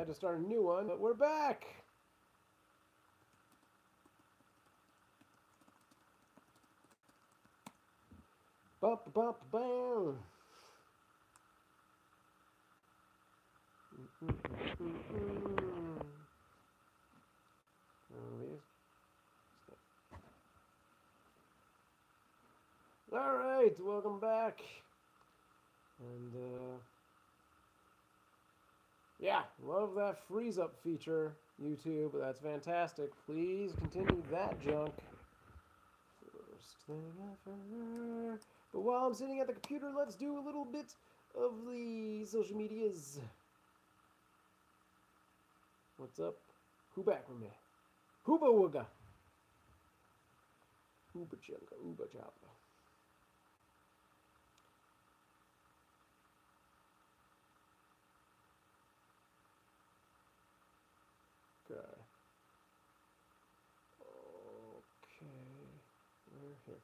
had to start a new one, but we're back. Bump, bump, bam. All right, welcome back. And yeah, love that freeze up feature, YouTube. That's fantastic. Please continue that junk. First thing I've heard. But while I'm sitting at the computer, let's do a little bit of the social medias. What's up? Who back with me? Hooba wooga. Hooba chunga, hooba choppa. Okay. Okay. We're here.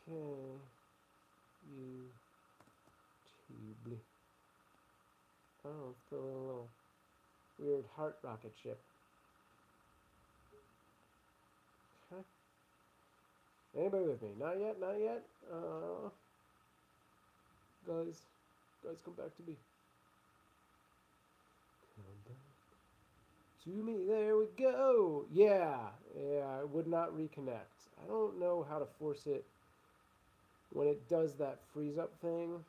Okay. YouTube. Oh, it's the little weird heart rocket ship. Okay. Anybody with me? Not yet, not yet. Guys, come back to me. Come back to me. There we go. Yeah, it would not reconnect. I don't know how to force it when it does that freeze up thing.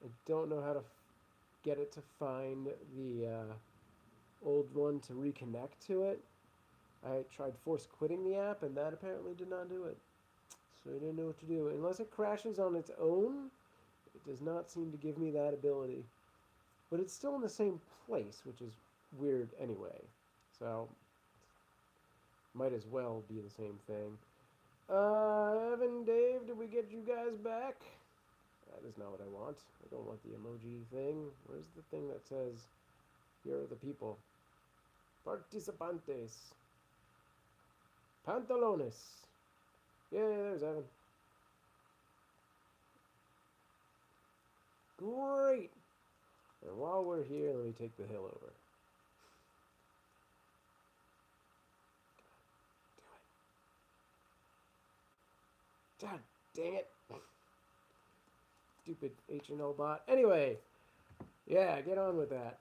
I don't know how to get it to find the old one to reconnect to it. I tried force quitting the app, and that apparently did not do it. So I didn't know what to do. Unless it crashes on its own, it does not seem to give me that ability. But it's still in the same place, which is weird anyway. So, might as well be the same thing. Evan, Dave, did we get you guys back? That is not what I want. I don't want the emoji thing. Where's the thing that says, here are the people? Participantes. Pantalones. Yeah, there's Evan. Great. And while we're here, let me take the hill over. Do it. God dang it. Stupid H&O bot. Anyway, yeah, get on with that.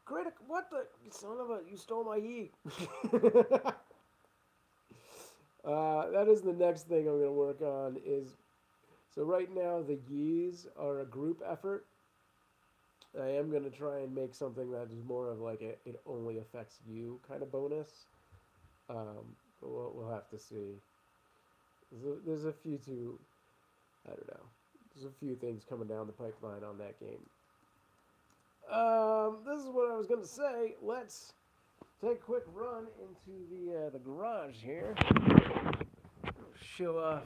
Critic, what the son of a, you stole my heat. That is the next thing I'm going to work on is, so right now the yees are a group effort. I am going to try and make something that is more of like it only affects you kind of bonus. But we'll have to see. There's a few I don't know. There's a few things coming down the pipeline on that game. This is what I was going to say. Let's take a quick run into the garage here. Show off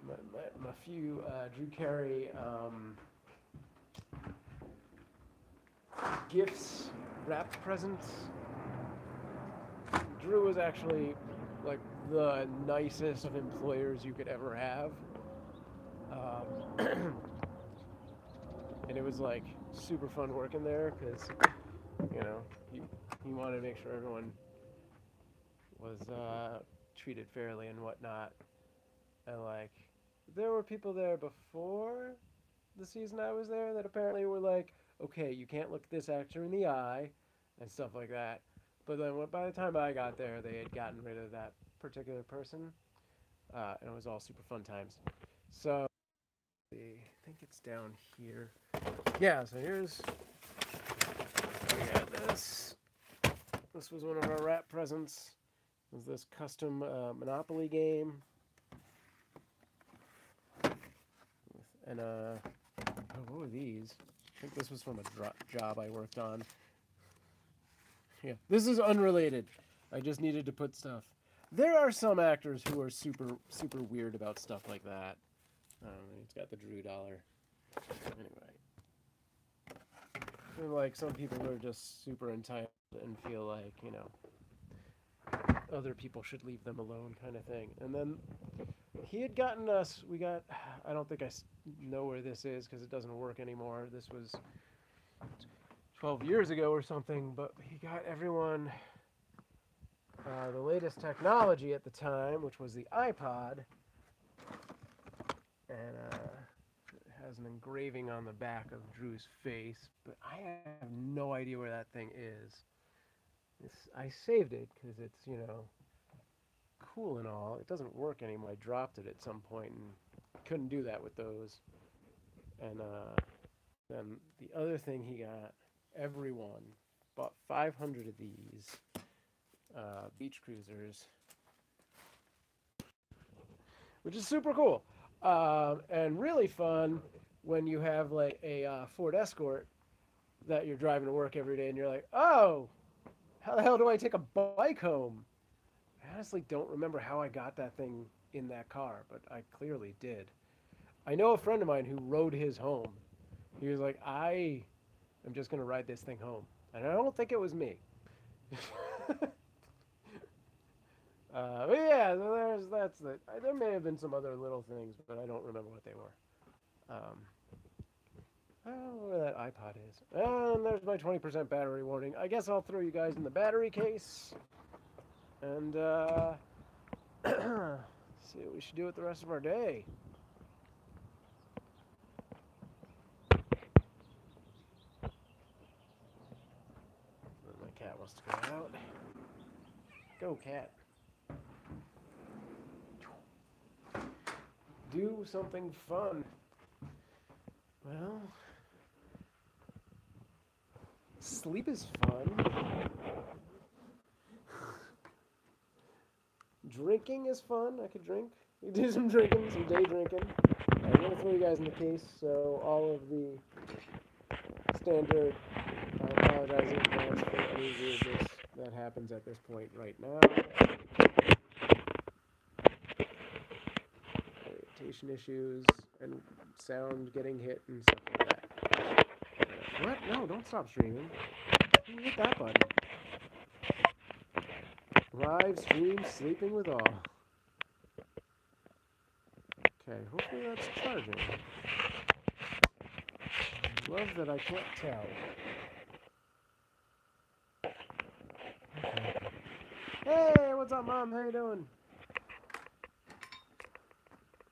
my few Drew Carey gifts, wrapped presents. Drew was actually like the nicest of employers you could ever have. And it was like super fun working there because, you know, he wanted to make sure everyone was treated fairly and whatnot. And like, there were people there before the season I was there that apparently were like, okay, you can't look this actor in the eye and stuff like that. But then by the time I got there, they had gotten rid of that particular person. And it was all super fun times. So, I think it's down here. Yeah, so here's, we got this. This was one of our wrap presents. It was this custom Monopoly game. And, oh, what were these? I think this was from a job I worked on. Yeah, this is unrelated. I just needed to put stuff. There are some actors who are super, super weird about stuff like that. He's got the Drew dollar. Anyway. I feel like some people are just super entitled and feel like, you know, other people should leave them alone kind of thing. And then he had gotten us, I don't think I know where this is because it doesn't work anymore. This was 12 years ago or something, but he got everyone the latest technology at the time, which was the iPod. And it has an engraving on the back of Drew's face, but I have no idea where that thing is. I saved it because it's, you know, cool and all. It doesn't work anymore. I dropped it at some point and couldn't do that with those. And then the other thing he got, everyone bought 500 of these beach cruisers, which is super cool and really fun when you have like a Ford Escort that you're driving to work every day and you're like, oh, how the hell do I take a bike home? I honestly don't remember how I got that thing in that car, but I clearly did. I know a friend of mine who rode his home. He was like, I am just going to ride this thing home. And I don't think it was me. But yeah, so there may have been some other little things, but I don't remember what they were. I don't know where that iPod is. And there's my 20% battery warning. I guess I'll throw you guys in the battery case. And see what we should do with the rest of our day. My cat wants to go out. Go, cat. Do something fun. Well, sleep is fun. Drinking is fun. I could drink. We do some drinking, some day drinking. I'm going to throw you guys in the case, so all of the standard, I apologize in advance for any weirdness that happens at this point right now. Orientation issues and sound getting hit and stuff like that. What? No, don't stop streaming. You hit that button. Live stream sleeping with all. Okay, hopefully that's charging. Love that I can't tell. Okay. Hey, what's up, Mom? How you doing?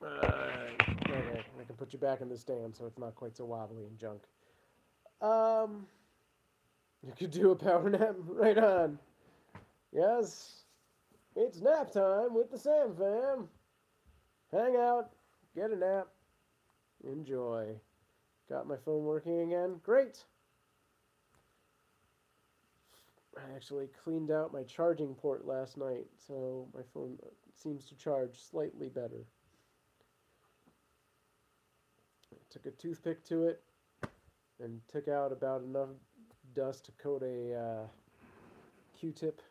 Okay, I can put you back in the stand so it's not quite so wobbly and junk. You could do a power nap right on. Yes, it's nap time with the Sam fam. Hang out, get a nap, enjoy. Got my phone working again? Great. I actually cleaned out my charging port last night, so my phone seems to charge slightly better. I took a toothpick to it and took out about enough dust to coat a Q-tip.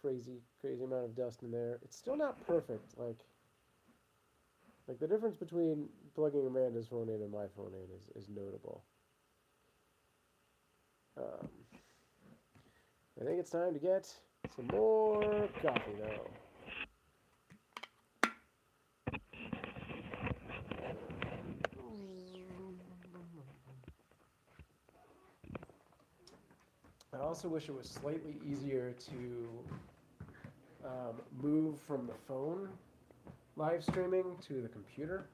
Crazy amount of dust in there. It's still not perfect. Like the difference between plugging Amanda's phone in and my phone in is notable. I think it's time to get some more coffee, though. I also wish it was slightly easier to move from the phone live streaming to the computer.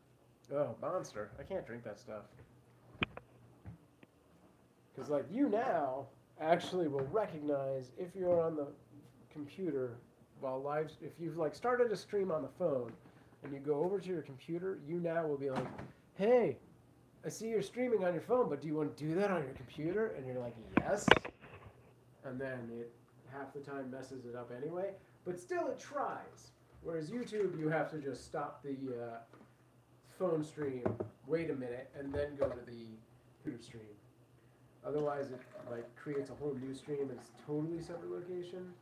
Oh, Monster. I can't drink that stuff. Because, like, you now actually will recognize if you're on the computer while if you've, like, started a stream on the phone and you go over to your computer, you now will be like, hey, I see you're streaming on your phone, but do you want to do that on your computer? And you're like, yes. And then it half the time messes it up anyway. But still it tries. Whereas YouTube, you have to just stop the phone stream, wait a minute, and then go to the computer stream. Otherwise, it like creates a whole new stream. It's a totally separate location.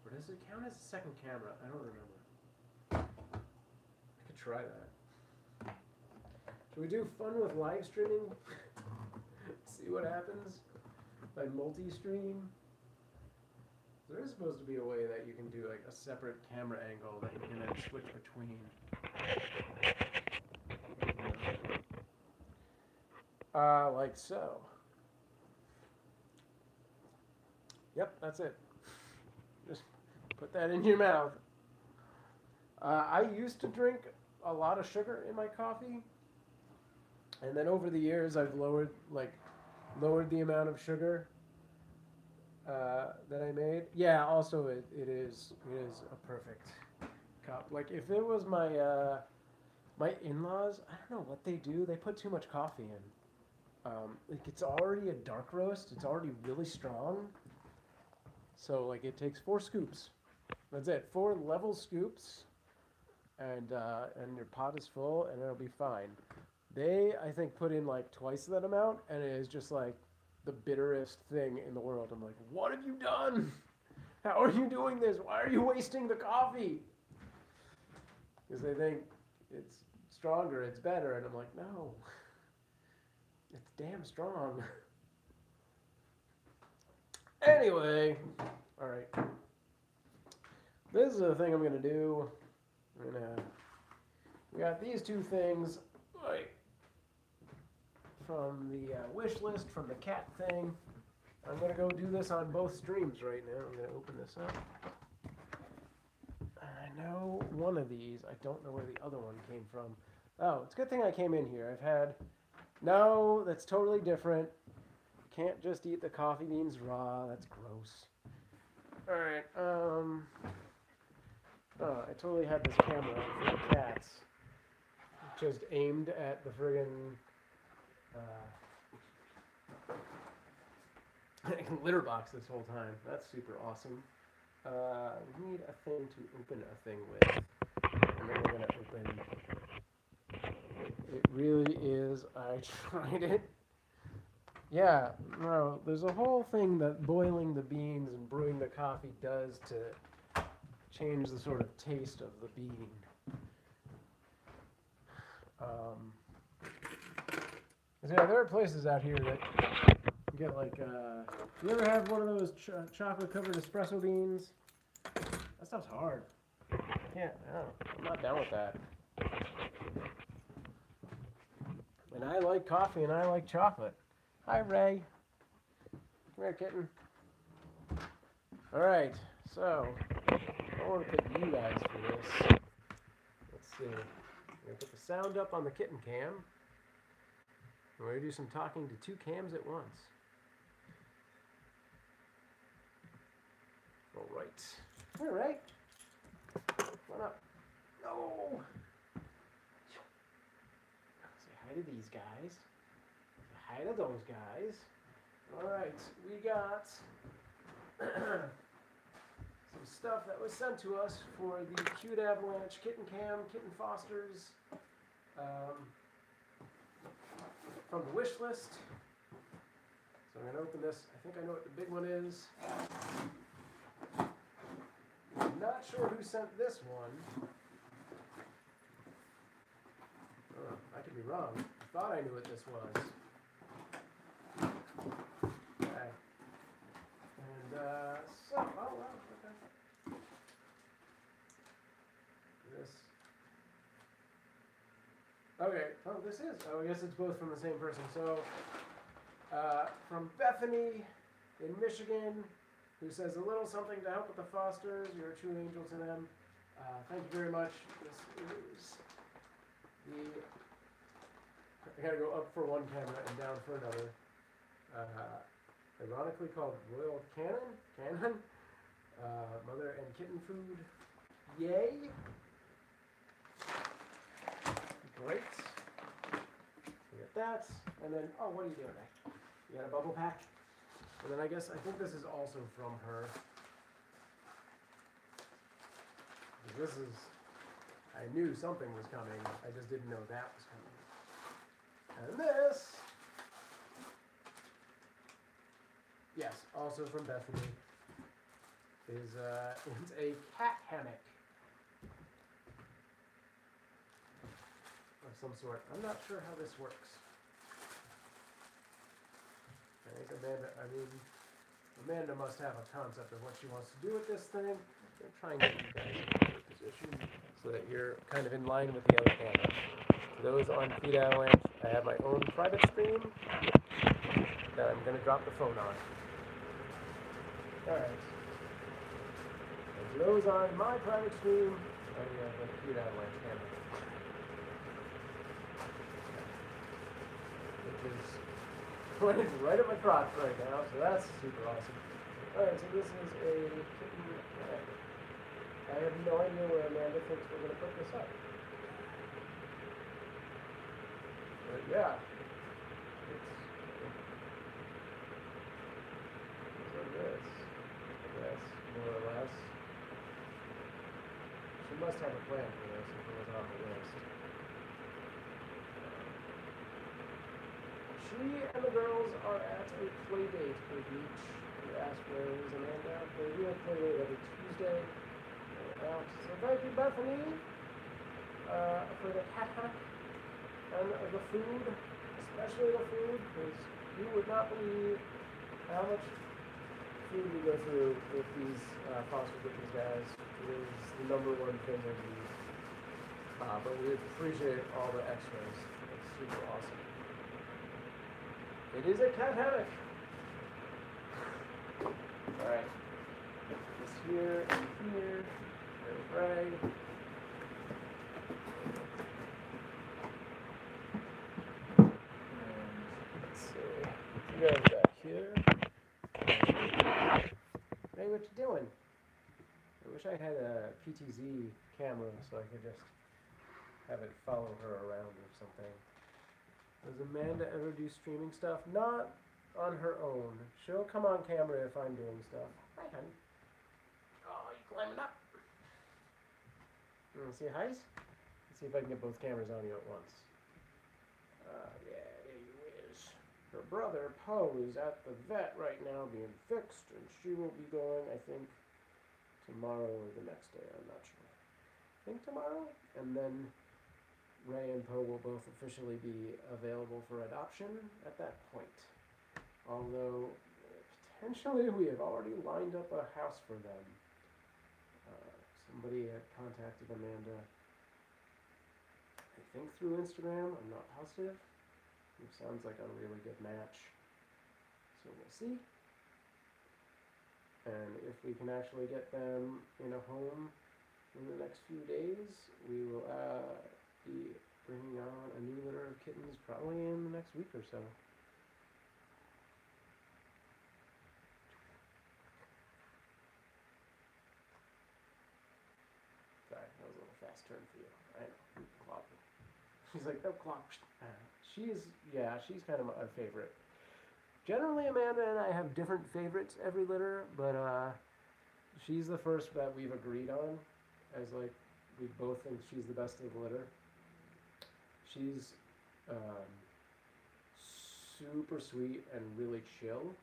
Or does it count as a second camera? I don't remember. I could try that. Should we do fun with live streaming? See what happens? Like multi-stream? There is supposed to be a way that you can do like a separate camera angle that you can then switch between. Like so. Yep, that's it. Just put that in your mouth. I used to drink a lot of sugar in my coffee, and then over the years I've lowered the amount of sugar that I made. Yeah, also it is a perfect cup. Like if it was my my in-laws, I don't know what they do. They put too much coffee in. Like it's already a dark roast. It's already really strong. So like it takes 4 scoops. That's it. 4 level scoops, and your pot is full, and it'll be fine. They, I think, put in like twice that amount, and it is just like the bitterest thing in the world. I'm like, what have you done? How are you doing this? Why are you wasting the coffee? Because they think it's stronger, it's better, and I'm like, no, it's damn strong. Anyway, all right. This is the thing I'm gonna do. We got these 2 things, like from the wish list, from the cat thing. I'm gonna go do this on both streams right now. I'm gonna open this up. I know one of these. I don't know where the other one came from. Oh, it's a good thing I came in here. I've had. No, that's totally different. Can't just eat the coffee beans raw. That's gross. All right. Oh, I totally had this camera for the cats, just aimed at the friggin' litter box this whole time. That's super awesome. We need a thing to open a thing with, and then we're gonna open. It really is. I tried it. Yeah, no, there's a whole thing that boiling the beans and brewing the coffee does to change the sort of taste of the bean. Yeah, there are places out here that you get like, you ever have one of those chocolate covered espresso beans? That stuff's hard. Yeah, no, I'm not down with that. And I like coffee and I like chocolate. Hi, Ray. Come here, kitten. All right, so I want to pick you guys for this. Let's see. I'm going to put the sound up on the kitten cam. We're going to do some talking to 2 cams at once. All right. All right. Come on up. No. Say hi to these guys. Say hi to those guys. All right. We got some stuff that was sent to us for the Cute Avalanche Kitten Cam, Kitten Fosters, from the wish list. So I'm going to open this. I think I know what the big one is. I'm not sure who sent this one. Oh, I could be wrong. I thought I knew what this was. Okay. And, so, oh, wow, okay. This. Okay, oh, this is. Oh, I guess it's both from the same person. So, from Bethany in Michigan, who says a little something to help with the Fosters. You're a true angel to them. Thank you very much. This is the. I gotta go up for one camera and down for another. Ironically called Royal Cannon. Mother and kitten food. Yay! Great. We got that. And then, oh, what are you doing there? You got a bubble pack? And then I think this is also from her. This is, I knew something was coming. I just didn't know that was coming. And this, yes, also from Bethany, is it's a cat hammock. some sort. I'm not sure how this works. I think Amanda must have a concept of what she wants to do with this thing. I'm trying to get you guys in a position so that you're kind of in line with the other camera. For those on Feed Avalanche, I have my own private stream that I'm going to drop the phone on. Alright. And for those on my private stream, I have the Feed Avalanche camera. Which is pointed right at my crotch right now, so that's super awesome. Alright, so this is a kitten. I have no idea where Amanda thinks we're going to put this up. But yeah, it's like this, I guess, more or less. She must have a plan for this if it was on the list. She and the girls are at a play date for the beach. We asked where is Amanda. They do a play date every Tuesday. Out. So thank you, Bethany, for the cat hack and the food, especially the food, because you would not believe how much food we go through with these foster kittens, guys. It is the number one thing they need. But we appreciate all the extras. It's super awesome. It is a cat hammock. Alright. This here and here. There's Ray. Let's see. You guys back here. Ray, what you doing? I wish I had a PTZ camera so I could just have it follow her around or something. Does Amanda ever do streaming stuff? Not on her own. She'll come on camera if I'm doing stuff. Hi, honey. Oh, you climbing up? You want to say hi? Let's see if I can get both cameras on you at once. Yeah, there you is. Her brother, Poe, is at the vet right now being fixed, and she will be going, I think, tomorrow or the next day. I'm not sure. I think tomorrow? And then Ray and Poe will both officially be available for adoption at that point. Although, potentially we have already lined up a house for them. Somebody had contacted Amanda, I think through Instagram, I'm not positive. It sounds like a really good match. So we'll see. And if we can actually get them in a home in the next few days, we will be bringing on a new litter of kittens probably in the next week or so. Sorry, that was a little fast turn for you. I know, clock. She's like, no clock. She's kind of my favorite. Generally, Amanda and I have different favorites every litter, but she's the first that we've agreed on, as like we both think she's the best of the litter. She's super sweet and really chill.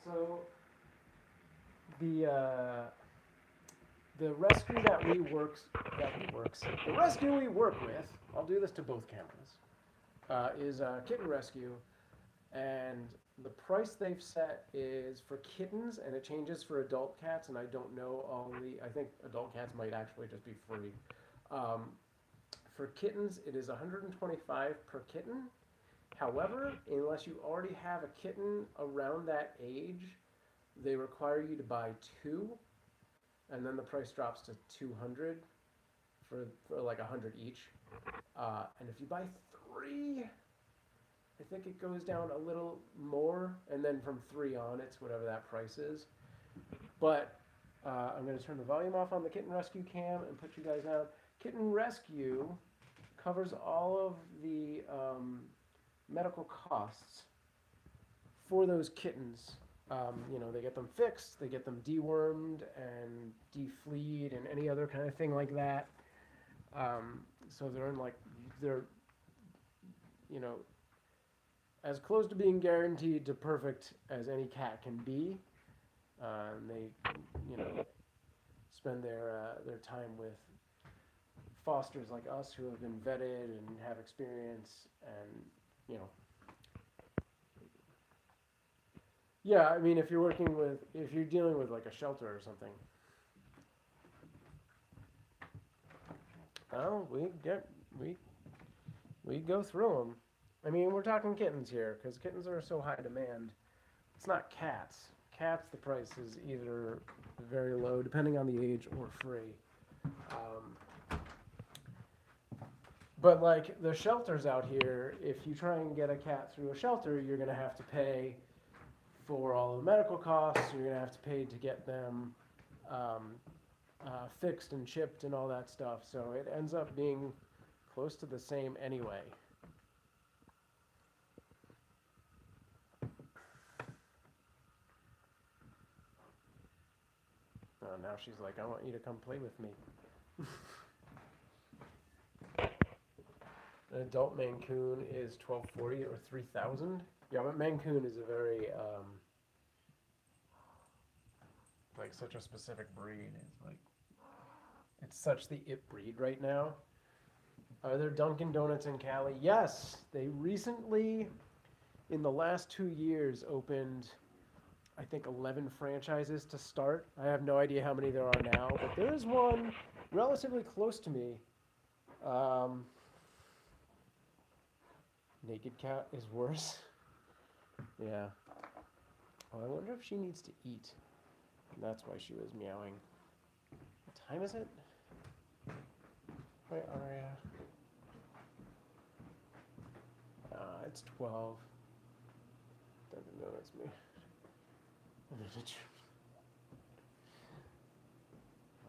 So the rescue we work with, I'll do this to both cameras, is Kitten Rescue, and the price they've set is for kittens, and it changes for adult cats, and I don't know I think adult cats might actually just be free. For kittens, it is $125 per kitten. However, unless you already have a kitten around that age, they require you to buy 2, and then the price drops to $200 for like 100 each. And if you buy 3, I think it goes down a little more, and then from 3 on, it's whatever that price is. But I'm going to turn the volume off on the Kitten Rescue cam and put you guys out. Kitten Rescue covers all of the medical costs for those kittens. They get them fixed, they get them dewormed and defleed and any other kind of thing like that. So they're as close to being guaranteed to perfect as any cat can be. And they, spend their time with fosters like us who have been vetted and have experience and, you know. Yeah, I mean, if you're dealing with like a shelter or something. Oh, we go through them. I mean, we're talking kittens here because kittens are so high demand. It's not cats. Cats, the price is either very low, depending on the age, or free. But like the shelters out here, if you try and get a cat through a shelter, you're going to have to pay for all the medical costs. You're going to have to pay to get them fixed and chipped and all that stuff. So it ends up being close to the same anyway. Oh, now she's like, I want you to come play with me. An adult Maine Coon is $12.40 or $3,000. Yeah, but Maine Coon is a very like such a specific breed. It's such the it breed right now. Are there Dunkin' Donuts in Cali? Yes, they recently, in the last 2 years, opened, I think, 11 franchises to start. I have no idea how many there are now, but there is one relatively close to me. Naked cat is worse. Yeah. Oh, I wonder if she needs to eat. And that's why she was meowing. What time is it? Wait, Aria. It's 12. Doesn't know it's me.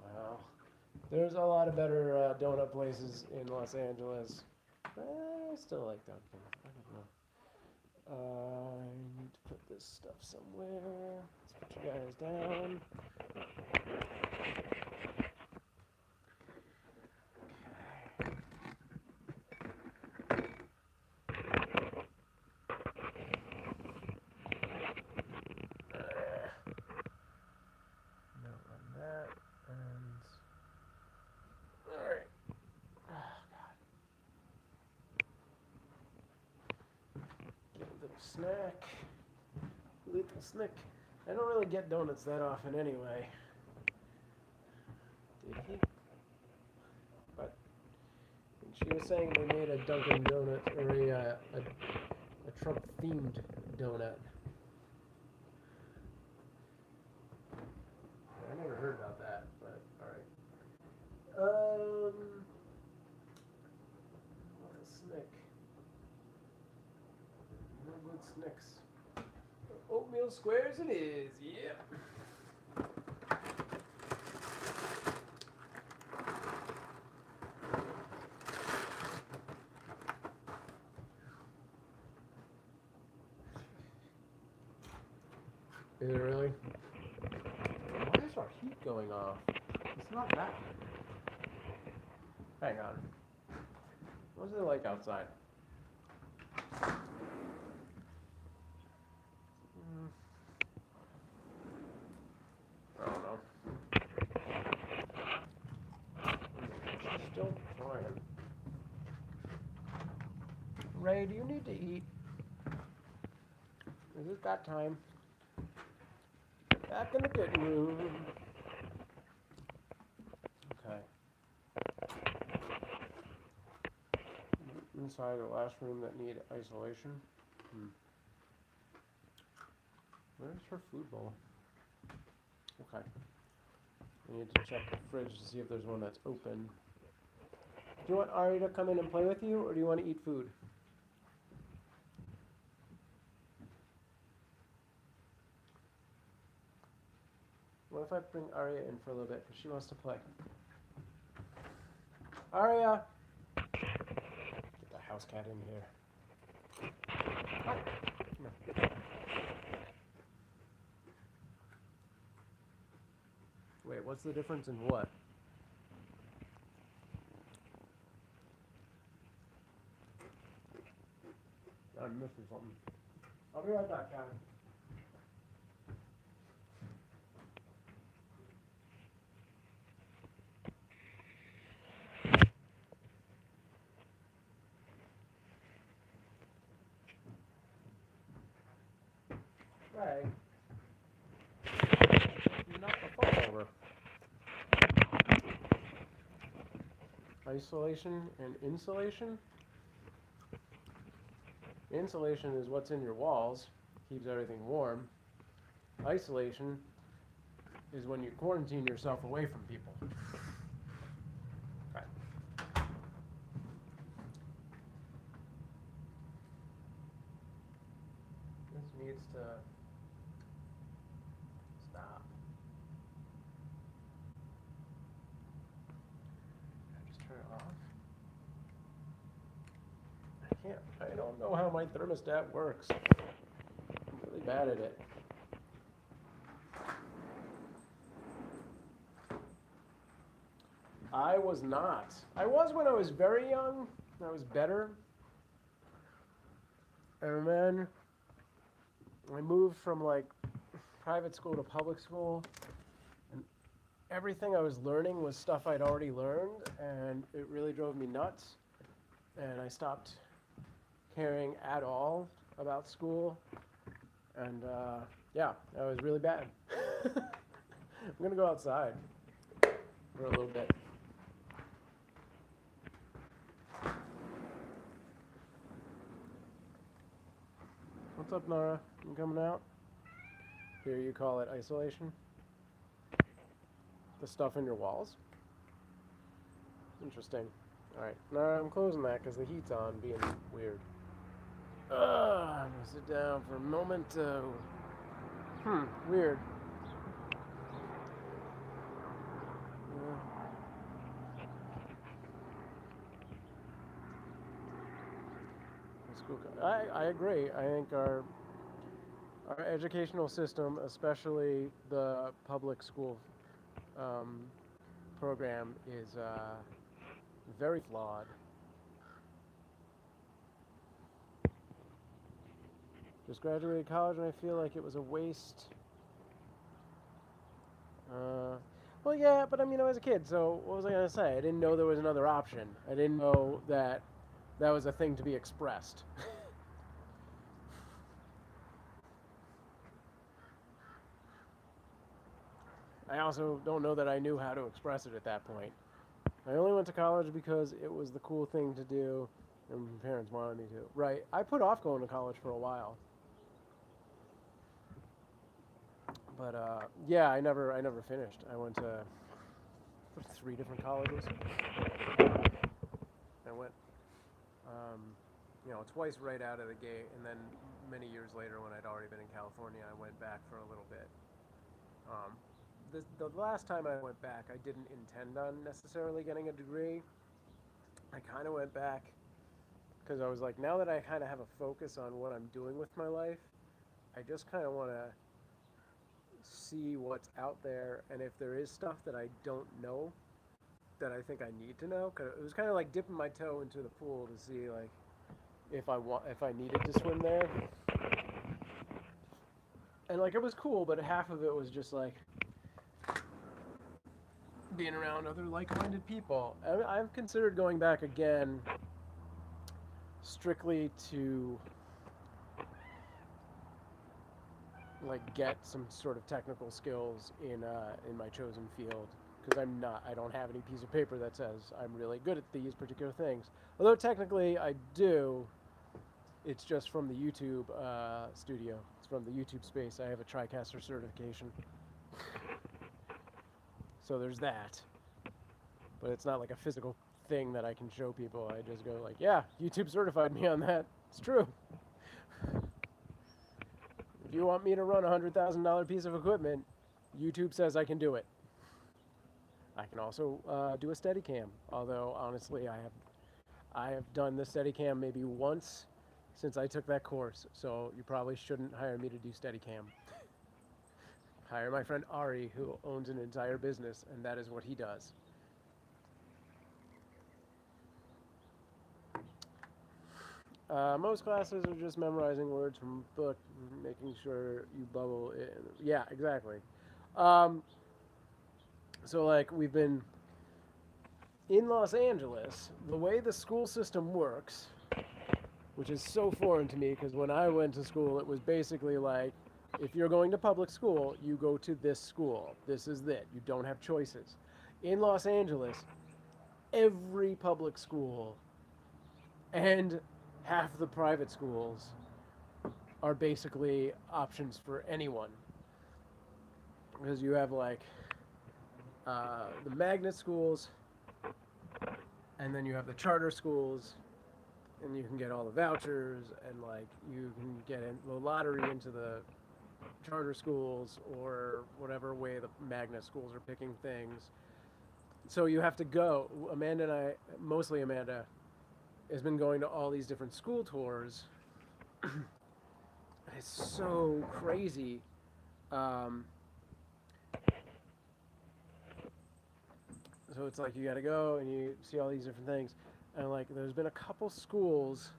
Well, there's a lot of better donut places in Los Angeles. I still like Dunkin'. I don't know. I need to put this stuff somewhere. Let's put you guys down. Little snack. I don't really get donuts that often anyway. Did he? But she was saying they made a Dunkin' Donut or a Trump themed donut. I never heard about that, but alright. What a snack. No good snacks. Oatmeal squares it is, yep. Is it really? Why is our heat going off? It's not that. Hang on. What's it like outside? I don't know. She's still flying. Ray, do you need to eat? Is it that time? Back in the kitten room. Okay. Inside the last room that need isolation. Where's her food bowl? Okay. We need to check the fridge to see if there's one that's open. Do you want Ari to come in and play with you, or do you want to eat food? What if I bring Aria in for a little bit, because she wants to play? Aria! Get the house cat in here. Hi. Come here. Wait, what's the difference in what? I'm missing something. I'll be right back, Kevin. isolation and insulation. Insulation is what's in your walls, keeps everything warm. Isolation is when you quarantine yourself away from people. Okay. This needs to stop. Can I just turn it off? I can't. I don't know how my thermostat works. I'm really bad at it. I was not. I was when I was very young. I was better. And then I moved from like private school to public school. And everything I was learning was stuff I'd already learned. And it really drove me nuts. And I stopped caring at all about school. And yeah, that was really bad. I'm going to go outside for a little bit. What's up, Nara? You coming out? Here you call it isolation? The stuff in your walls? Interesting. Alright, Nara, I'm closing that because the heat's on, being weird. I'm gonna sit down for a moment. Weird. I agree. I think our educational system, especially the public school program, is very flawed. Just graduated college and I feel like it was a waste. Well, yeah, but I mean, I was a kid, so what was I going to say? I didn't know there was another option. I didn't know that that was a thing to be expressed. I also don't know that I knew how to express it at that point. I only went to college because it was the cool thing to do, and my parents wanted me to. Right. I put off going to college for a while. But yeah, I never finished. I went to 3 different colleges. I went, twice right out of the gate, and then many years later, when I'd already been in California, I went back for a little bit. The last time I went back, I didn't intend on necessarily getting a degree. I kind of went back because I was like, now that I kind of have a focus on what I'm doing with my life, I just kind of want to see what's out there, and if there is stuff that I don't know that I think I need to know, because it was kind of like dipping my toe into the pool to see like if I needed to swim there. And like it was cool, but half of it was just like being around other like-minded people. I've considered going back again strictly to like get some sort of technical skills in my chosen field, because I don't have any piece of paper that says I'm really good at these particular things. Although technically I do. It's just from the YouTube studio. It's from the YouTube space. I have a TriCaster certification. So there's that. But it's not like a physical thing that I can show people. I just go like, yeah, YouTube certified me on that. It's true. If you want me to run a $100,000 piece of equipment, YouTube says I can do it. I can also do a Steadicam. Although, honestly, I have done the Steadicam maybe once since I took that course, so you probably shouldn't hire me to do Steadicam. Hire my friend Ari, who owns an entire business, and that is what he does. Most classes are just memorizing words from book, making sure you bubble in. Yeah, exactly. So like we've been in Los Angeles, the way the school system works, which is so foreign to me because when I went to school, it was basically like, if you're going to public school, you go to this school. This is it. You don't have choices. In Los Angeles, every public school and half the private schools are basically options for anyone. Because you have like the magnet schools, and then you have the charter schools, and you can get all the vouchers, and like you can get in the lottery into the charter schools or whatever way the magnet schools are picking things. So you have to go. Amanda and I, mostly Amanda, has been going to all these different school tours. It's so crazy. So it's like you got to go and you see all these different things. And like there's been a couple schools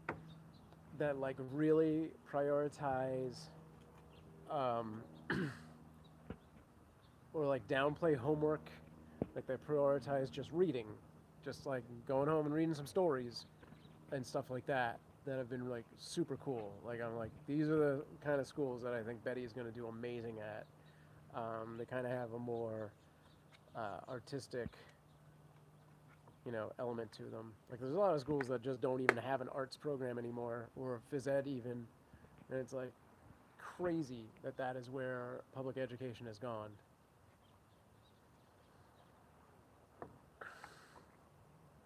that like really prioritize or like downplay homework. Like they prioritize just reading, just like going home and reading some stories and stuff like that have been like super cool. Like I'm like, these are the kind of schools that I think Betty is going to do amazing at. They kind of have a more artistic, you know, element to them. Like there's a lot of schools that just don't even have an arts program anymore, or phys ed even, and it's like crazy that that is where public education has gone.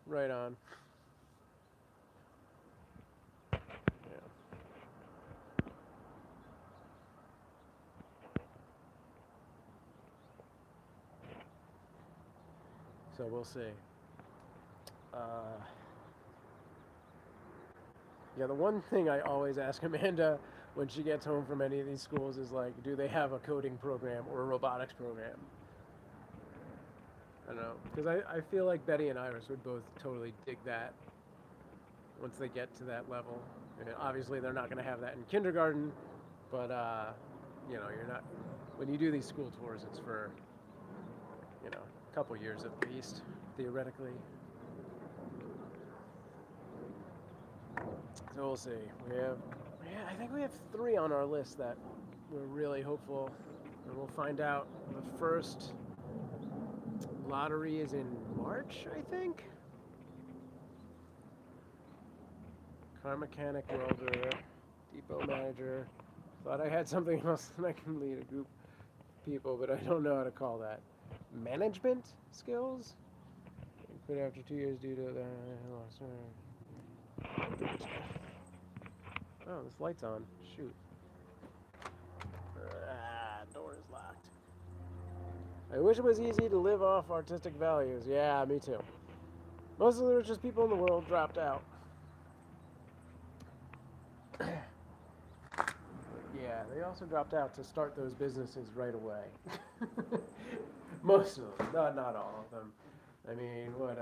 Right on. Yeah. So we'll see. Yeah, the one thing I always ask Amanda when she gets home from any of these schools is like, do they have a coding program or a robotics program? I don't know, because I feel like Betty and Iris would both totally dig that once they get to that level. And obviously, they're not going to have that in kindergarten, but you know, you're not. When you do these school tours, it's for, you know, a couple years at least, theoretically. So we'll see. I think we have 3 on our list that we're really hopeful, and we'll find out. The first lottery is in March, I think. Car mechanic, welder, depot manager. Thought I had something else that I can lead a group of people, but I don't know how to call that. Management skills? Quit after 2 years due to the oh, this light's on. Shoot. Door is locked. I wish it was easy to live off artistic values. Yeah, me too. Most of the richest people in the world dropped out. Yeah, they also dropped out to start those businesses right away. Most of them, not all of them. I mean, what,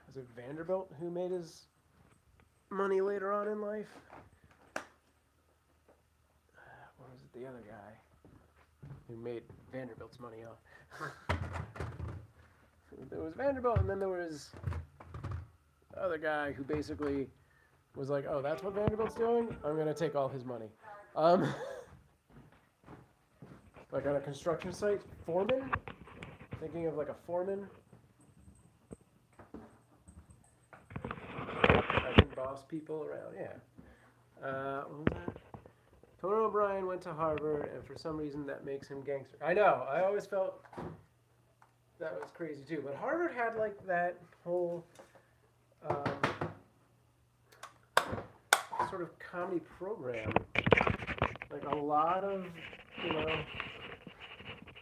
was it Vanderbilt who made his money later on in life? What was it, the other guy who made Vanderbilt's money off? There was Vanderbilt, and then there was the other guy who basically was like, oh, that's what Vanderbilt's doing? I'm going to take all his money. Like on a construction site, foreman? Thinking of like a foreman? I can boss people around, yeah. What was that? Conan O'Brien went to Harvard, and for some reason that makes him gangster. I know, I always felt that was crazy too. But Harvard had like that whole sort of comedy program. Like a lot of, you know,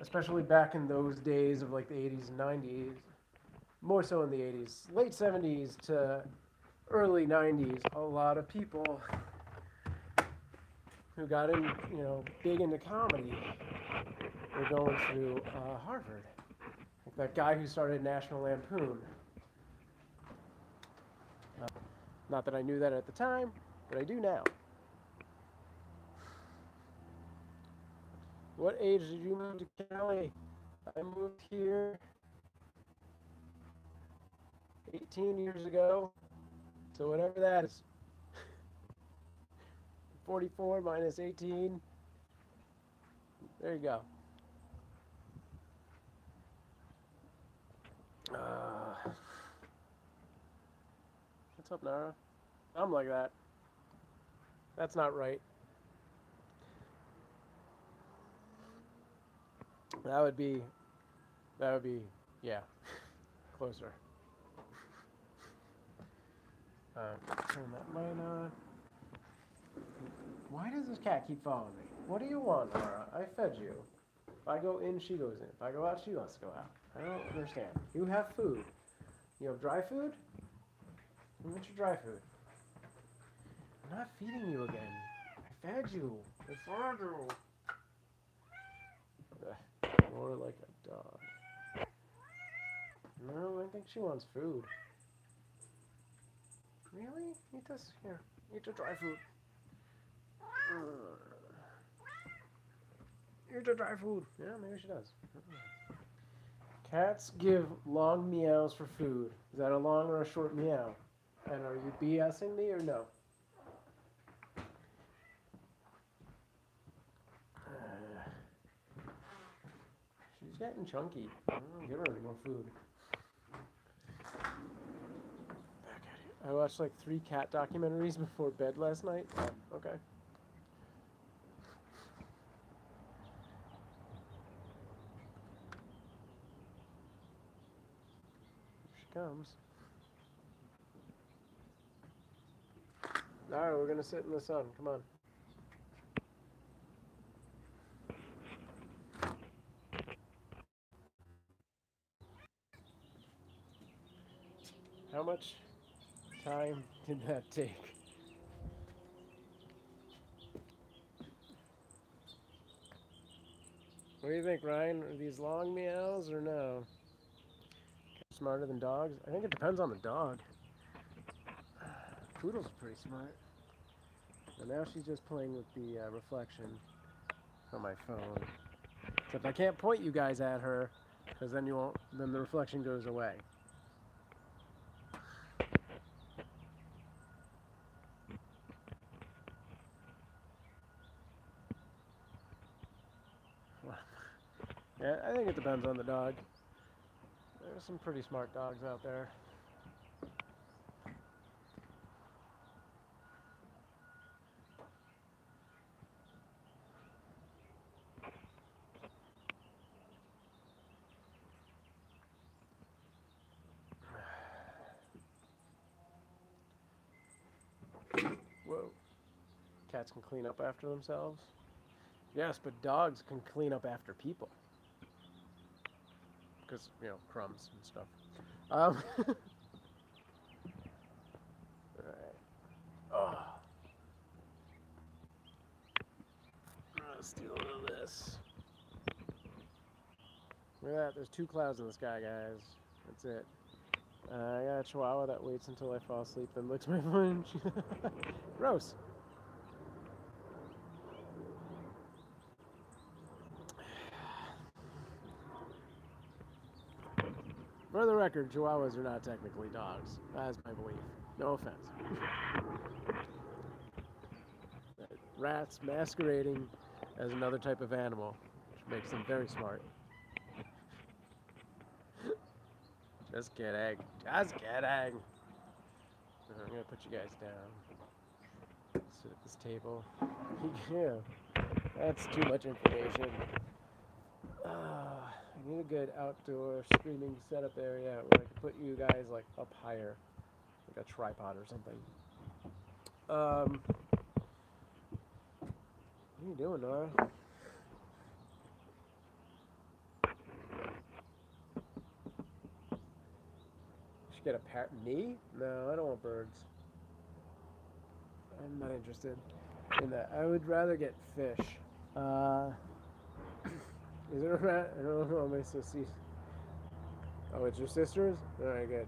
especially back in those days of like the 80s and 90s, more so in the 80s, late 70s to early 90s, a lot of people who got in, you know, big into comedy were going through Harvard. Like that guy who started National Lampoon. Not that I knew that at the time, but I do now. What age did you move to Cali? I moved here 18 years ago. So whatever that is. 44 minus 18. There you go. What's up, Nara? I'm like that. That's not right. That would be, yeah, closer. Turn that light on. Why does this cat keep following me? What do you want, Nara? I fed you. If I go in, she goes in. If I go out, she wants to go out. I don't understand. You have food. You have dry food? What's your dry food? I'm not feeding you again. I fed you. I fed you. More like a dog. No, I think she wants food. Really? Eat this. Here. Eat your dry food. Eat your dry food. Yeah, maybe she does. Cats give long meows for food. Is that a long or a short meow? And are you BSing me or no? She's getting chunky. Give her more food. I watched like 3 cat documentaries before bed last night. Oh, okay. Here she comes. Alright, we're gonna sit in the sun. Come on. How much time did that take? What do you think, Ryan? Are these long meows or no? Smarter than dogs? I think it depends on the dog. Poodles are pretty smart. And now she's just playing with the reflection on my phone. Except I can't point you guys at her, because then you won't. Then the reflection goes away. Yeah, I think it depends on the dog. There's some pretty smart dogs out there. Whoa. Cats can clean up after themselves? Yes, but dogs can clean up after people. Because, you know, crumbs and stuff. Alright. Oh. Let's do a little of this. Look at that. There's 2 clouds in the sky, guys. That's it. I got a chihuahua that waits until I fall asleep, then licks my phone. Gross. For the record, chihuahuas are not technically dogs. That is my belief. No offense. Rats masquerading as another type of animal, which makes them very smart. Just kidding. Just kidding. I'm gonna put you guys down. Sit at this table. Yeah, that's too much information. I need a good outdoor streaming setup area where I can put you guys like up higher, like a tripod or something. What are you doing, Nora? Should get a parrot. Me? No, I don't want birds. I'm not interested in that. I would rather get fish. Is it a rat? I don't know. Am I so see? Oh, it's your sister's? Alright, good.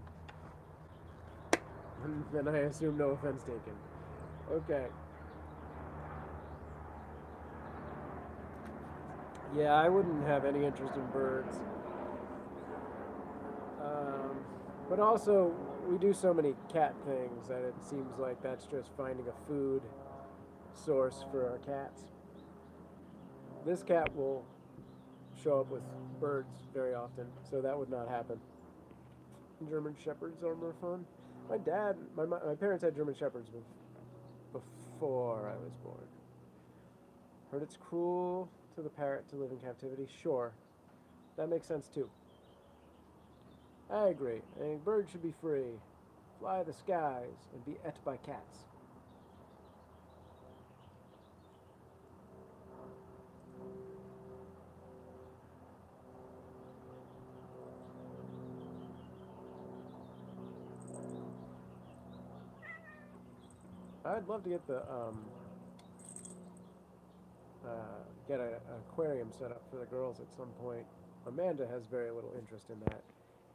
Then I assume no offense taken. Okay. Yeah, I wouldn't have any interest in birds. But also, we do so many cat things that it seems like that's just finding a food source for our cats. This cat will show up with birds very often, so that would not happen. German Shepherds are more fun. My parents had German Shepherds before I was born. Heard it's cruel to the parrot to live in captivity. Sure, that makes sense too. I agree. I think birds should be free, fly the skies, and be ate by cats. I'd love to get the get an aquarium set up for the girls at some point. Amanda has very little interest in that.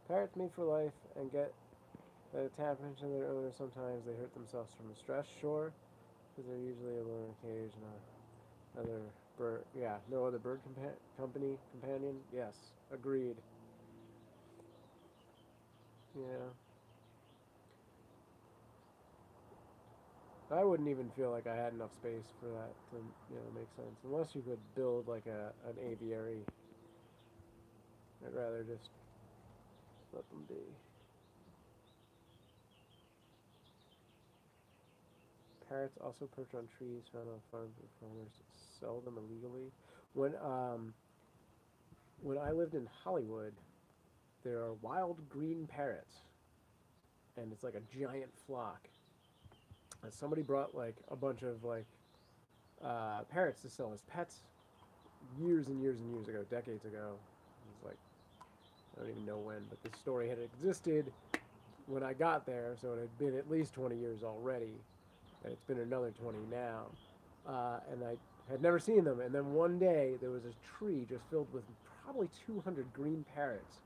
Parrots mate for life and get the attachment to their owner. Sometimes they hurt themselves from the stress, sure, because they're usually alone in a cage and other bird. Yeah, no other bird companion. Yes, agreed. Yeah. I wouldn't even feel like I had enough space for that to, make sense. Unless you could build like an aviary. I'd rather just let them be. Parrots also perch on trees found on farms where farmers sell them illegally. When I lived in Hollywood, there are wild green parrots, and it's like a giant flock. And somebody brought like a bunch of like parrots to sell as pets years and years and years ago, decades ago. It was like, I don't even know when, but this story had existed when I got there, so it had been at least 20 years already, and it's been another 20 now. And I had never seen them, and then one day there was a tree just filled with probably 200 green parrots,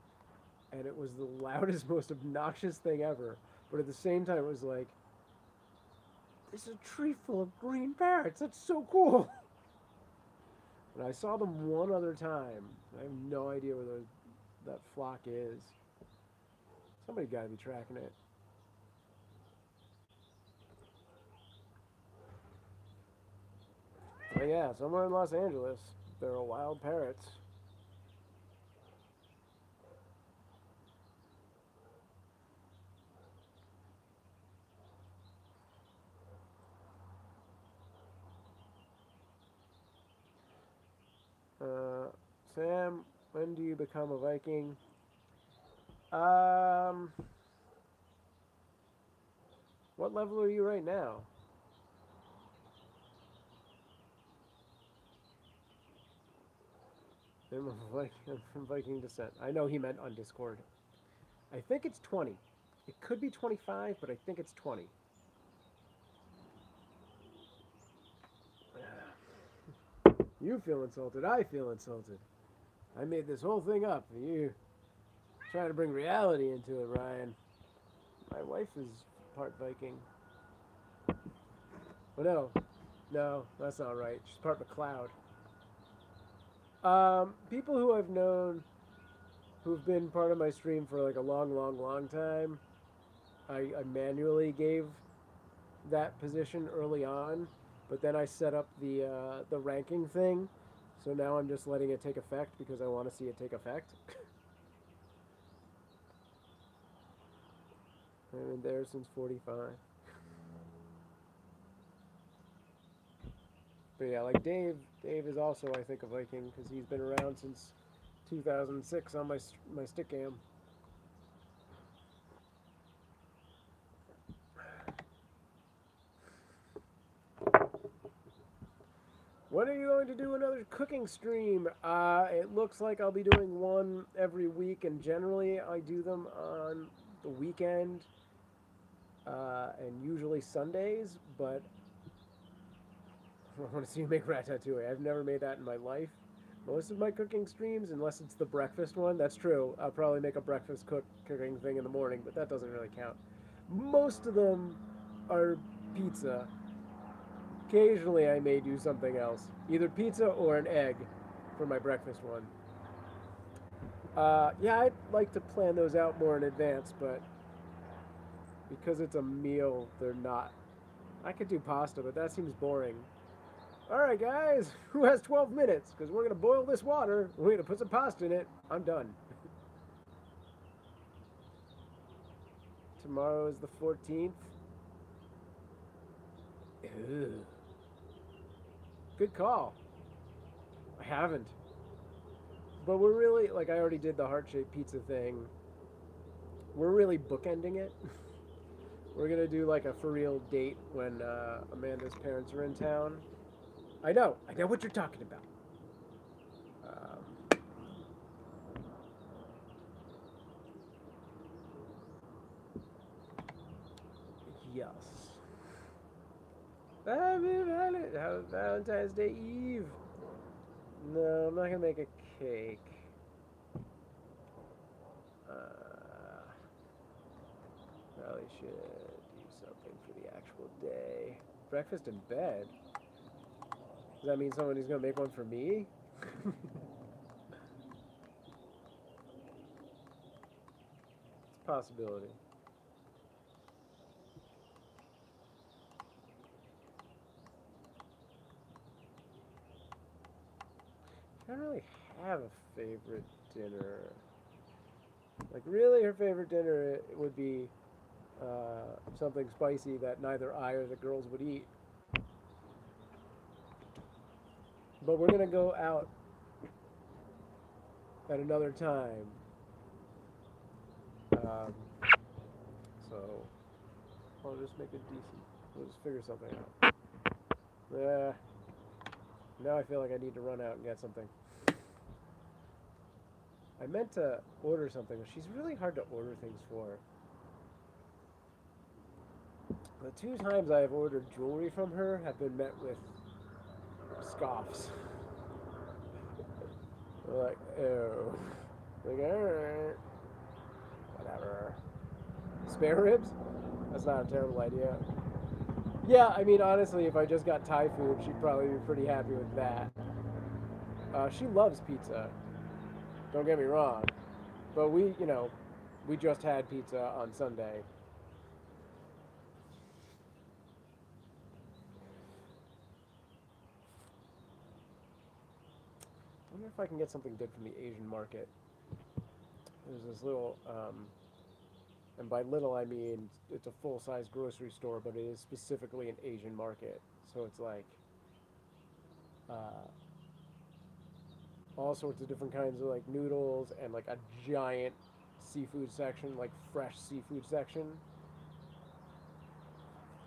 and it was the loudest, most obnoxious thing ever, but at the same time it was like, there's a tree full of green parrots, that's so cool! And I saw them one other time. I have no idea where that flock is. Somebody got to be tracking it. But yeah, somewhere in Los Angeles, there are wild parrots. Sam, when do you become a Viking? What level are you right now? I'm from Viking descent. I know he meant on Discord. I think it's 20. It could be 25, but I think it's 20. You feel insulted. I feel insulted. I made this whole thing up. You trying to bring reality into it, Ryan. My wife is part Viking. Well, no, that's not right. She's part McLeod. People who I've known who've been part of my stream for like a long, long, long time, I manually gave that position early on, but then I set up the ranking thing, so now I'm just letting it take effect because I want to see it take effect. I've been there since 45. But yeah, like Dave is also, I think, a Viking because he's been around since 2006 on my stick cam. When are you going to do another cooking stream? It looks like I'll be doing one every week, and generally I do them on the weekend and usually Sundays, but I want to see you make ratatouille. I've never made that in my life. Most of my cooking streams, unless it's the breakfast one, that's true. I'll probably make a breakfast cooking thing in the morning, but that doesn't really count. Most of them are pizza. Occasionally I may do something else. Either pizza or an egg for my breakfast one. Yeah, I'd like to plan those out more in advance, but because it's a meal, they're not. I could do pasta, but that seems boring. Alright guys, who has 12 minutes? Because we're going to boil this water, we're going to put some pasta in it. I'm done. Tomorrow is the 14th. Ew. Good call. I haven't. But we're really, like, I already did the heart-shaped pizza thing. We're really bookending it. We're going to do, like, a for-real date when Amanda's parents are in town. I know what you're talking about. Yes. Happy Valentine's Day Eve. No, I'm not gonna make a cake. Probably should do something for the actual day. Breakfast in bed? Does that mean somebody's gonna make one for me? It's a possibility. I don't really have a favorite dinner. Like, really, her favorite dinner would be something spicy that neither I or the girls would eat. But we're gonna go out at another time. So I'll just make it decent. We'll just figure something out. Yeah. Now I feel like I need to run out and get something. I meant to order something, but she's really hard to order things for. The 2 times I have ordered jewelry from her have been met with scoffs. They're like, ew. Like, alright. Whatever. Spare ribs? That's not a terrible idea. Yeah, I mean, honestly, if I just got Thai food, she'd probably be pretty happy with that. She loves pizza. Don't get me wrong. But we just had pizza on Sunday. I wonder if I can get something good from the Asian market. There's this little, and by little I mean it's a full-size grocery store, but it is specifically an Asian market. So it's like all sorts of different kinds of like noodles and like a giant seafood section, like fresh seafood section.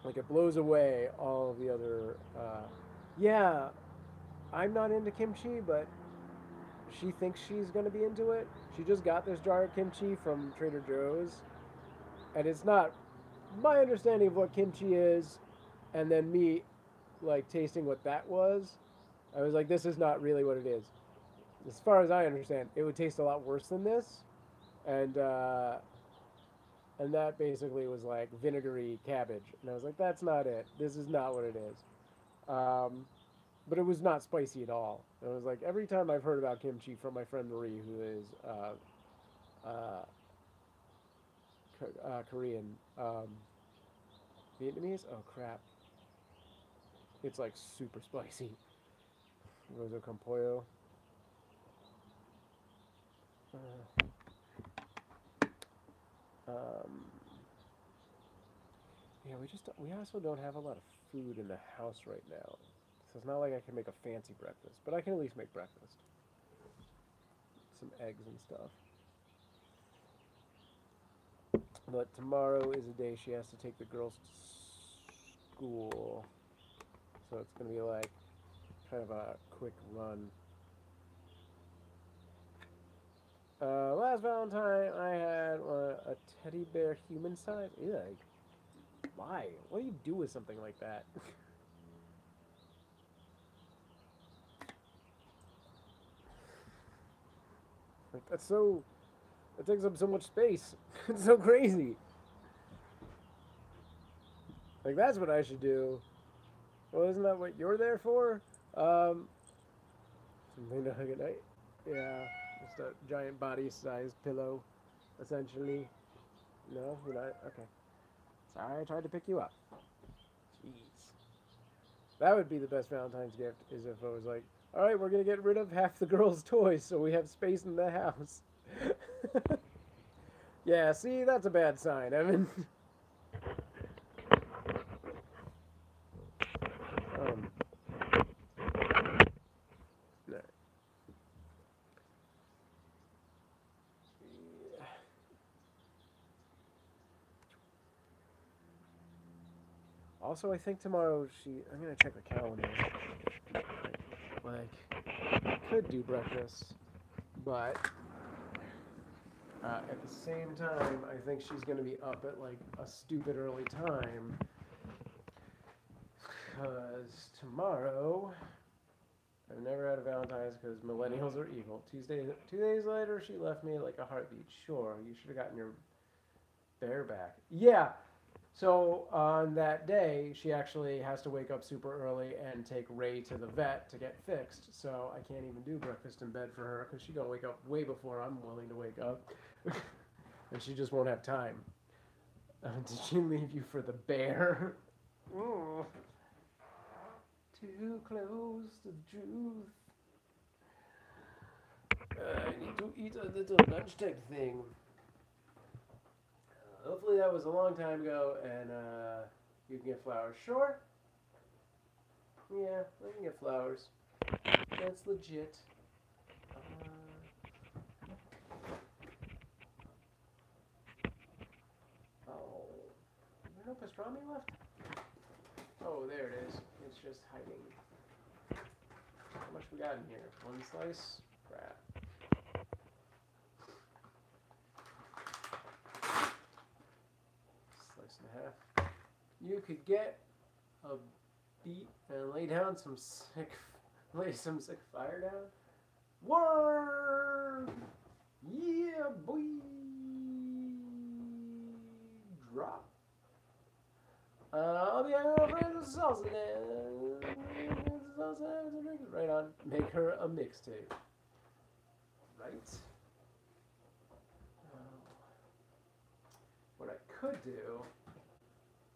Like it blows away all of the other. Yeah, I'm not into kimchi, but she thinks she's going to be into it. She just got this jar of kimchi from Trader Joe's, and it's not my understanding of what kimchi is, and then me like tasting what that was. I was like, this is not really what it is. As far as I understand, it would taste a lot worse than this, and that basically was like vinegary cabbage, and I was like, that's not it. This is not what it is. But it was not spicy at all. It was like every time I've heard about kimchi from my friend Marie, who is Korean, Vietnamese. Oh crap! It's like super spicy. Rosa con pollo. Yeah, we also don't have a lot of food in the house right now. So it's not like I can make a fancy breakfast, but I can at least make breakfast. Some eggs and stuff. But tomorrow is a day she has to take the girls to school. So it's going to be like kind of a quick run. Last Valentine I had a teddy bear human size. Ew, why? What do you do with something like that? Like, that takes up so much space. It's so crazy. Like, that's what I should do. Well, isn't that what you're there for? Something to hug at night. Yeah, just a giant body-sized pillow, essentially. No, you're not? Okay. Sorry, I tried to pick you up. Jeez. That would be the best Valentine's gift, is if I was like, all right, we're going to get rid of half the girls' toys so we have space in the house. Yeah, see, that's a bad sign, Evan. No. Also, I think tomorrow I'm gonna check the calendar. Like, could do breakfast, but at the same time, I think she's gonna be up at like a stupid early time. Because tomorrow, I've never had a Valentine's because millennials are evil. 2 days later, she left me like a heartbeat. Sure, you should have gotten your bear back. Yeah. So on that day, she actually has to wake up super early and take Ray to the vet to get fixed. So I can't even do breakfast in bed for her because she's gonna wake up way before I'm willing to wake up, and she just won't have time. Did she leave you for the bear? Ooh. Too close to the truth. I need to eat a little lunch type thing. Hopefully that was a long time ago, and you can get flowers. Sure. Yeah, I can get flowers. That's legit. Oh, is there no pastrami left? Oh, there it is. It's just hiding. How much we got in here? One slice? Crap. Slice and a half. You could get a beat and lay some sick fire down. Word! Yeah, boy! Drop. I'll be over the salsa dance. Right on. Make her a mixtape. Right? What I could do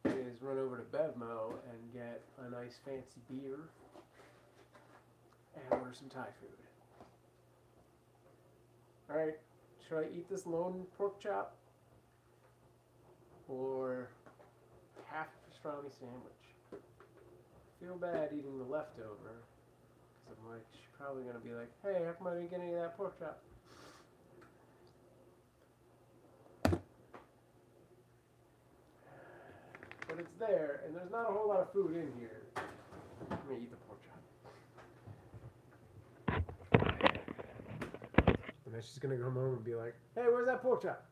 is run over to Bevmo and get a nice fancy beer and order some Thai food. Alright, should I eat this lone pork chop? Or half pastrami sandwich? I feel bad eating the leftover, because I'm like, she's probably going to be like, hey, how come I didn't get any of that pork chop? But it's there, and there's not a whole lot of food in here. I'm going to eat the pork chop. And then she's going to come home and be like, hey, where's that pork chop?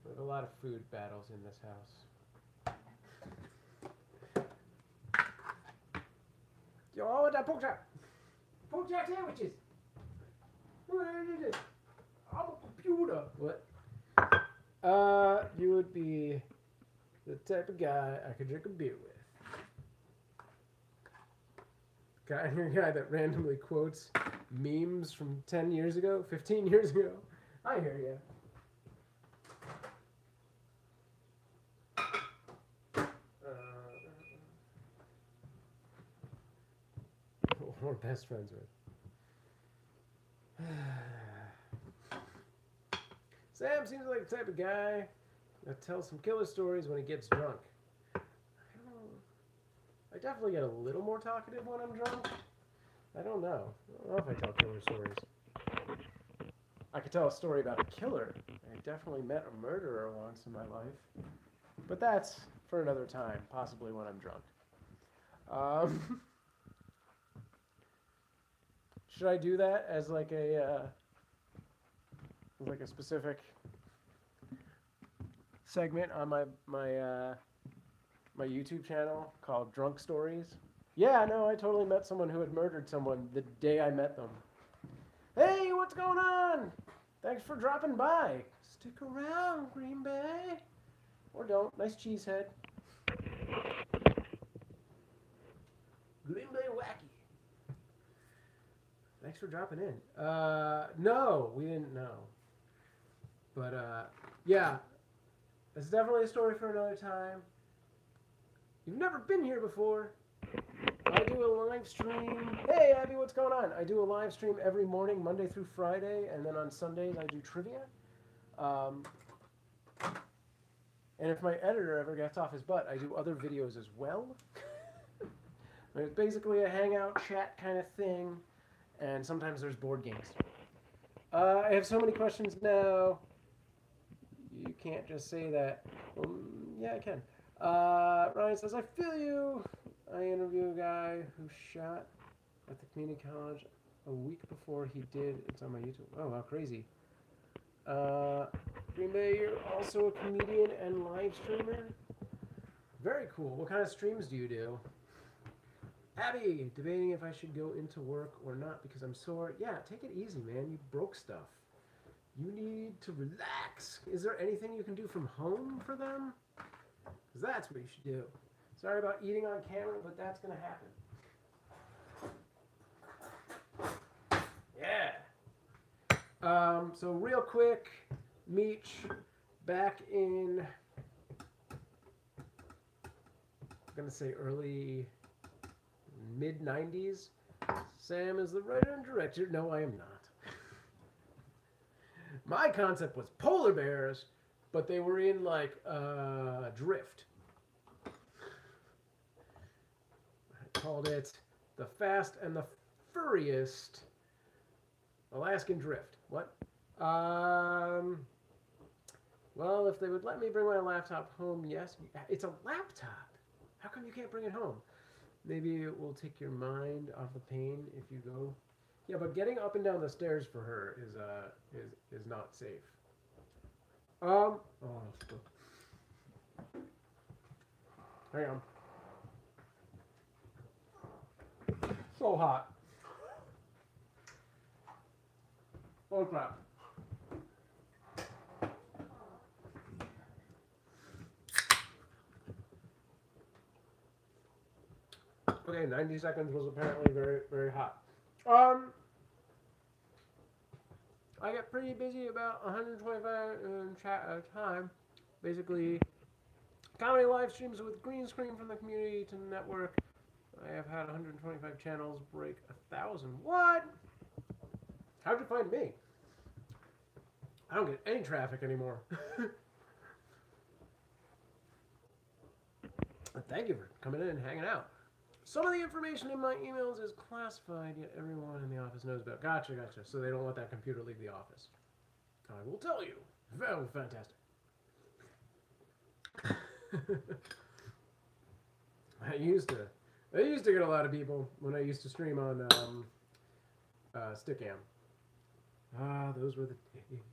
We have a lot of food battles in this house. Yo, I want that pork chop. Pork chop sandwiches. Where is it? I'm a computer. What? You would be the type of guy I could drink a beer with. Guy that randomly quotes memes from 10 years ago, 15 years ago. I hear ya. We're best friends with. Sam seems like the type of guy that tells some killer stories when he gets drunk. I definitely get a little more talkative when I'm drunk. I don't know if I tell killer stories. I could tell a story about a killer. I definitely met a murderer once in my life. But that's for another time, possibly when I'm drunk. Should I do that as like a specific segment on my YouTube channel called Drunk Stories? Yeah, no, I totally met someone who had murdered someone the day I met them. Hey, what's going on? Thanks for dropping by. Stick around, Green Bay. Or don't. Nice cheese head. Green Bay wacky. Thanks for dropping in. No, we didn't know. But, yeah. It's definitely a story for another time. You've never been here before. I do a live stream. Hey, Abby, what's going on? I do a live stream every morning, Monday through Friday, and then on Sundays I do trivia. And if my editor ever gets off his butt, I do other videos as well. It's basically a hangout chat kind of thing, and sometimes there's board games. I have so many questions now. You can't just say that. Yeah, I can. Ryan says, I feel you. I interview a guy who shot at the community college a week before he did. It's on my YouTube. Oh, how crazy. Green Bay, you're also a comedian and live streamer? Very cool. What kind of streams do you do? Abby, debating if I should go into work or not because I'm sore. Yeah, take it easy, man. You broke stuff. You need to relax. Is there anything you can do from home for them? Because that's what you should do. Sorry about eating on camera, but that's going to happen. Yeah. So real quick, Meech, back in, I'm going to say early, mid-90s, Sam is the writer and director. No, I am not. My concept was polar bears, but they were in like drift. I called it The Fast and the Furriest Alaskan Drift. What? Well, if they would let me bring my laptop home, yes. It's a laptop. How come you can't bring it home? Maybe it will take your mind off the pain if you go. Yeah, but getting up and down the stairs for her is not safe. Oh, hang on. So hot. Oh crap. Okay, 90 seconds was apparently very, very hot. I get pretty busy about 125 chat at a time. Basically, comedy live streams with green screen from the community to the network. I have had 125 channels break 1,000. What? How'd you find me? I don't get any traffic anymore. Thank you for coming in and hanging out. Some of the information in my emails is classified, yet everyone in the office knows about. Gotcha. So they don't let that computer leave the office. I will tell you. Oh, fantastic. I used to get a lot of people when I used to stream on Stickam. Ah, those were the days.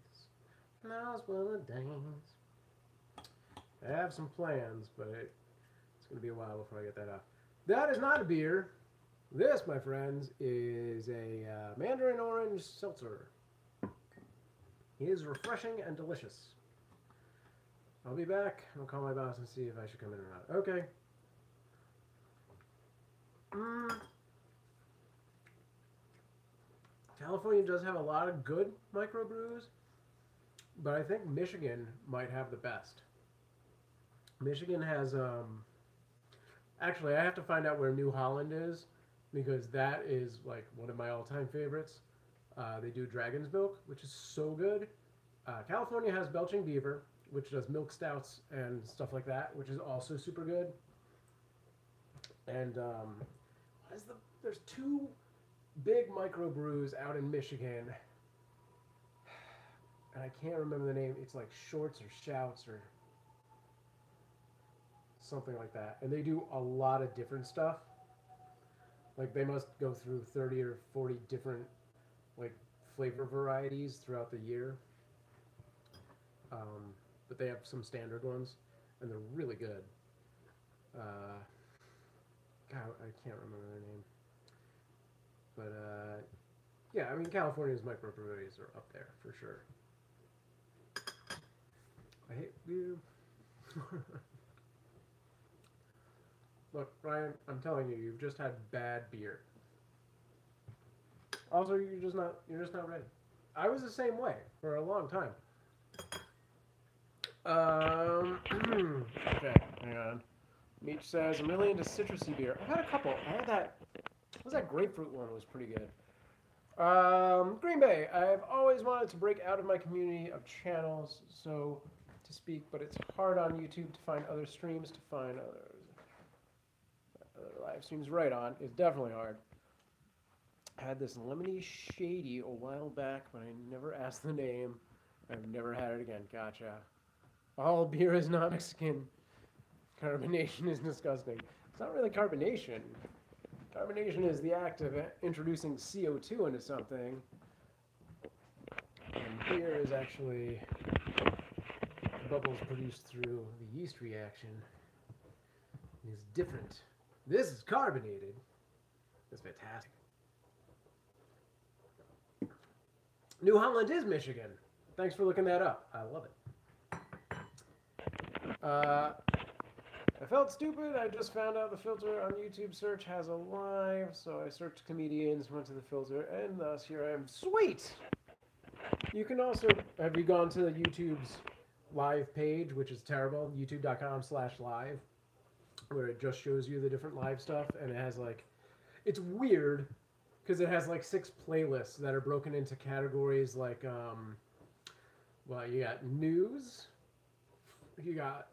Those were the days. I have some plans, but it's going to be a while before I get that out. That is not a beer. This, my friends, is a mandarin orange seltzer. It is refreshing and delicious. I'll be back. I'll call my boss and see if I should come in or not. Okay. California does have a lot of good microbrews, but I think Michigan might have the best. Michigan has... Actually, I have to find out where New Holland is, because that is like one of my all-time favorites. They do Dragon's Milk, which is so good. California has Belching Beaver, which does milk stouts and stuff like that, which is also super good. And there's two big microbrews out in Michigan, and I can't remember the name. It's like Shorts or Shouts or something like that. And they do a lot of different stuff. Like they must go through 30 or 40 different like flavor varieties throughout the year. But they have some standard ones, and they're really good. God, I can't remember their name. But yeah, I mean California's microbreweries are up there for sure. I hate you. Look, Ryan, I'm telling you, you've just had bad beer. Also, you're just not ready. I was the same way for a long time. Okay, hang on. Meech says, I'm really into citrusy beer. I've had a couple. I had that, what was that grapefruit one? Was pretty good. Green Bay. I've always wanted to break out of my community of channels, so to speak, but it's hard on YouTube to find other streams, to find other live streams. Right on. It's definitely hard. I had this lemony shady a while back, but I never asked the name. I've never had it again. Gotcha. All beer is not Mexican. Carbonation is disgusting. It's not really carbonation. Carbonation is the act of introducing CO2 into something. And beer is actually bubbles produced through the yeast reaction. It's different. This is carbonated. That's fantastic. New Holland is Michigan. Thanks for looking that up. I love it. I felt stupid. I just found out the filter on YouTube search has a live, so I searched comedians, went to the filter, and thus here I am. Sweet! You can also, have you gone to YouTube's live page, which is terrible, youtube.com/live, where it just shows you the different live stuff, and it has like, it's weird, because it has like 6 playlists that are broken into categories like, well, you got news, you got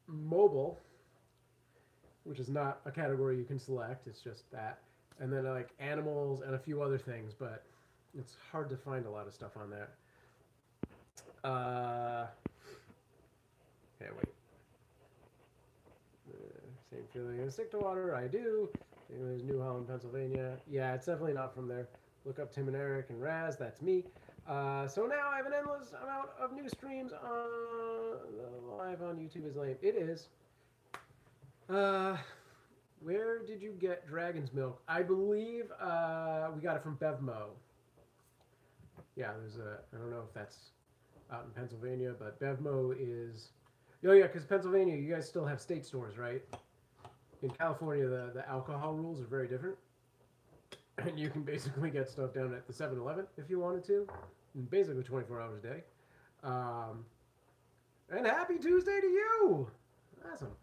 mobile, which is not a category you can select, it's just that, and then like animals and a few other things, but it's hard to find a lot of stuff on there. Okay, wait. Same feeling as stick to water, I do. There's New Holland, Pennsylvania. Yeah, it's definitely not from there. Look up Tim and Eric and Raz, that's me. So now I have an endless amount of new streams live on YouTube is lame. It is. Where did you get Dragon's Milk? I believe we got it from Bevmo. Yeah, there's a, I don't know if that's out in Pennsylvania, but Bevmo is, oh yeah, because Pennsylvania, you guys still have state stores, right? In California, the alcohol rules are very different. And you can basically get stuff down at the 7-Eleven if you wanted to, basically 24 hours a day. And happy Tuesday to you! Awesome.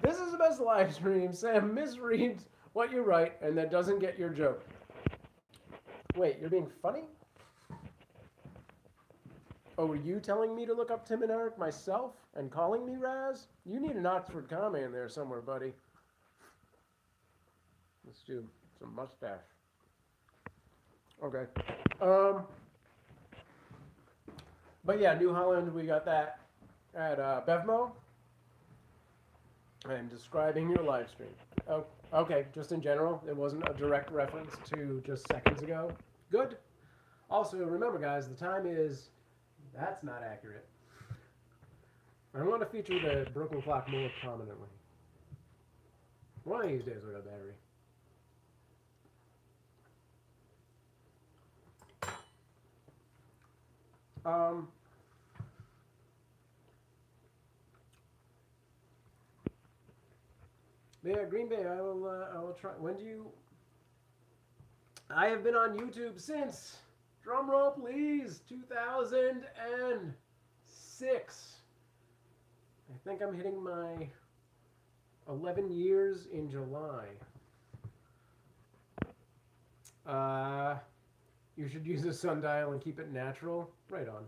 This is the best live stream. Sam misreads what you write and that doesn't get your joke. Wait, you're being funny? Oh, were you telling me to look up Tim and Eric myself and calling me Raz? You need an Oxford comma in there somewhere, buddy. Let's do some mustache. Okay. But yeah, New Holland, we got that at Bevmo. I'm describing your live stream. Oh, okay, just in general. It wasn't a direct reference to just seconds ago. Good. Also, remember, guys, the time is... That's not accurate. I want to feature the broken clock more prominently. One of these days we'll have a battery. Yeah, Green Bay, I will try. When do you... I have been on YouTube since... Drum roll, please. 2006. I think I'm hitting my 11 years in July. You should use a sundial and keep it natural. Right on.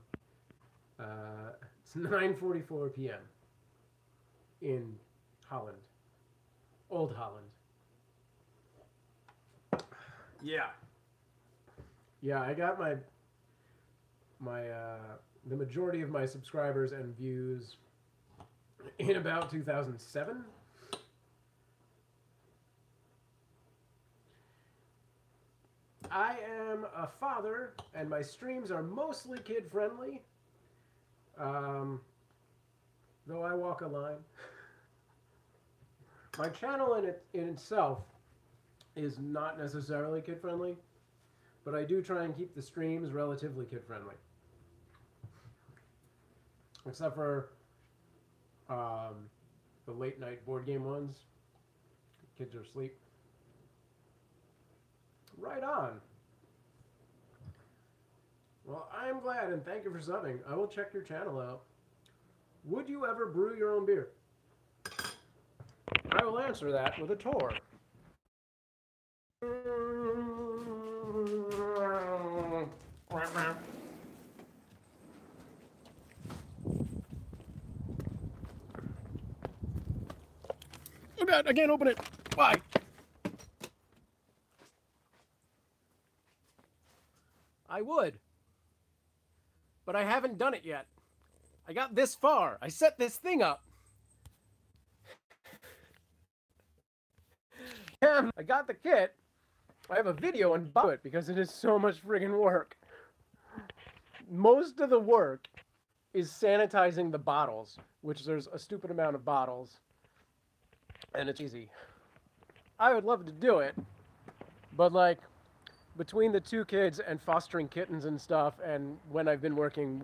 It's 9:44 p.m. in Holland. Old Holland. Yeah. Yeah, I got the majority of my subscribers and views in about 2007. I am a father, and my streams are mostly kid-friendly, though I walk a line. My channel in itself is not necessarily kid-friendly, but I do try and keep the streams relatively kid-friendly. Except for the late-night board game ones. Kids are asleep. Right on. Well, I'm glad, and thank you for subbing. I will check your channel out. Would you ever brew your own beer? I will answer that with a tour. Oh God, I can't open it. Why? I would. But I haven't done it yet. I got this far. I set this thing up. I got the kit. I have a video on it because it is so much friggin' work. Most of the work is sanitizing the bottles, which there's a stupid amount of bottles, and it's easy. I would love to do it, but like between the two kids and fostering kittens and stuff, and when I've been working,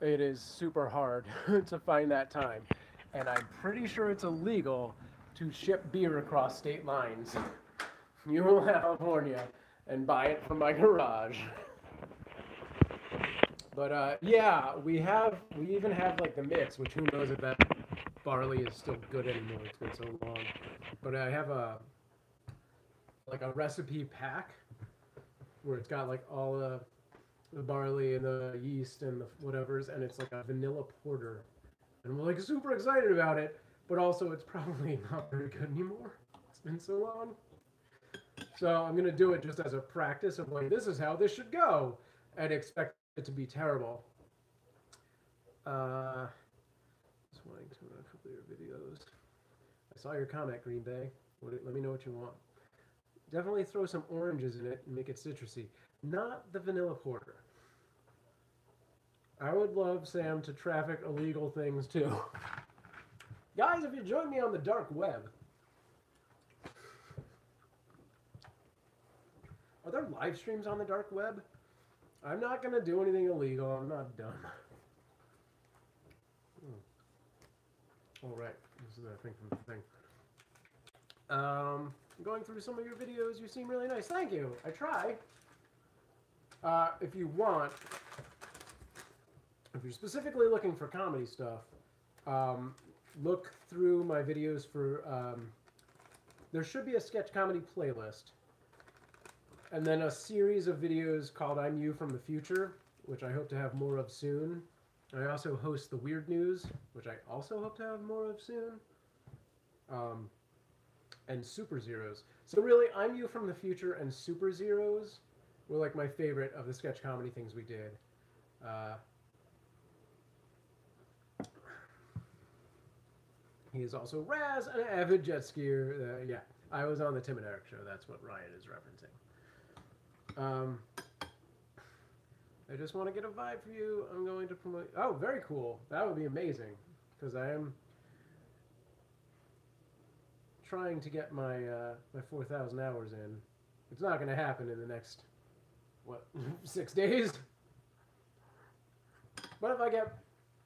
it is super hard to find that time. And I'm pretty sure it's illegal to ship beer across state lines. You will have California and buy it from my garage. But yeah, we even have like the mix, which who knows if that barley is still good anymore. It's been so long. But I have a recipe pack where it's got like all the barley and the yeast and the whatevers, and it's like a vanilla porter. And we're like super excited about it, but also it's probably not very good anymore. It's been so long. So I'm going to do it just as a practice of like, this is how this should go, and expect it to be terrible. Just wanting to run a couple of your videos. I saw your comment, Green Bay. Let me know what you want. Definitely throw some oranges in it and make it citrusy. Not the vanilla porter. I would love Sam to traffic illegal things too. Guys, if you join me on the dark web, are there live streams on the dark web? I'm not going to do anything illegal. I'm not dumb. All right. This is, I think, from the thing. Going through some of your videos, you seem really nice. Thank you. I try. If you want, if you're specifically looking for comedy stuff, look through my videos for, there should be a sketch comedy playlist, and then a series of videos called I'm You from the Future, which I hope to have more of soon. I also host the Weird News, which I also hope to have more of soon. And Super Zeros. So really, I'm You from the Future and Super Zeros were like my favorite of the sketch comedy things we did. He is also Raz, an avid jet skier. Yeah, I was on the Tim and Eric show. That's what Ryan is referencing. I just want to get a vibe for you. I'm going to promote. Oh, very cool. That would be amazing, because I am trying to get my my 4,000 hours in. It's not going to happen in the next, what, 6 days? But if I get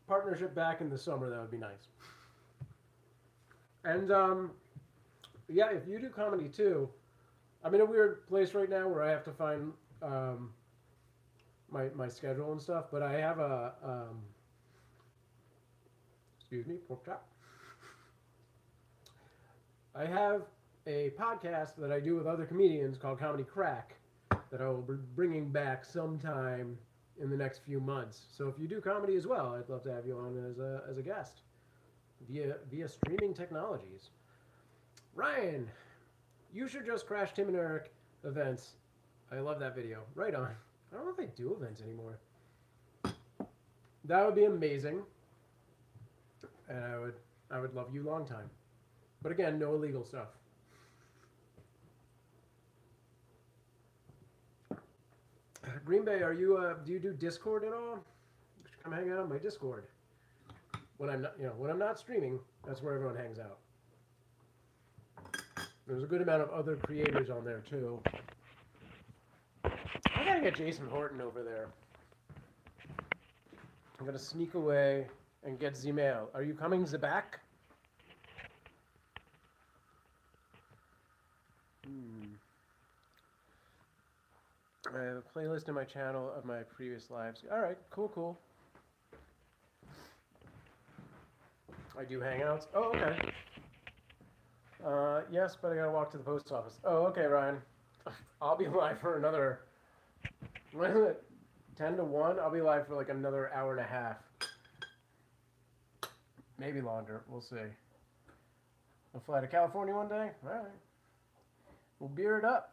partnership back in the summer, that would be nice. And yeah, if you do comedy too, I'm in a weird place right now where I have to find my schedule and stuff, but I have a excuse me, pork chop. I have a podcast that I do with other comedians called Comedy Crack that I will be bringing back sometime in the next few months. So if you do comedy as well, I'd love to have you on as a guest via streaming technologies. Ryan, you should just crash Tim and Eric events. I love that video. Right on. I don't know if they do events anymore. That would be amazing. And I would love you long time. But again, no illegal stuff. Green Bay, are you do you do Discord at all? You should come hang out on my Discord. When I'm not streaming, that's where everyone hangs out. There's a good amount of other creators on there too. I gotta get Jason Horton over there. I'm gonna sneak away and get the mail. Are you coming back? I have a playlist in my channel of my previous lives. All right, cool, cool. I do hangouts. Oh, okay. Yes, but I gotta walk to the post office. Oh, okay, Ryan. I'll be live for another. What is it? 10 to 1? I'll be live for like another hour and a half. Maybe longer. We'll see. I'll fly to California one day. All right. We'll beer it up.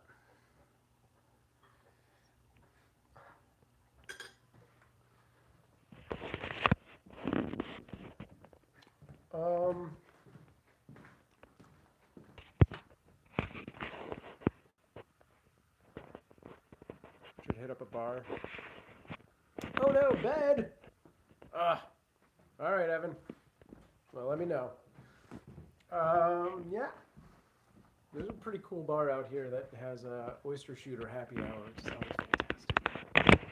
Should hit up a bar. Oh no, bed! Alright, Evan. Well, let me know. Yeah. There's a pretty cool bar out here that has a oyster shooter happy hour. It's always fantastic.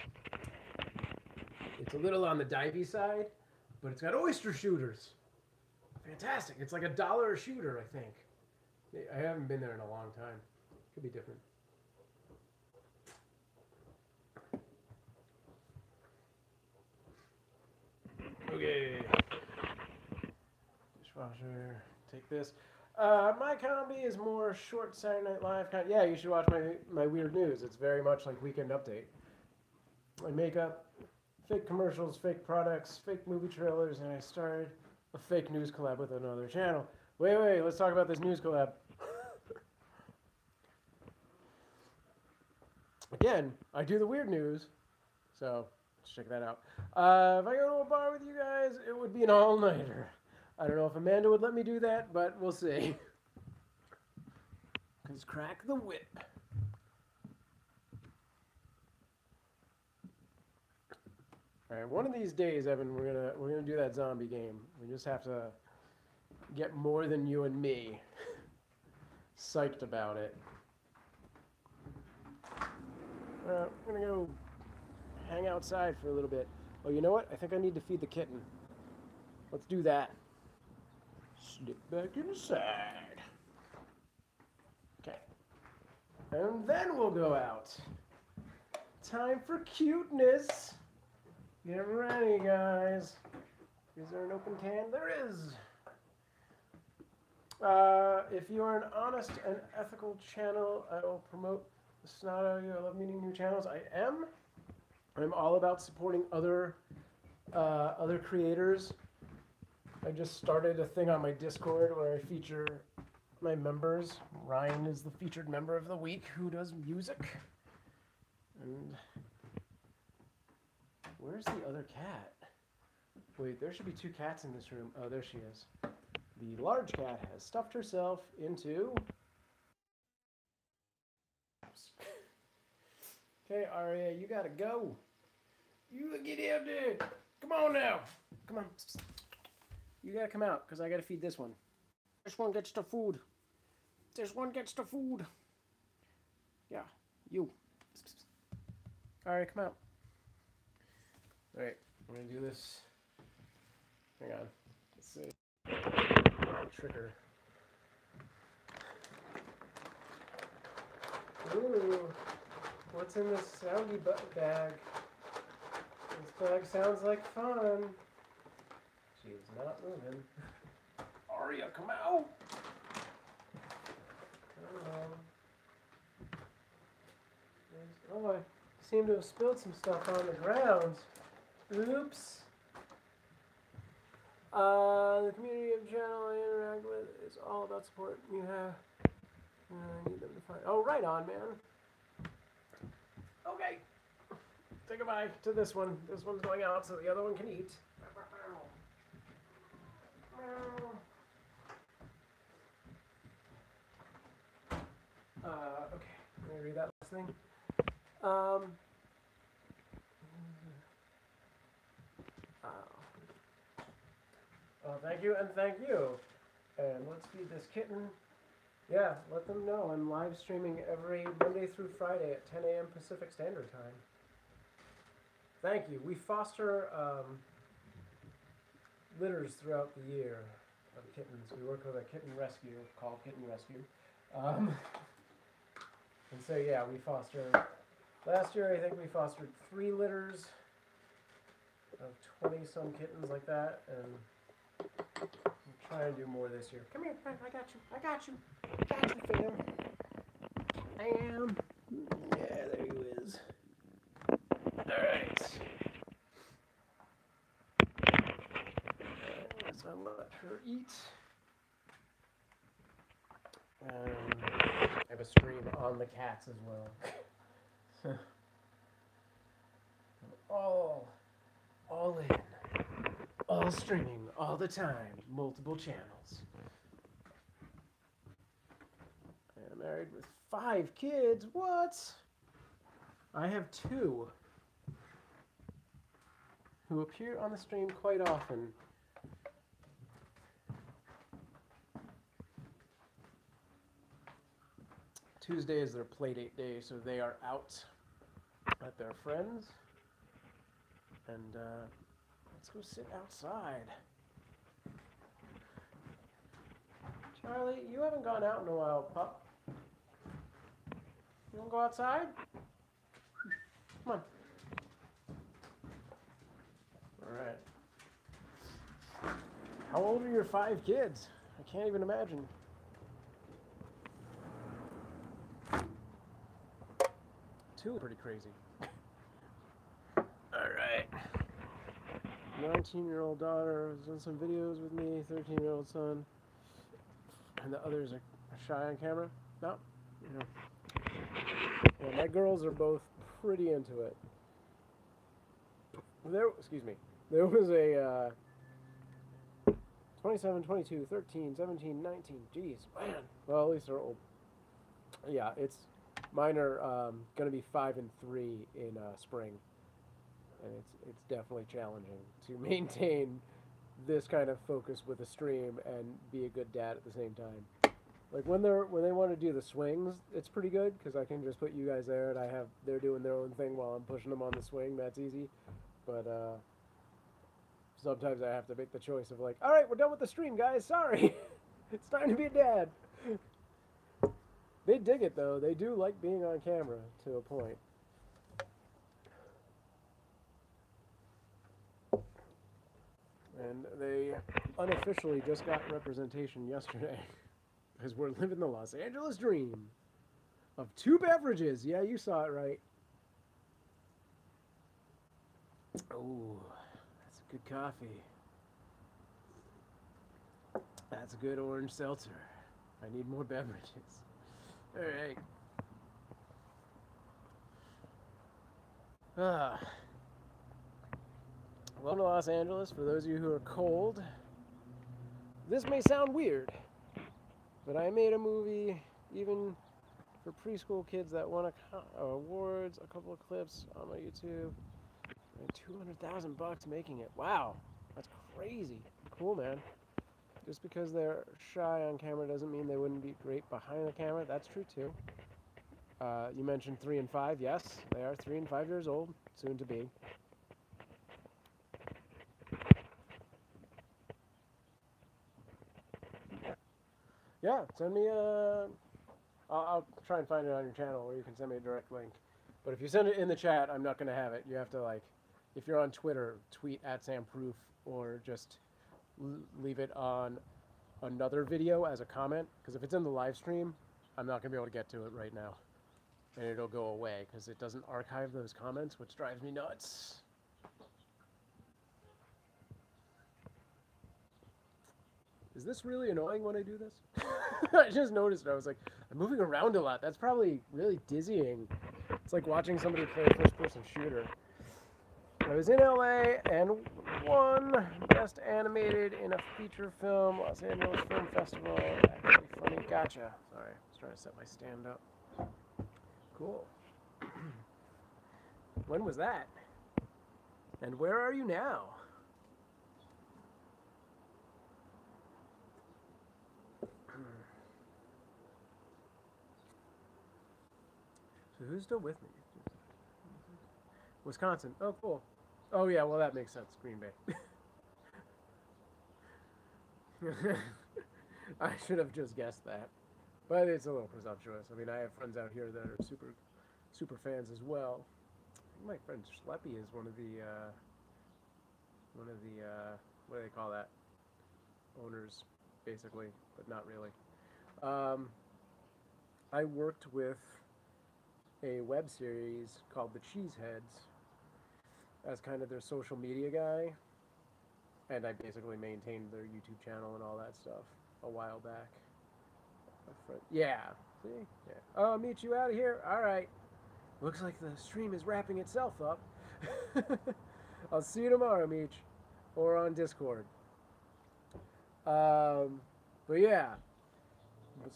It's a little on the divey side, but it's got oyster shooters. Fantastic. It's like $1 a shooter, I think. I haven't been there in a long time. Could be different. Okay. Dishwasher. Take this. My comedy is more short Saturday Night Live. Yeah, you should watch my weird news. It's very much like Weekend Update. I make up fake commercials, fake products, fake movie trailers, and I started a fake news collab with another channel. Wait, let's talk about this news collab. Again, I do the weird news, so let's check that out. If I go to a bar with you guys, it would be an all-nighter. I don't know if Amanda would let me do that, but we'll see. Because crack the whip. All right, one of these days, Evan, we're gonna do that zombie game. We just have to get more than you and me psyched about it. I'm gonna go hang outside for a little bit. Oh, you know what? I think I need to feed the kitten. Let's do that. Slip back inside. Okay. And then we'll go out. Time for cuteness. Get ready, guys. Is there an open can? There is. If you are an honest and ethical channel, I will promote the snot out of you. I love meeting new channels. I am. I'm all about supporting other creators. I just started a thing on my Discord where I feature my members. Ryan is the featured member of the week who does music. And where's the other cat? Wait, there should be 2 cats in this room. Oh, there she is. The large cat has stuffed herself into... Okay, Aria, you gotta go. You get out there. Come on now. Come on. You gotta come out, because I gotta feed this one. This one gets the food. This one gets the food. Yeah, you. Alright, come out. Alright, we're gonna do this. Hang on. Let's see. Trigger. Ooh. What's in this soundy bag? This bag sounds like fun. She's not moving. Aria, come out! Oh, I seem to have spilled some stuff on the ground. Oops. The community of channel I interact with is all about support. You have... I need them to find... Oh, right on, man. Okay. Say goodbye to this one. This one's going out so the other one can eat. Okay. Let me read that last thing. Oh, thank you and thank you. And let's feed this kitten. Yeah, let them know I'm live streaming every Monday through Friday at 10 a.m. Pacific Standard Time. Thank you. We foster litters throughout the year of kittens. We work with a kitten rescue called Kitten Rescue. And so, yeah, we foster Last year, I think we fostered 3 litters of 20-some kittens like that, and I'm trying to do more this year. Come here, I got you. I got you. I got you, fam. I am. Yeah, there he is. All right. Let's let her eat. I have a stream on the cats as well. all in, all streaming, all the time, multiple channels. I'm married with 5 kids. What? I have 2 who appear on the stream quite often. Tuesday is their playdate day, so they are out at their friends. And let's go sit outside. Charlie, you haven't gone out in a while, pup. You want to go outside? Come on. All right. How old are your 5 kids? I can't even imagine. 2 are pretty crazy. Alright. 19-year-old daughter has done some videos with me, 13-year-old son. And the others are shy on camera. No? Yeah. Yeah, my girls are both pretty into it. There was a 27, 22, 13, 17, 19. Jeez, man. Well, at least they're old. Yeah, mine are going to be 5 and 3 in spring. And it's definitely challenging to maintain this kind of focus with a stream and be a good dad at the same time. Like when they want to do the swings, it's pretty good because I can just put you guys there and they're doing their own thing while I'm pushing them on the swing. That's easy. But sometimes I have to make the choice of like, all right, we're done with the stream, guys. Sorry, it's time to be a dad. They dig it though. They do like being on camera to a point. And they unofficially just got representation yesterday because we're living the Los Angeles dream of 2 beverages. Yeah, you saw it right. Oh, that's a good coffee. That's a good orange seltzer. I need more beverages. All right. Welcome to Los Angeles. For those of you who are cold, this may sound weird, but I made a movie even for preschool kids that won awards, a couple of clips on my YouTube. $200,000 making it. Wow, that's crazy. Cool, man. Just because they're shy on camera doesn't mean they wouldn't be great behind the camera. That's true too. You mentioned 3 and 5. Yes, they are 3 and 5 years old, soon to be. Yeah, send me a... I'll try and find it on your channel, or you can send me a direct link. But if you send it in the chat, I'm not going to have it. You have to, like, if you're on Twitter, tweet at SamProof, or just leave it on another video as a comment. Because if it's in the live stream, I'm not going to be able to get to it right now. And it'll go away, because it doesn't archive those comments, which drives me nuts. Is this really annoying when I do this? I just noticed it. I was like, I'm moving around a lot. That's probably really dizzying. It's like watching somebody play a first-person shooter. I was in LA and won Best Animated in a Feature Film, Los Angeles Film Festival. Actually funny. Gotcha. Sorry, I was trying to set my stand up. Cool. When was that? And where are you now? So who's still with me? Wisconsin. Oh, cool. Oh, yeah, well, that makes sense. Green Bay. I should have just guessed that. But it's a little presumptuous. I mean, I have friends out here that are super super fans as well. My friend Schleppy is one of the what do they call that? Owners, basically, but not really. I worked with a web series called The Cheeseheads as kind of their social media guy, and I basically maintained their YouTube channel and all that stuff a while back. Yeah, see? Yeah. Oh, I'll meet you out of here? Alright. Looks like the stream is wrapping itself up. I'll see you tomorrow, Meech. Or on Discord. But yeah.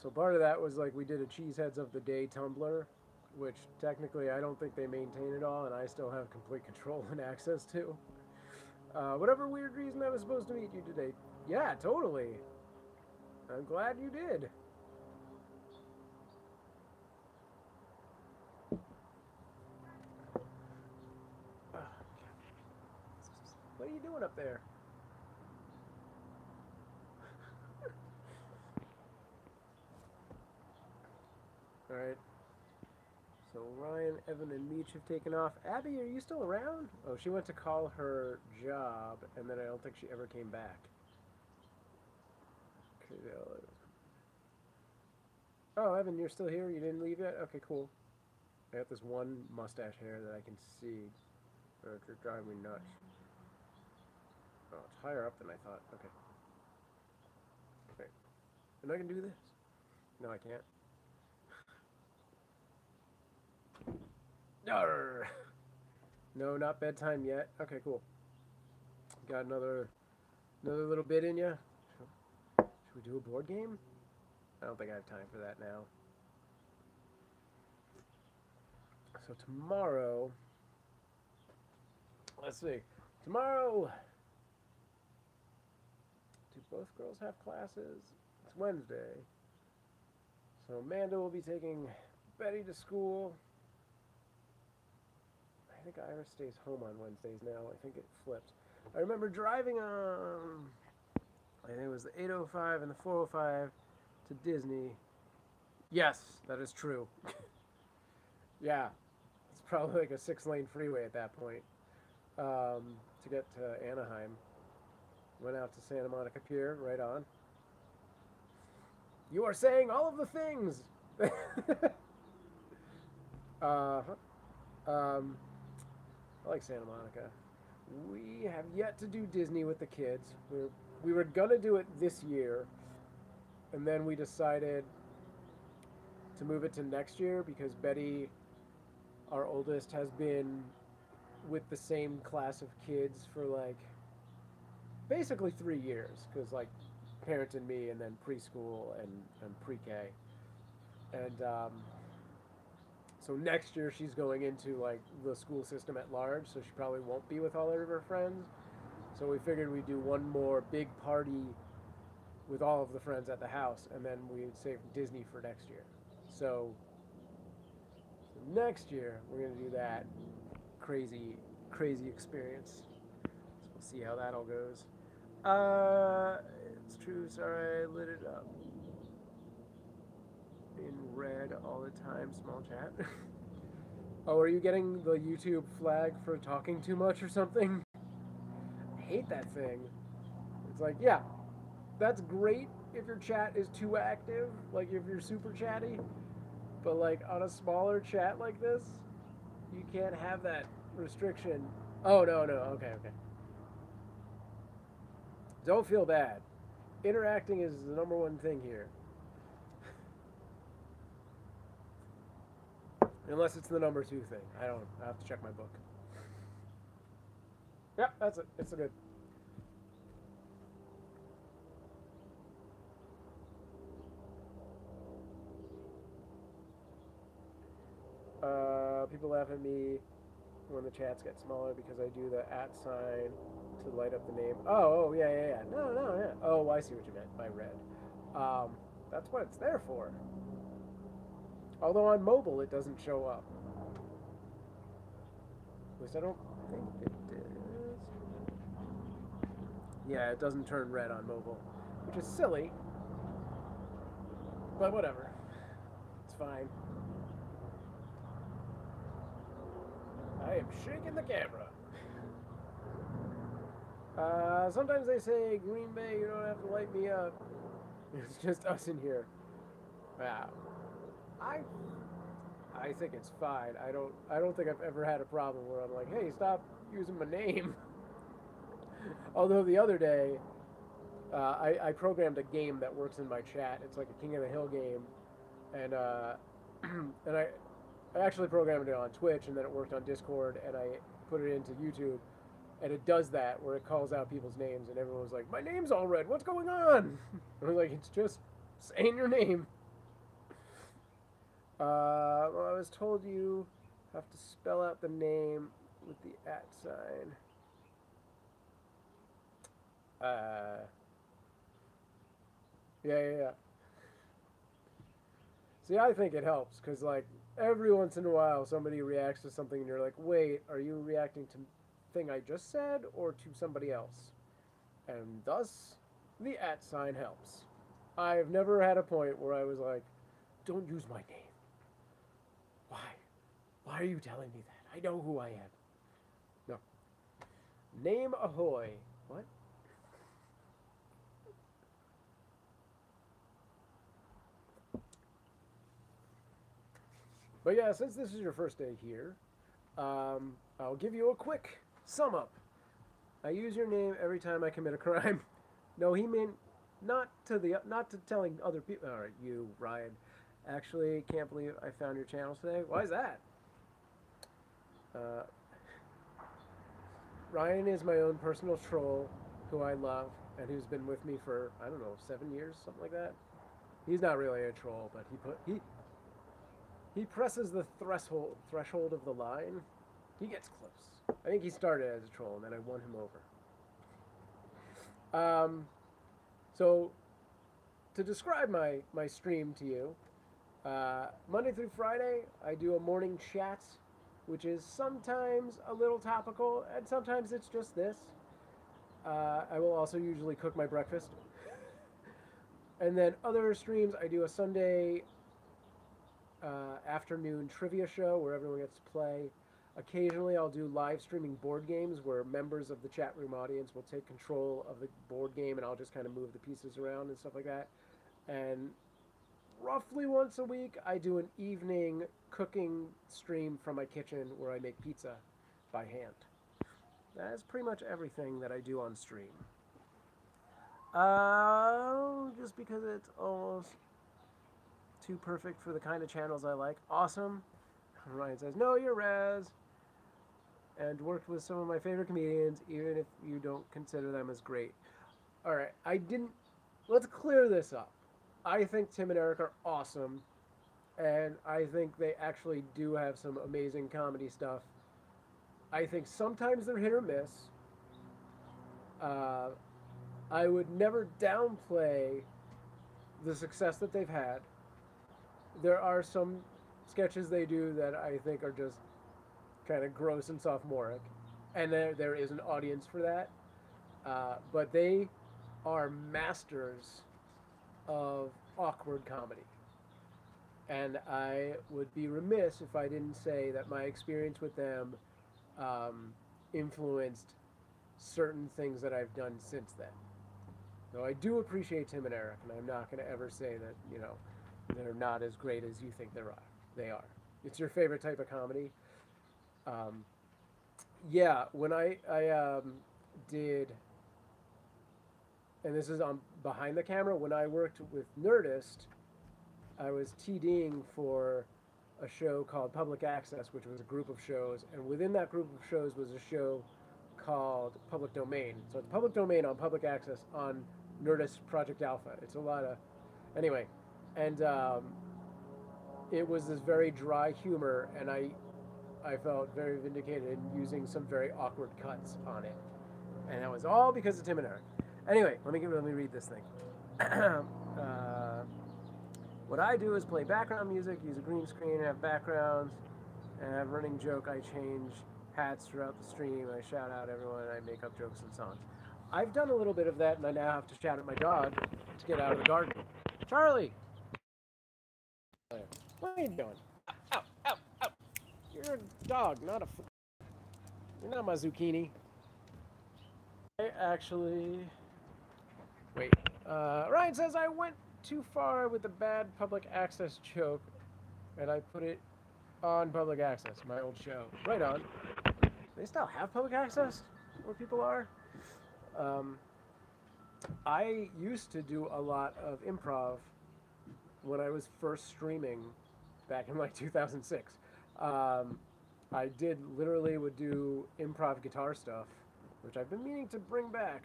So part of that was like we did a Cheeseheads of the Day Tumblr, which technically I don't think they maintain it all, and I still have complete control and access to. Whatever weird reason I was supposed to meet you today. Yeah, totally. I'm glad you did. What are you doing up there? Alright. So Ryan, Evan, and Meech have taken off. Abby, are you still around? Oh, she went to call her job, and then I don't think she ever came back. Oh, Evan, you're still here? You didn't leave yet? Okay, cool. I got this one mustache hair that I can see. It's driving me nuts. Oh, it's higher up than I thought. Okay. Okay. And I can do this. No, I can't. Arr! No, not bedtime yet. Okay, cool. Got another little bit in you. Should we do a board game? I don't think I have time for that now. So tomorrow, let's see. Tomorrow, do both girls have classes? It's Wednesday. So Amanda will be taking Betty to school. I think Iris stays home on Wednesdays now. I think it flipped. I remember driving on, I think it was the 805 and the 405 to Disney. Yes, that is true. Yeah, it's probably like a 6-lane freeway at that point. To get to Anaheim. Went out to Santa Monica Pier, right on. You are saying all of the things! I like Santa Monica. We have yet to do Disney with the kids. We were gonna do it this year, and then we decided to move it to next year because Betty, our oldest, has been with the same class of kids for like basically 3 years, because like parenting me and then preschool and pre-K, and so next year she's going into like the school system at large, so she probably won't be with all of her friends. So we figured we'd do one more big party with all of the friends at the house, and then we'd save Disney for next year. So next year we're gonna do that crazy experience. So we'll see how that all goes. It's true. Sorry, I lit it up in red all the time. Small chat. Oh, are you getting the YouTube flag for talking too much or something? I hate that thing. It's like, yeah, that's great if your chat is too active, like if you're super chatty, but like on a smaller chat like this, you can't have that restriction. Oh, no, okay. Don't feel bad. Interacting is the #1 thing here. Unless it's the #2 thing. I have to check my book. Yep, that's it. It's a good. People laugh at me when the chats get smaller because I do the @ sign to light up the name. Oh, yeah. No, yeah. Oh, I see what you meant by red. That's what it's there for. Although on mobile it doesn't show up. At least I don't think it is. Yeah, it doesn't turn red on mobile, which is silly. But whatever. It's fine. I'm shaking the camera. Sometimes they say, Green Bay, you don't have to light me up. It's just us in here. Wow. I think it's fine. I don't think I've ever had a problem where I'm like, hey, stop using my name. Although the other day, I programmed a game that works in my chat. It's like a King of the Hill game, and and I actually programmed it on Twitch, and then it worked on Discord, and I put it into YouTube, and it does that where it calls out people's names, and everyone was like, "My name's all red. What's going on?" I was like, "It's just saying your name." Well, I was told you have to spell out the name with the @ sign. Yeah. See, I think it helps, because, like, every once in a while somebody reacts to something and you're like, wait, are you reacting to the thing I just said or to somebody else? And thus, the @ sign helps. I've never had a point where I was like, don't use my name. Why? Why are you telling me that? I know who I am. No. Name ahoy. What? But yeah, since this is your first day here, I'll give you a quick sum up. I use your name every time I commit a crime. No, he meant not to telling other people. All right, you, Ryan. Actually, can't believe I found your channel today. Why is that? Ryan is my own personal troll who I love and who's been with me for, I don't know, 7 years, something like that. He's not really a troll, but he presses the threshold of the line. He gets close. I think he started as a troll, and then I won him over. So, to describe my stream to you, Monday through Friday, I do a morning chat, which is sometimes a little topical, and sometimes it's just this. I will also usually cook my breakfast. And then other streams, I do a Sunday afternoon trivia show where everyone gets to play. Occasionally I'll do live streaming board games where members of the chat room audience will take control of the board game and I'll just kind of move the pieces around and stuff like that. And roughly once a week I do an evening cooking stream from my kitchen where I make pizza by hand. That's pretty much everything that I do on stream. Just because it's almost too perfect for the kind of channels I like. Awesome. Ryan says, no, you're Raz. And worked with some of my favorite comedians, even if you don't consider them as great. All right, let's clear this up. I think Tim and Eric are awesome. And I think they actually do have some amazing comedy stuff. I think sometimes they're hit or miss. I would never downplay the success that they've had. There are some sketches they do that I think are just kind of gross and sophomoric, and there is an audience for that. But they are masters of awkward comedy. And I would be remiss if I didn't say that my experience with them influenced certain things that I've done since then. So I do appreciate Tim and Eric, and I'm not going to ever say that, you know, they're not as great as you think they are. It's your favorite type of comedy. Yeah, when I did, and this is on behind the camera, when I worked with Nerdist, I was TDing for a show called Public Access, which was a group of shows, and within that group of shows was a show called Public Domain. So it's Public Domain on Public Access on Nerdist Project Alpha. It's a lot of, anyway, and it was this very dry humor, and I felt very vindicated in using some very awkward cuts on it, and that was all because of Tim and Eric. Anyway, let me read this thing. What I do is play background music, use a green screen, have backgrounds, and have a running joke. I change hats throughout the stream. I shout out everyone. I make up jokes and songs. I've done a little bit of that, and I now have to shout at my dog to get out of the garden. Charlie! What are you doing? Ow, ow, ow. You're a dog, not a You're not my zucchini. I actually... Wait. Ryan says I went too far with the bad public access joke, and I put it on public access, my old show. Right on. They still have public access where people are? I used to do a lot of improv when I was first streaming back in like 2006. I would do improv guitar stuff, which I've been meaning to bring back.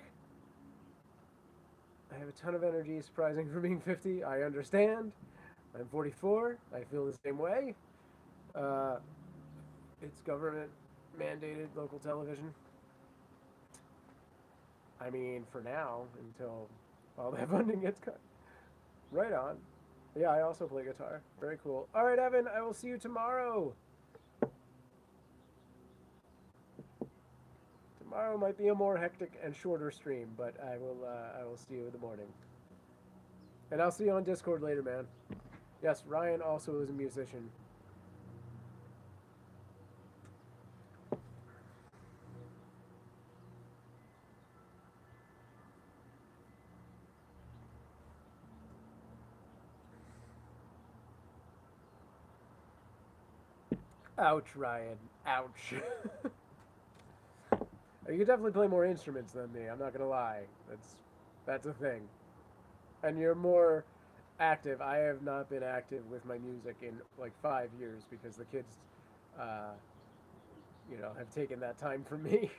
I have a ton of energy, surprising for being 50. I understand. I'm 44. I feel the same way. It's government mandated local television. I mean, for now, until all that funding gets cut. Right on. Yeah, I also play guitar. Very cool. All right, Evan, I will see you tomorrow. Tomorrow might be a more hectic and shorter stream, but I will see you in the morning. And I'll see you on Discord later, man. Yes, Ryan also is a musician. Ouch, Ryan. Ouch. You can definitely play more instruments than me, I'm not gonna lie. That's a thing. And you're more active. I have not been active with my music in like 5 years because the kids, have taken that time from me.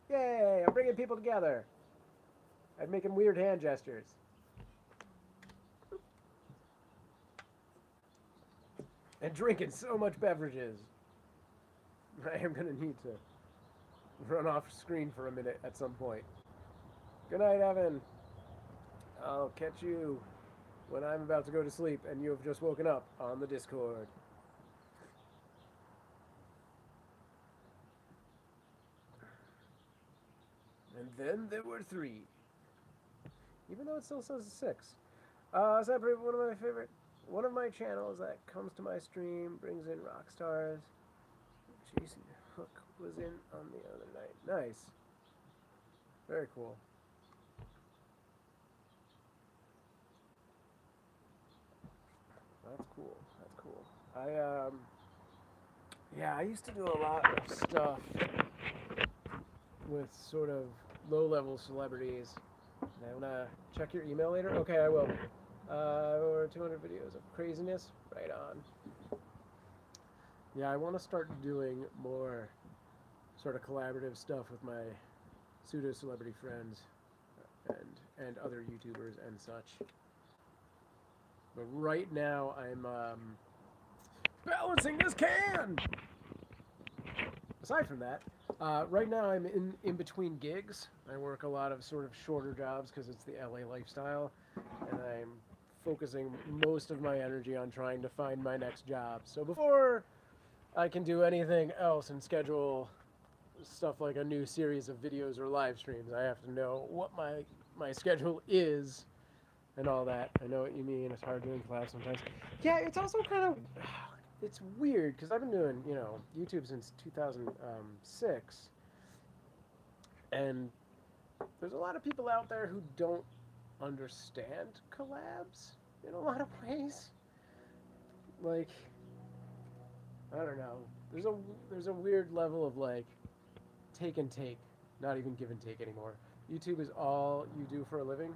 Yay, I'm bringing people together. I'm making weird hand gestures. And drinking so much beverages. I am going to need to run off screen for a minute at some point. Good night, Evan. I'll catch you when I'm about to go to sleep and you have just woken up on the Discord. And then there were 3. Even though it still says 6. SamProof, one of my channels that comes to my stream, brings in rock stars. Jason Hook was in on the other night. Nice. Very cool. That's cool. That's cool. I used to do a lot of stuff with sort of low-level celebrities. I want to check your email later? Okay, I will. Over 200 videos of craziness. Right on. Yeah, I want to start doing more sort of collaborative stuff with my pseudo-celebrity friends and other YouTubers and such. But right now, I'm balancing this can! Aside from that, right now I'm in between gigs. I work a lot of sort of shorter jobs because it's the LA lifestyle, and I'm focusing most of my energy on trying to find my next job. So before I can do anything else and schedule stuff like a new series of videos or live streams, I have to know what my schedule is and all that. I know what you mean. It's hard doing collabs sometimes. Yeah, it's also kind of... It's weird, because I've been doing, YouTube since 2006, and there's a lot of people out there who don't understand collabs in a lot of ways. Like, I don't know. There's a weird level of, like, take and take, not even give and take anymore. YouTube is all you do for a living.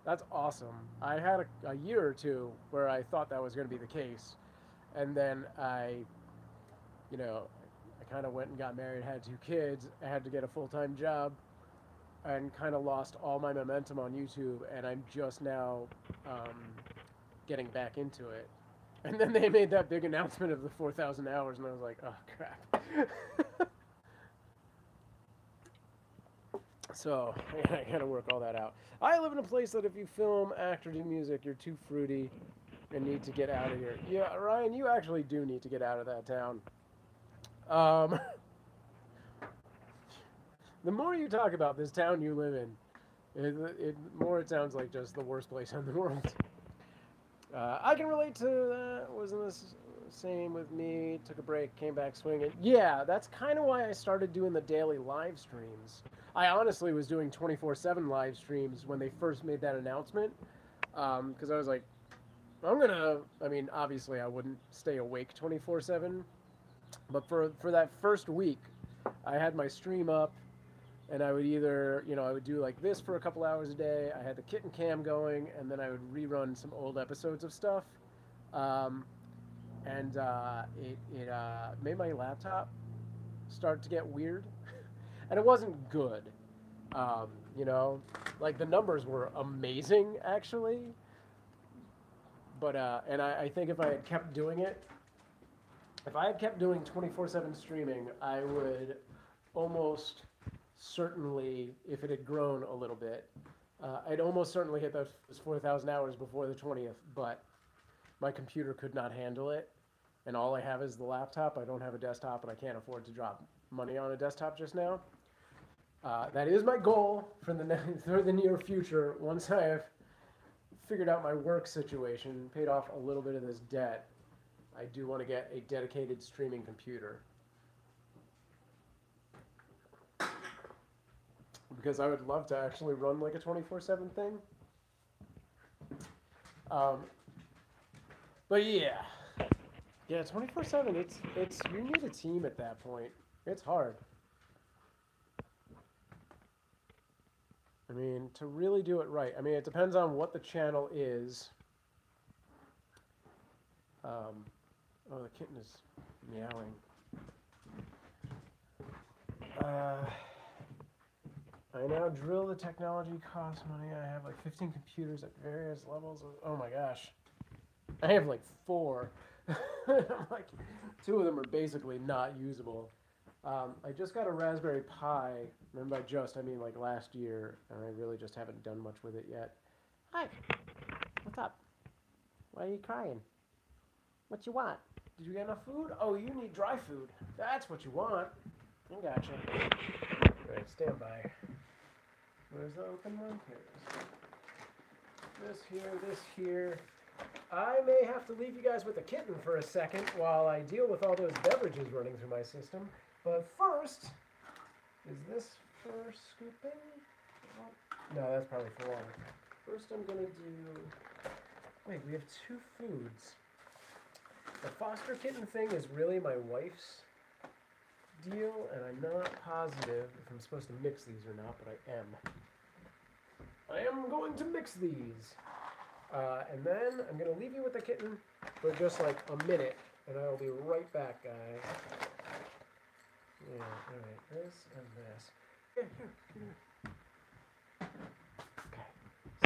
That's awesome. I had a year or two where I thought that was going to be the case. And then I kind of went and got married, had 2 kids, I had to get a full-time job, and kind of lost all my momentum on YouTube, and I'm just now getting back into it. And then they made that big announcement of the 4,000 hours, and I was like, oh, crap. So, I gotta work all that out. I live in a place that if you film, act, or do music, you're too fruity and need to get out of here. Yeah, Ryan, you actually do need to get out of that town. The more you talk about this town you live in, It sounds like just the worst place in the world. I can relate to that. Wasn't this same with me? Took a break, came back swinging. Yeah, that's kind of why I started doing the daily live streams. I honestly was doing 24/7 live streams when they first made that announcement, because I was like, I mean, obviously I wouldn't stay awake 24/7, but for that first week, I had my stream up, and I would either, I would do like this for a couple hours a day. I had the kitten cam going, and then I would rerun some old episodes of stuff. Um, and it made my laptop start to get weird, and it wasn't good. Um, you know, like the numbers were amazing actually, but and I think if I had kept doing it, if I had kept doing 24/7 streaming, I would almost certainly, if it had grown a little bit, I'd almost certainly hit those 4,000 hours before the 20th, but my computer could not handle it, and all I have is the laptop. I don't have a desktop, and I can't afford to drop money on a desktop just now. That is my goal for the near future. Once I have figured out my work situation, paid off a little bit of this debt, I do want to get a dedicated streaming computer. Because I would love to actually run like a 24/7 thing. But yeah, 24/7. It's you need a team at that point. It's hard. I mean, to really do it right. I mean, it depends on what the channel is. Oh, the kitten is meowing. I now drill the technology costs money. I have like 15 computers at various levels of, oh my gosh. I have like 4. Like 2 of them are basically not usable. I just got a Raspberry Pi. Remember, I mean like last year, and I really just haven't done much with it yet. Hi. What's up? Why are you crying? What you want? Did you get enough food? Oh, you need dry food. That's what you want. I gotcha. All right, stand by. Where's the open one? Here it is. This here. I may have to leave you guys with the kitten for a second while I deal with all those beverages running through my system. But first, is this for scooping? No, that's probably for water. First I'm going to do... Wait, we have 2 foods. The foster kitten thing is really my wife's deal, and I'm not positive if I'm supposed to mix these or not, but I am. I am going to mix these. And then I'm going to leave you with the kitten for just like a minute, and I'll be right back, guys. Yeah, alright, this and this. Here.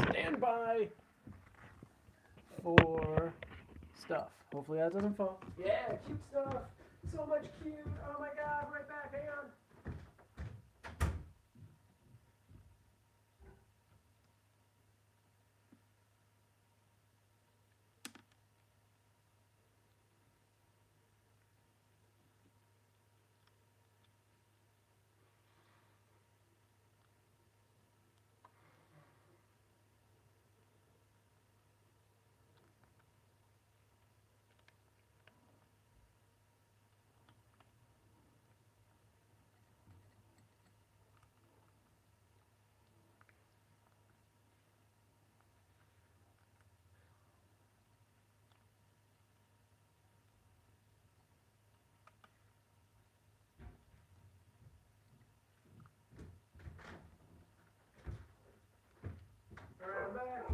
Okay. Stand by for stuff. Hopefully that doesn't fall. Yeah, cute stuff. So much cute. Oh my god, right back, hang on. I'm back.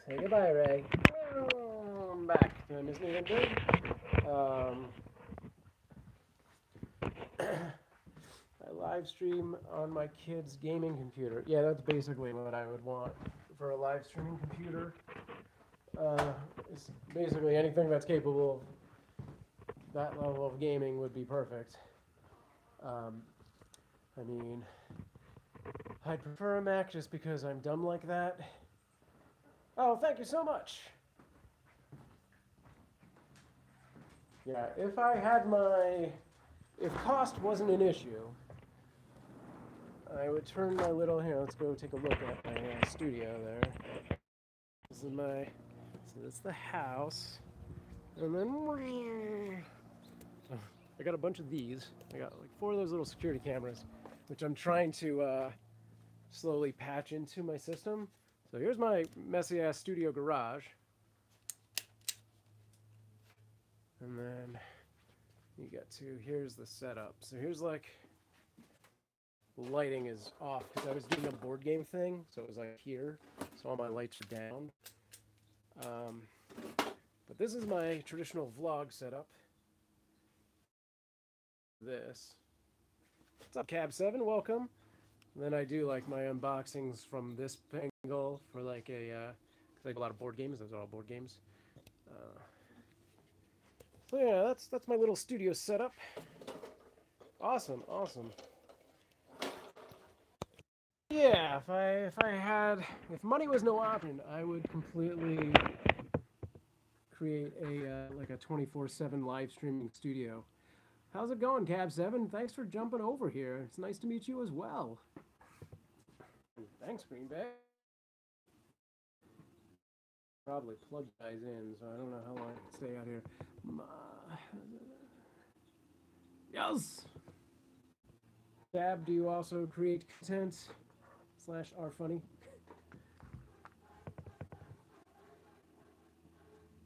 Say goodbye, Ray. I'm back. Did I miss anything good? I live stream on my kid's gaming computer. Yeah, that's basically what I would want for a live streaming computer. It's basically anything that's capable of that level of gaming would be perfect. I mean, I'd prefer a Mac just because I'm dumb like that. Oh, thank you so much. Yeah, if cost wasn't an issue, I would turn my little, here, let's go take a look at my studio there. This is my, so that's the house. And then, I got a bunch of these. I got like 4 of those little security cameras, which I'm trying to slowly patch into my system. So here's my messy ass studio garage. And then you get to, here's the setup. So here's like, lighting is off because I was doing a board game thing. So it was like here. So all my lights are down. But this is my traditional vlog setup. This. What's up, Cab 7? Welcome. And then I do like my unboxings from this angle for like a, because I do a lot of board games. Those are all board games. So yeah, that's my little studio setup. Awesome, awesome. Yeah, if money was no option, I would completely create a like a 24/7 live streaming studio. How's it going, Cab 7? Thanks for jumping over here. It's nice to meet you as well. Thanks, Green Bay. Probably plug you guys in, so I don't know how long I can stay out here. Yes! Cab, do you also create content / are funny?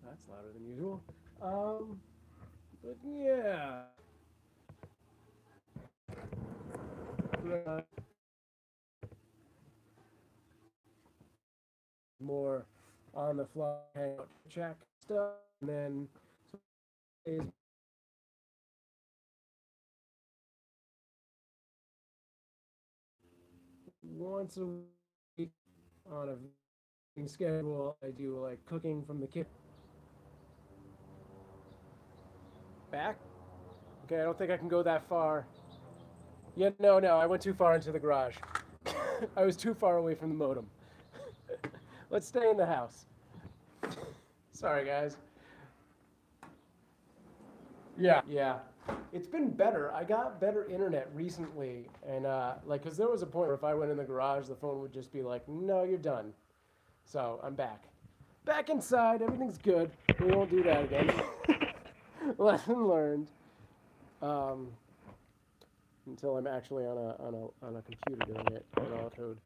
That's louder than usual. But yeah. More on the fly hangout check stuff, and then once a week on a schedule, I do like cooking from the kitchen. Back? Okay, I don't think I can go that far. Yeah, no, I went too far into the garage. I was too far away from the modem. Let's stay in the house. Sorry, guys. Yeah. It's been better. I got better internet recently, and like, cause there was a point where if I went in the garage, the phone would just be like, "No, you're done." So I'm back. Back inside. Everything's good. We won't do that again. Lesson learned. Until I'm actually on a computer doing it in all code.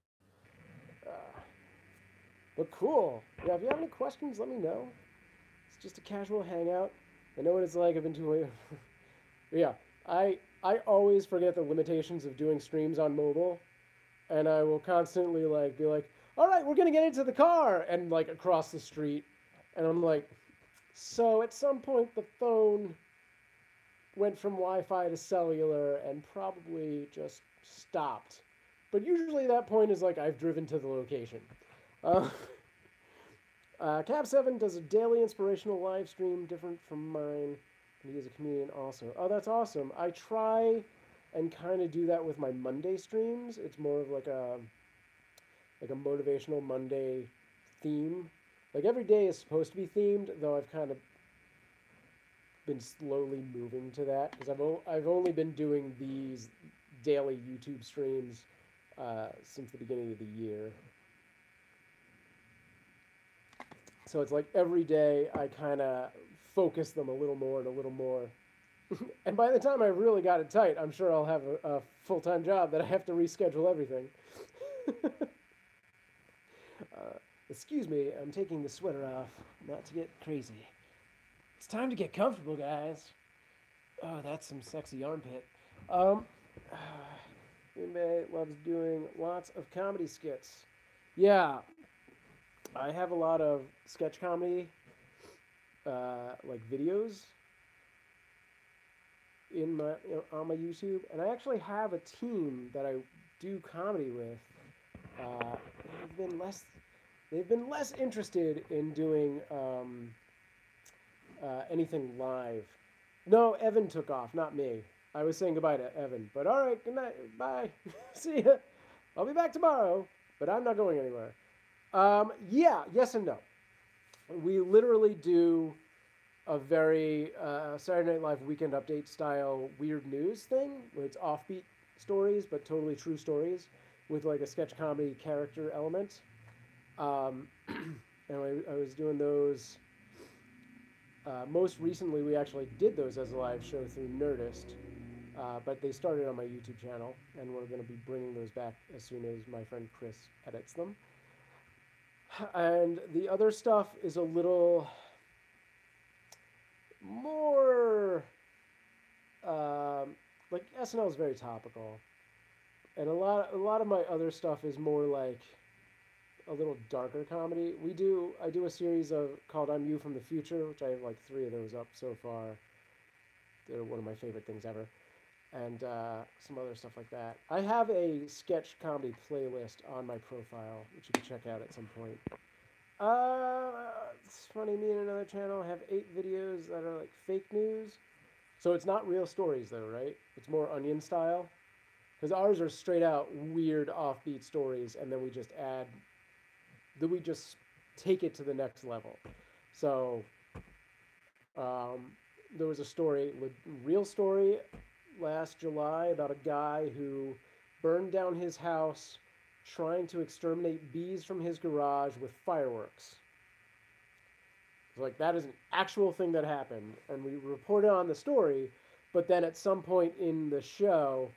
But cool. Yeah, if you have any questions, let me know. It's just a casual hangout. I know what it's like. I've been too. Yeah, I always forget the limitations of doing streams on mobile, and I will constantly like be like, "All right, we're gonna get into the car," and like across the street, and I'm like, so at some point the phone went from Wi-Fi to cellular and probably just stopped. But usually that point is like I've driven to the location. Cab 7 does a daily inspirational live stream different from mine. And he is a comedian also. Oh, that's awesome. I try and kind of do that with my Monday streams. It's more of like a motivational Monday theme. Like every day is supposed to be themed, though I've kind of been slowly moving to that because I've only been doing these daily YouTube streams since the beginning of the year. So it's like every day I kind of focus them a little more and a little more. And by the time I really got it tight, I'm sure I'll have a full-time job that I have to reschedule everything. Excuse me, I'm taking the sweater off, not to get crazy. It's time to get comfortable, guys. Oh, that's some sexy armpit. Kimchi loves doing lots of comedy skits. Yeah, I have a lot of sketch comedy, like videos in my on my YouTube, and I actually have a team that I do comedy with. They've been less interested in doing anything live. No, Evan took off, not me. I was saying goodbye to Evan, but all right, good night, bye, see ya. I'll be back tomorrow, but I'm not going anywhere. Yeah, yes and no. We literally do a very Saturday Night Live Weekend Update style weird news thing where it's offbeat stories, but totally true stories with like a sketch comedy character element. Um, and I was doing those. Most recently, we actually did those as a live show through Nerdist, but they started on my YouTube channel, and we're going to be bringing those back as soon as my friend Chris edits them. And the other stuff is a little more like SNL is very topical, and a lot of my other stuff is more like a little darker comedy. I do a series called I'm You from the Future, which I have like 3 of those up so far. They're one of my favorite things ever, and some other stuff like that. I have a sketch comedy playlist on my profile, which you can check out at some point. It's funny. Me and another channel have 8 videos that are like fake news. So it's not real stories though, right? It's more Onion style. Because ours are straight out weird offbeat stories, and then we just take it to the next level. So there was a story, real story, last July about a guy who burned down his house trying to exterminate bees from his garage with fireworks. Like, that is an actual thing that happened, and we reported on the story, but then at some point in the show,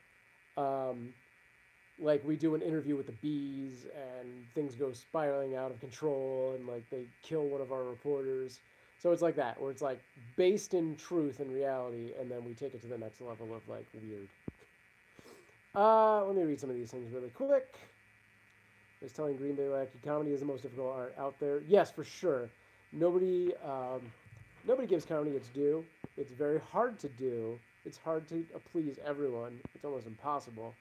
like, we do an interview with the bees, and things go spiraling out of control, and, like, they kill one of our reporters. So it's like that, where it's, like, based in truth and reality, and then we take it to the next level of, like, weird. Let me read some of these things really quick. I was telling Green Bay Wacky comedy is the most difficult art out there. Yes, for sure. Nobody gives comedy its due. It's very hard to do. It's hard to please everyone. It's almost impossible.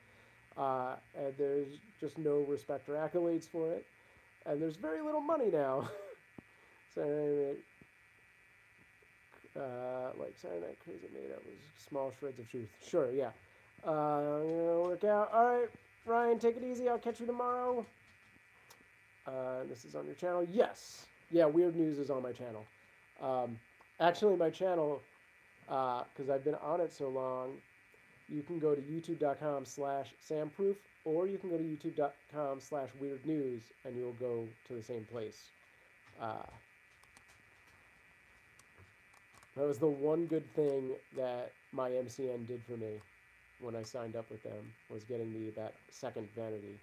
And there's just no respect or accolades for it. And there's very little money now. So, like Saturday Night Crazy made up was small shreds of truth. Sure, yeah. I'm gonna work out. All right, Ryan, take it easy. I'll catch you tomorrow. This is on your channel. Yes. Yeah, Weird News is on my channel. Actually, my channel, because I've been on it so long, you can go to youtube.com/SamProof, or you can go to youtube.com/WeirdNews, and you'll go to the same place. That was the one good thing that my MCN did for me when I signed up with them, was getting me that second vanity.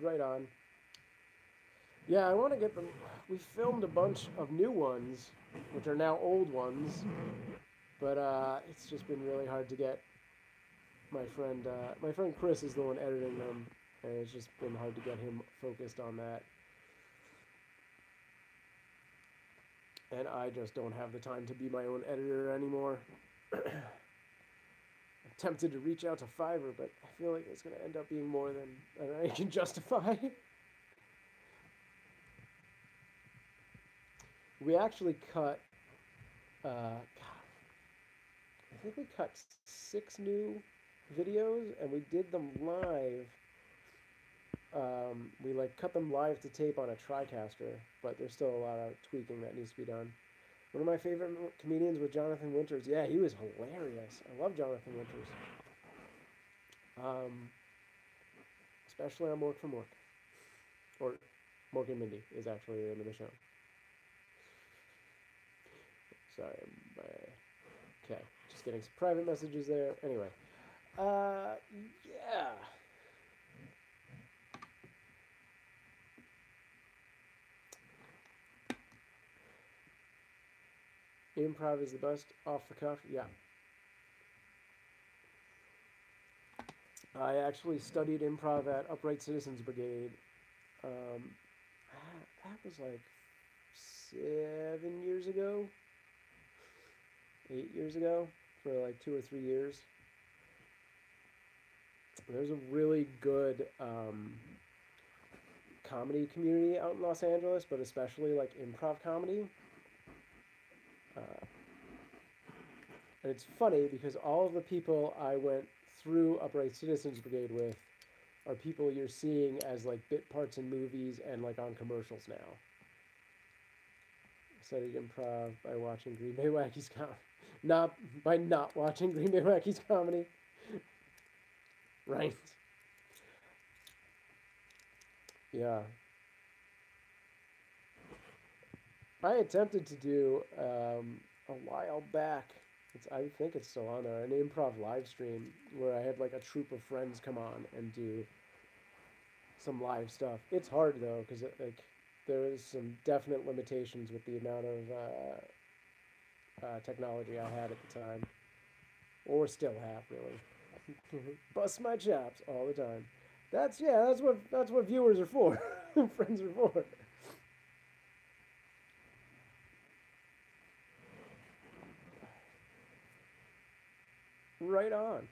Right on. Yeah, I want to get them. We filmed a bunch of new ones, which are now old ones, but it's just been really hard to get. My friend Chris is the one editing them, and it's just been hard to get him focused on that. And I just don't have the time to be my own editor anymore. I'm tempted to reach out to Fiverr, but I feel like it's going to end up being more than I can justify. We actually cut, I think we cut 6 new videos, and we did them live. We like cut them live to tape on a TriCaster, but there's still a lot of tweaking that needs to be done. One of my favorite comedians was Jonathan Winters. Yeah, he was hilarious. I love Jonathan Winters. Especially on Mork from Mork. Or Mork and Mindy is actually the name of the show. Sorry, okay, just getting some private messages there. Anyway, yeah. Improv is the best off the cuff. Yeah. I actually studied improv at Upright Citizens Brigade. That was like 7 years ago. 8 years ago, for like 2 or 3 years. There's a really good comedy community out in Los Angeles, but especially like improv comedy. And it's funny because all of the people I went through Upright Citizens Brigade with are people you're seeing as like bit parts in movies and like on commercials now. I studied improv by watching Green Bay Wacky's comedy. Not by not watching Green Bay Wacky's comedy. Right. Yeah. I attempted to do a while back. I think it's still on there. An improv live stream where I had like a troop of friends come on and do some live stuff. It's hard though because like there is some definite limitations with the amount of technology I had at the time, or still have really. Bust my chops all the time. That's what viewers are for. Friends are for. Right on.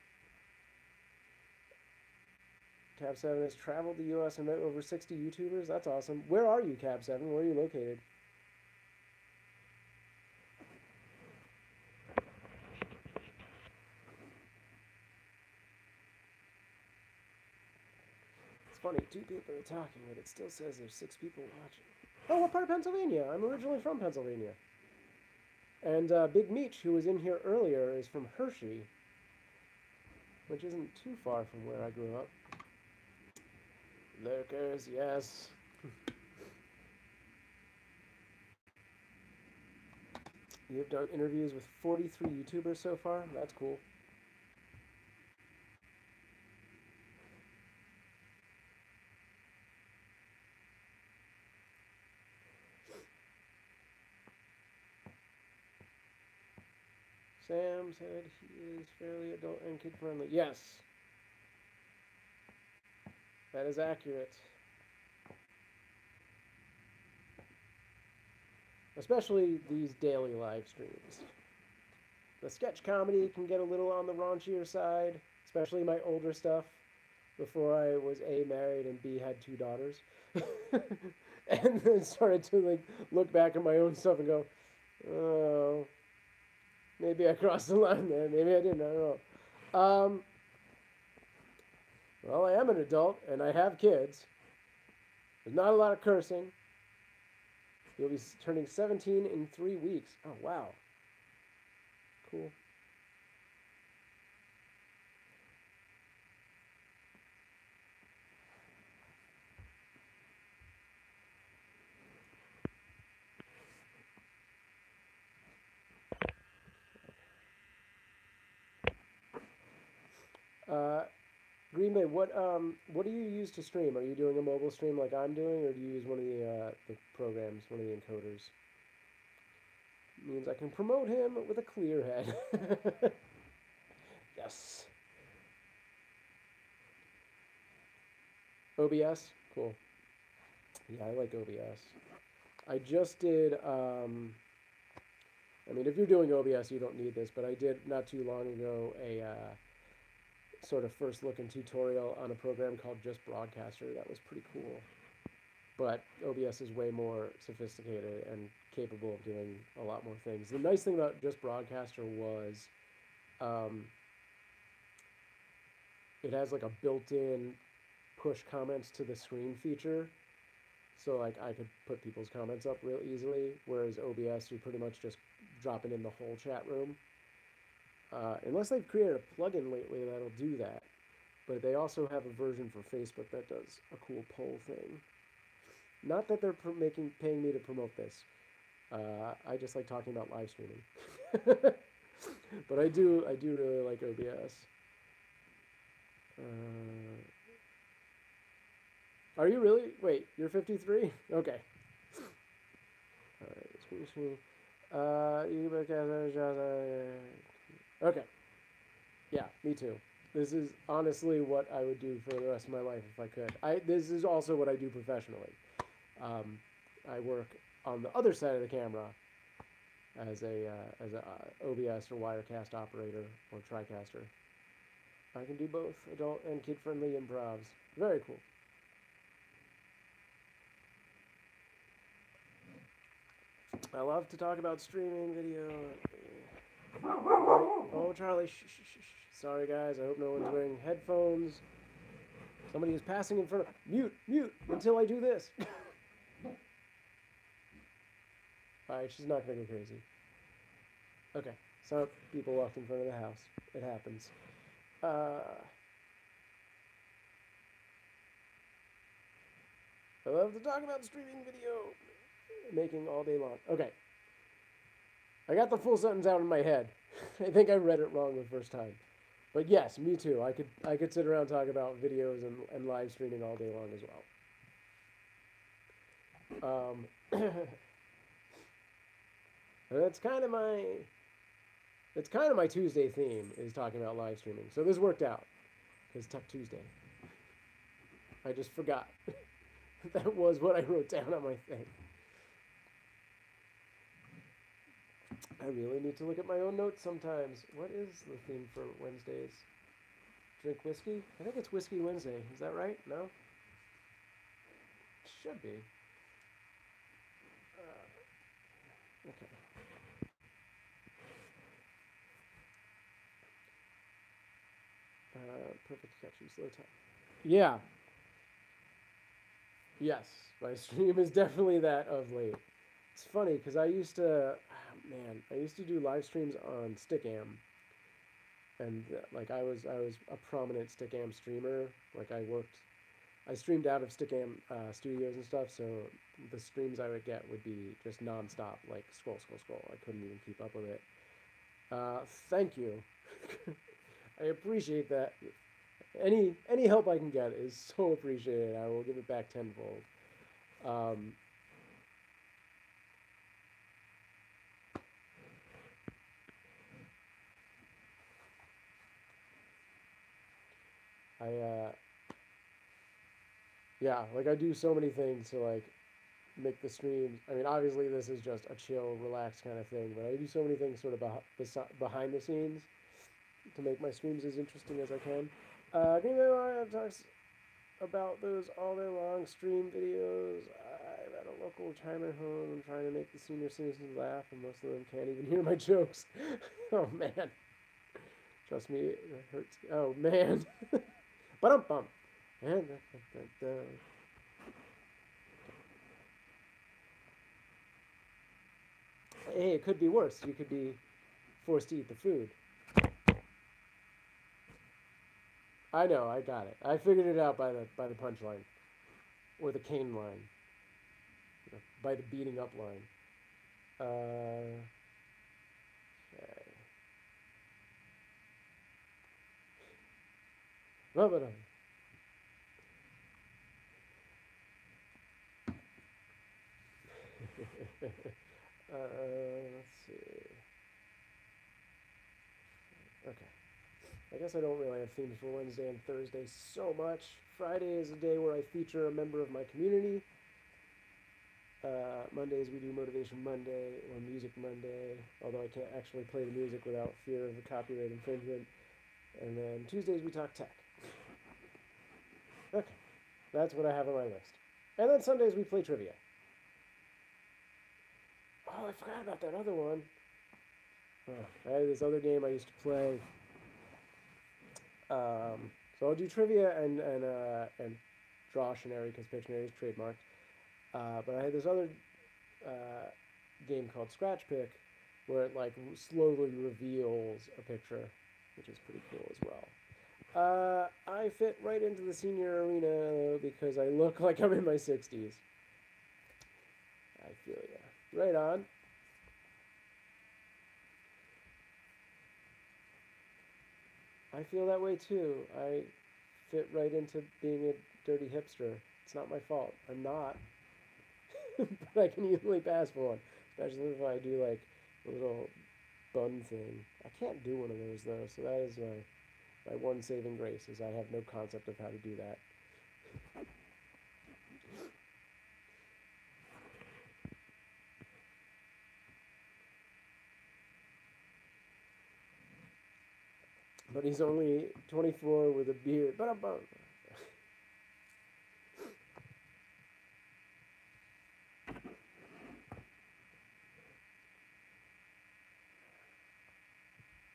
Cab7 has traveled the U.S. and met over 60 YouTubers. That's awesome. Where are you, Cab7? Where are you located? It's funny, 2 people are talking, but it still says there's 6 people watching. Oh, what part of Pennsylvania? I'm originally from Pennsylvania. And Big Meech, who was in here earlier, is from Hershey, which isn't too far from where I grew up. Lurkers, yes. You've done interviews with 43 YouTubers so far? That's cool. Sam said he is fairly adult and kid friendly. Yes. That is accurate. Especially these daily live streams. The sketch comedy can get a little on the raunchier side, especially my older stuff, before I was A, married, and B, had 2 daughters. And then started to like look back at my own stuff and go, oh, maybe I crossed the line there. Maybe I didn't. I don't know. Well, I am an adult, and I have kids. There's not a lot of cursing. You'll be turning 17 in 3 weeks. Oh, wow. Cool. Green Bay, what do you use to stream? Are you doing a mobile stream like I'm doing, or do you use one of the programs, one of the encoders? It means I can promote him with a clear head. Yes. OBS? Cool. Yeah, I like OBS. I just did, I mean, if you're doing OBS, you don't need this, but I did not too long ago a sort of first look and tutorial on a program called Just Broadcaster. That was pretty cool. But OBS is way more sophisticated and capable of doing a lot more things. The nice thing about Just Broadcaster was it has like a built-in push comments to the screen feature. So like I could put people's comments up real easily, whereas OBS, you're pretty much just dropping in the whole chat room. Unless they've created a plugin lately that'll do that. But they also have a version for Facebook that does a cool poll thing. Not that they're paying me to promote this. I just like talking about live streaming. But I do really like OBS. Are you really? Wait, you're 53? Okay. Alright, okay. Yeah, me too. This is honestly what I would do for the rest of my life if I could. This is also what I do professionally. I work on the other side of the camera as a OBS or Wirecast operator or TriCaster. I can do both adult and kid-friendly improvs. Very cool. I love to talk about streaming video. Oh, Charlie, shh, shh, shh. Sorry, guys. I hope no one's wearing headphones. Somebody is passing in front of... Mute, mute, until I do this. Alright, she's not going to go crazy. Okay, some people walked in front of the house. It happens. I love to talk about streaming video making all day long. Okay. I got the full sentence out in my head. I think I read it wrong the first time. But yes, me too. I could sit around and talk about videos and live streaming all day long as well. That's kind of my Tuesday theme, is talking about live streaming. So this worked out, because Tech Tuesday. I just forgot. That was what I wrote down on my thing. I really need to look at my own notes sometimes. What is the theme for Wednesdays? Drink whiskey? I think it's Whiskey Wednesday. Is that right? No? It should be. Okay. Perfect catchy slow time. Yeah. Yes, my stream is definitely that of late. It's funny because I used to do live streams on Stickam, and like I was a prominent Stickam streamer. Like I streamed out of Stickam studios and stuff, so the streams I would get would be just nonstop, like scroll. I couldn't even keep up with it. Thank you. I appreciate that. Any help I can get is so appreciated. I will give it back tenfold. Yeah, like I do so many things to like make the streams. I mean, obviously this is just a chill, relaxed kind of thing, but I do so many things sort of behind the scenes to make my streams as interesting as I can. Game talks about those all day long stream videos. I'm at a local retirement home. I'm trying to make the senior citizens laugh, and most of them can't even hear my jokes. Oh man, trust me, it hurts. Oh man, bum. Hey, it could be worse. You could be forced to eat the food. I know, I got it. I figured it out by the punchline, or the cane line, by the beating up line. Okay. Let's see. Okay. I guess I don't really have themes for Wednesday and Thursday so much. Friday is a day where I feature a member of my community. Mondays we do Motivation Monday or Music Monday, although I can't actually play the music without fear of a copyright infringement. And then Tuesdays we talk tech. Okay, that's what I have on my list. And then Sundays we play trivia. Oh, I forgot about that other one. Oh, I had this other game I used to play. So I'll do trivia and Drawtionary, because Pictionary is trademarked. But I had this other game called Scratch Pick, where it like slowly reveals a picture, which is pretty cool as well. I fit right into the senior arena because I look like I'm in my 60s. I feel ya. Right on. I feel that way too. I fit right into being a dirty hipster. It's not my fault. I'm not. But I can easily pass for one. Especially if I do like a little bun thing. I can't do one of those though, so that is my one saving grace, is I have no concept of how to do that. But he's only 24 with a beard. Ba-dum-bum.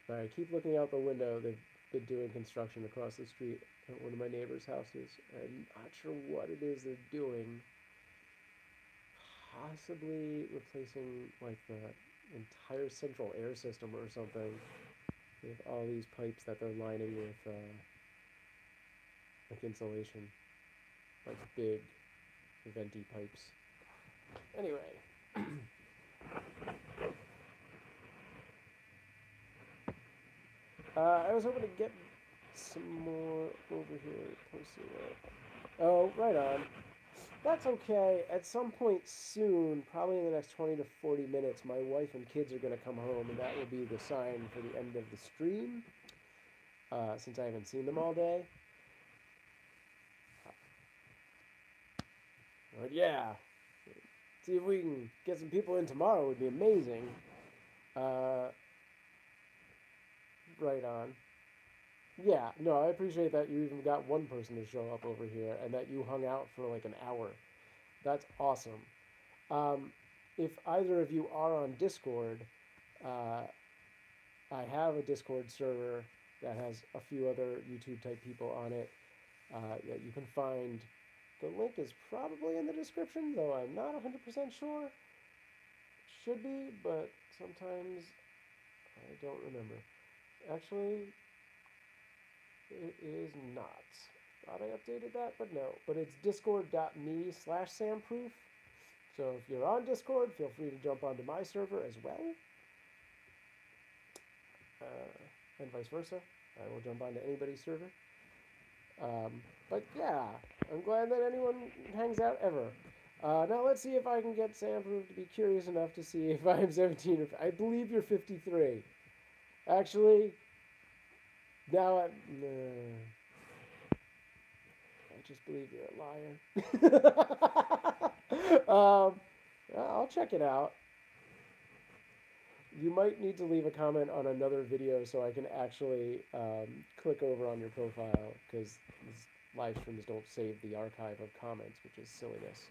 Alright, keep looking out the window. been doing construction across the street at one of my neighbor's houses. I'm not sure what it is they're doing. Possibly replacing like the entire central air system or something. With all these pipes that they're lining with like insulation, like big venti pipes. Anyway. I was hoping to get some more over here posted. Oh, right on. That's okay. At some point soon, probably in the next 20 to 40 minutes, my wife and kids are going to come home, and that will be the sign for the end of the stream, since I haven't seen them all day. But yeah, see if we can get some people in tomorrow would be amazing. Right on. Yeah, no, I appreciate that you even got one person to show up over here and that you hung out for like an hour. That's awesome. If either of you are on Discord, I have a Discord server that has a few other YouTube type people on it that you can find. The link is probably in the description, though I'm not 100% sure. Should be, but sometimes I don't remember. Actually, it is not. Thought I updated that, but no. But it's discord.me/SamProof. So if you're on Discord, feel free to jump onto my server as well. And vice versa. I will jump onto anybody's server. But yeah, I'm glad that anyone hangs out ever. Now let's see if I can get SamProof to be curious enough to see if I'm 17 or... I believe you're 53. Actually, now I just believe you're a liar. I'll check it out. You might need to leave a comment on another video so I can actually click over on your profile, because live streams don't save the archive of comments, which is silliness.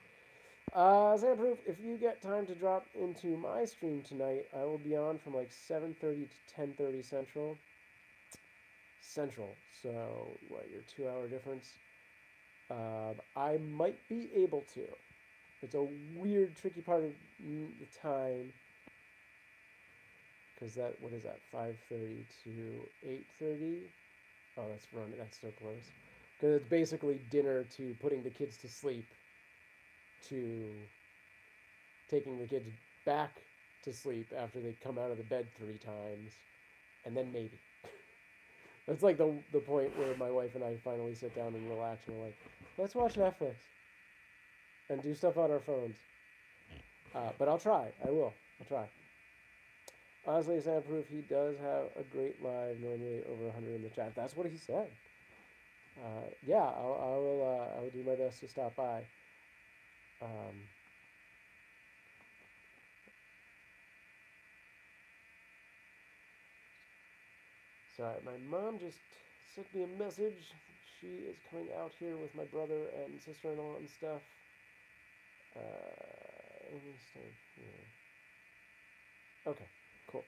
SamProof, if you get time to drop into my stream tonight, I will be on from like 7:30 to 10:30 Central. So, what, your 2-hour difference? I might be able to. It's a weird, tricky part of the time. Because that, what is that, 5:30 to 8:30? Oh, that's so close. Because it's basically dinner to putting the kids to sleep to taking the kids back to sleep after they come out of the bed 3 times, and then maybe. That's like the point where my wife and I finally sit down and relax, and we're like, let's watch Netflix and do stuff on our phones. But I'll try. I'll try. Honestly, SamProof, he does have a great live, normally over 100 in the chat. That's what he said. Yeah, I will do my best to stop by. Sorry, my mom just sent me a message. She is coming out here with my brother and sister-in-law and stuff. Let me start here. Okay, cool.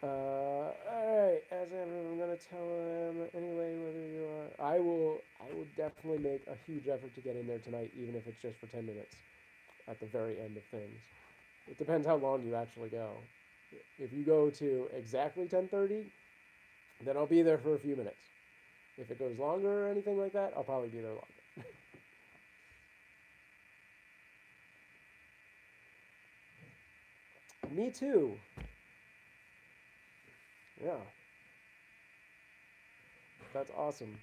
Alright, as ever, I'm gonna tell them anyway whether you are. I will definitely make a huge effort to get in there tonight, even if it's just for 10 minutes at the very end of things. It depends how long you actually go. If you go to exactly 10:30, then I'll be there for a few minutes. If it goes longer or anything like that, I'll probably be there longer. Me too. Yeah. That's awesome.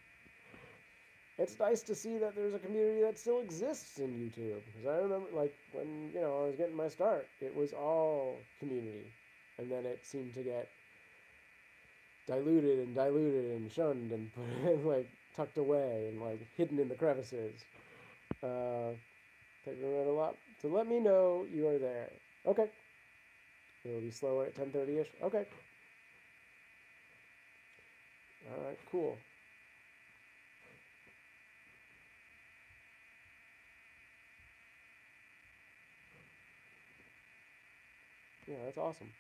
It's nice to see that there's a community that still exists in YouTube. Because I remember, like, when, I was getting my start, it was all community. And then it seemed to get diluted and shunned and put in, like, tucked away and, like, hidden in the crevices. Take a minute a lot to let me know you are there. Okay. It'll be slower at 10:30-ish. Okay. All right, cool. Yeah, that's awesome.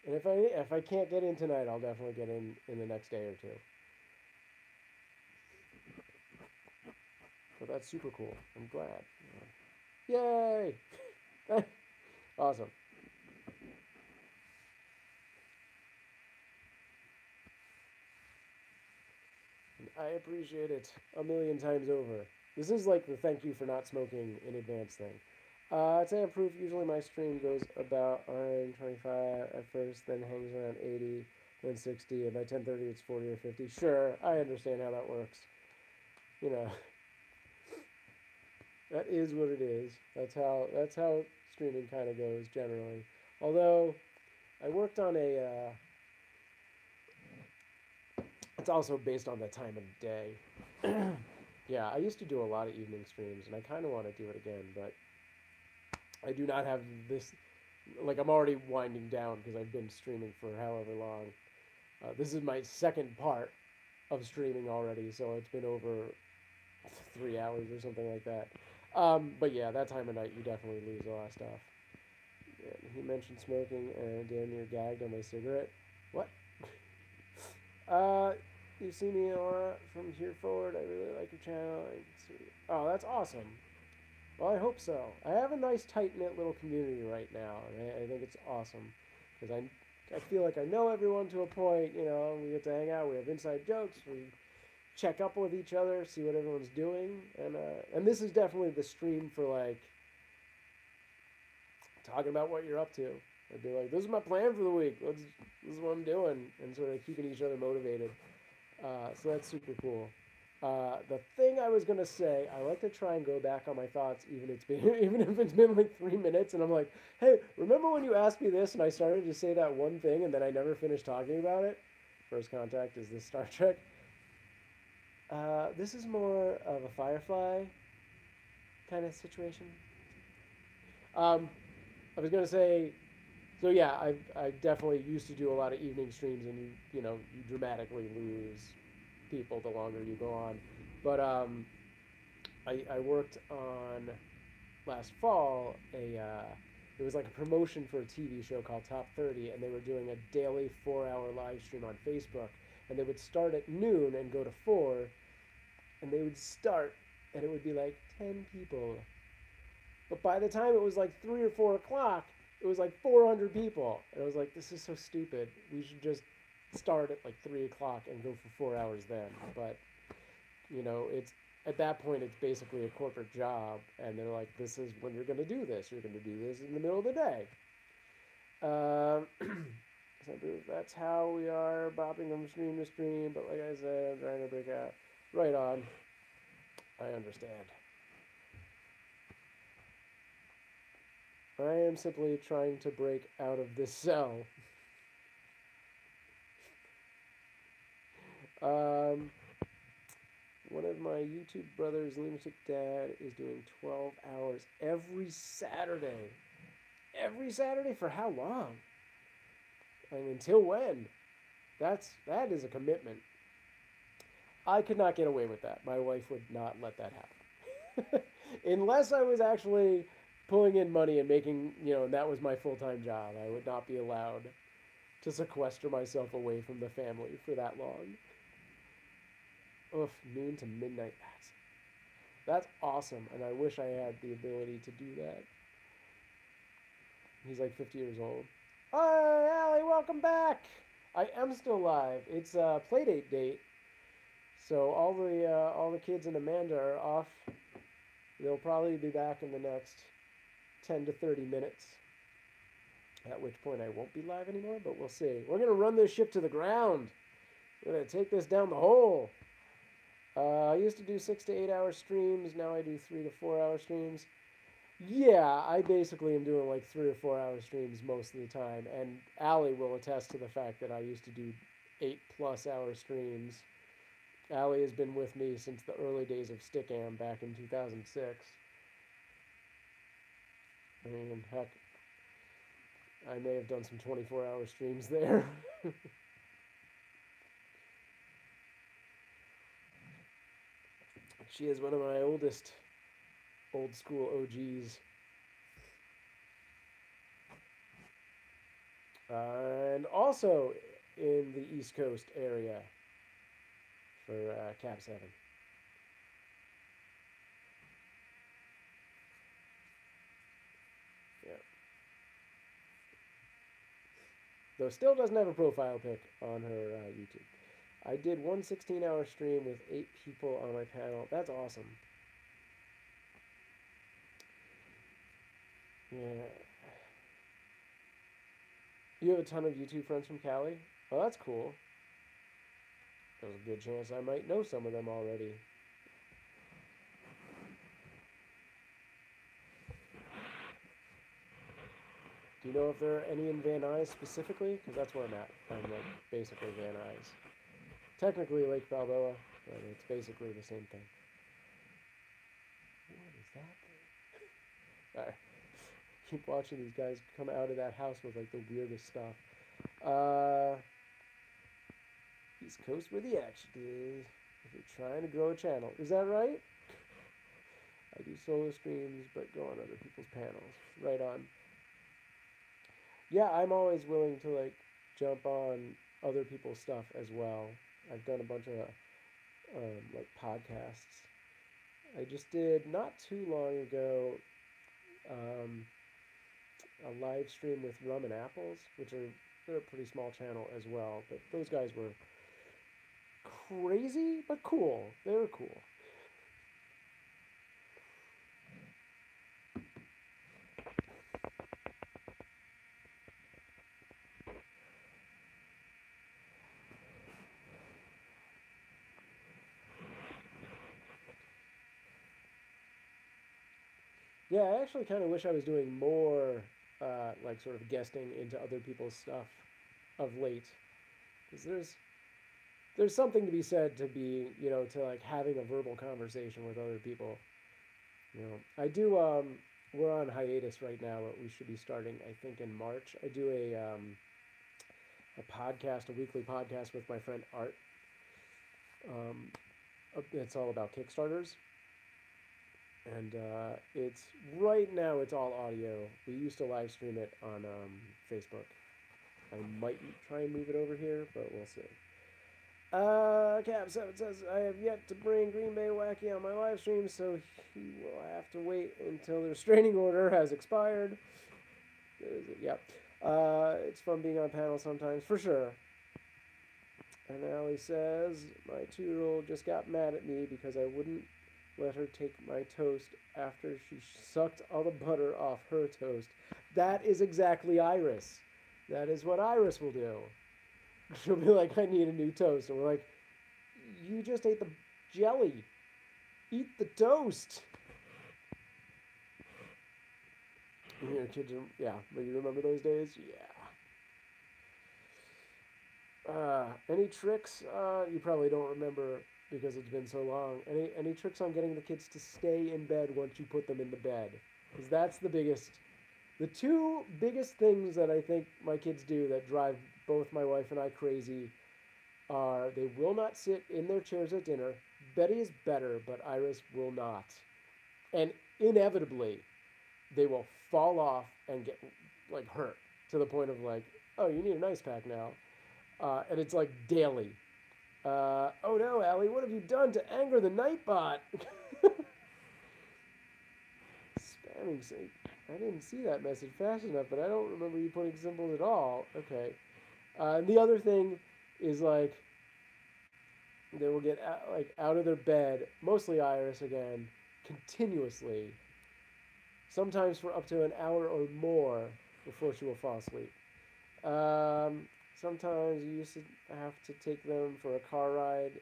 And if I can't get in tonight, I'll definitely get in the next day or two. But that's super cool. I'm glad. Yay! Awesome. I appreciate it a million times over. This is like the thank you for not smoking in advance thing. At SamProof, usually my stream goes about 125 at first, then hangs around 80, then 60, and by 10:30 it's 40 or 50. Sure, I understand how that works. You know, that is what it is. That's how streaming kind of goes generally. Although I worked on a it's also based on the time of day. Yeah, I used to do a lot of evening streams, and I kind of want to do it again, but I do not have this. Like, I'm already winding down because I've been streaming for however long. This is my second part of streaming already, so it's been over 3 hours or something like that. But yeah, that time of night, you definitely lose a lot of stuff. Yeah, he mentioned smoking, and damn near gagged on my cigarette. What? You see me a lot from here forward. I really like your channel. Oh, that's awesome. Well, I hope so. I have a nice, tight-knit little community right now, and I think it's awesome. Because I feel like I know everyone to a point, you know, we get to hang out, we have inside jokes, we check up with each other, see what everyone's doing, and this is definitely the stream for, like, talking about what you're up to. I'd be like, this is my plan for the week, this is what I'm doing, and sort of keeping each other motivated. So that's super cool. The thing I was gonna say, I like to try and go back on my thoughts, even if it's been like 3 minutes, and I'm like, hey, remember when you asked me this, and I started to say that one thing, and then I never finished talking about it? First Contact is this Star Trek. This is more of a Firefly kind of situation. I was gonna say, so yeah, I definitely used to do a lot of evening streams, and you dramatically lose people the longer you go on. But I worked on last fall it was like a promotion for a TV show called Top 30, and they were doing a daily 4-hour live stream on Facebook, and they would start at noon and go to 4, and they would start, and it would be like 10 people. But by the time it was like 3 or 4 o'clock, it was like 400 people. And I was like, this is so stupid. We should just start at like 3 o'clock and go for 4 hours then. But, it's at that point, it's basically a corporate job. And they're like, this is when you're going to do this. You're going to do this in the middle of the day. That's how we are bopping from stream to stream. But like I said, I'm trying to break out. Right on. I understand. I am simply trying to break out of this cell. One of my YouTube brothers, Lunatic Dad, is doing 12 hours every Saturday. Every Saturday? For how long? And until when? That is a commitment. I could not get away with that. My wife would not let that happen. Unless I was actually pulling in money and making, and that was my full-time job. I would not be allowed to sequester myself away from the family for that long. Oof, noon to midnight. That's awesome, and I wish I had the ability to do that. He's like 50 years old. Hi, Allie, welcome back. I am still live. It's a Playdate date, so all the kids and Amanda are off. They'll probably be back in the next 10 to 30 minutes, at which point I won't be live anymore, but we'll see. We're going to run this ship to the ground. We're going to take this down the hole. I used to do 6 to 8 hour streams. Now I do 3 to 4 hour streams. Yeah, I basically am doing like 3 or 4 hour streams most of the time. And Allie will attest to the fact that I used to do 8+ hour streams. Allie has been with me since the early days of Stickam back in 2006. I mean, heck, I may have done some 24-hour streams there. She is one of my oldest old school OGs. And also in the East Coast area for Cap 7. Yeah. Though still doesn't have a profile pic on her YouTube. I did one 16-hour stream with 8 people on my panel. That's awesome. Yeah. You have a ton of YouTube friends from Cali? Well, that's cool. There's a good chance I might know some of them already. Do you know if there are any in Van Nuys specifically? Because that's where I'm at. I'm like basically Van Nuys. Technically Lake Balboa, but it's basically the same thing. What is that thing? Alright. Keep watching these guys come out of that house with like the weirdest stuff. East Coast where the action is. If you're trying to grow a channel. Is that right? I do solo streams, but go on other people's panels. Right on. Yeah, I'm always willing to like jump on other people's stuff as well. I've done a bunch of like podcasts. I just did not too long ago a live stream with Rum and Apples, which they're a pretty small channel as well. But those guys were crazy, but cool. They were cool. Yeah, I actually kind of wish I was doing more, like sort of guesting into other people's stuff of late, because there's something to be said to be, to like having a verbal conversation with other people. I do. We're on hiatus right now, but we should be starting, I think, in March. I do a podcast, a weekly podcast with my friend Art. It's all about Kickstarters. And it's right now it's all audio. We used to live stream it on Facebook. I might try and move it over here, but we'll see. Cap7 says, I have yet to bring Green Bay Wacky on my live stream, so he will have to wait until the restraining order has expired. Yep. It's fun being on panel sometimes, for sure. And Allie says, my 2-year-old just got mad at me because I wouldn't let her take my toast after she sucked all the butter off her toast. That is exactly Iris. That is what Iris will do. She'll be like, I need a new toast. And we're like, you just ate the jelly. Eat the toast. Your kids are, yeah, but you remember those days? Yeah. Any tricks? You probably don't remember because it's been so long. Any tricks on getting the kids to stay in bed once you put them in the bed? Because that's the two biggest things that I think my kids do that drive both my wife and I crazy are they will not sit in their chairs at dinner. Betty is better, but Iris will not. And inevitably, they will fall off and get like hurt to the point of like, oh, you need an ice pack now. And it's like daily. Oh no, Allie, what have you done to anger the Nightbot? Spamming sake. I didn't see that message fast enough, but I don't remember you putting symbols at all. Okay. And the other thing is like they will get out of their bed, mostly Iris again, continuously, sometimes for up to an hour or more before she will fall asleep. Sometimes you used to have to take them for a car ride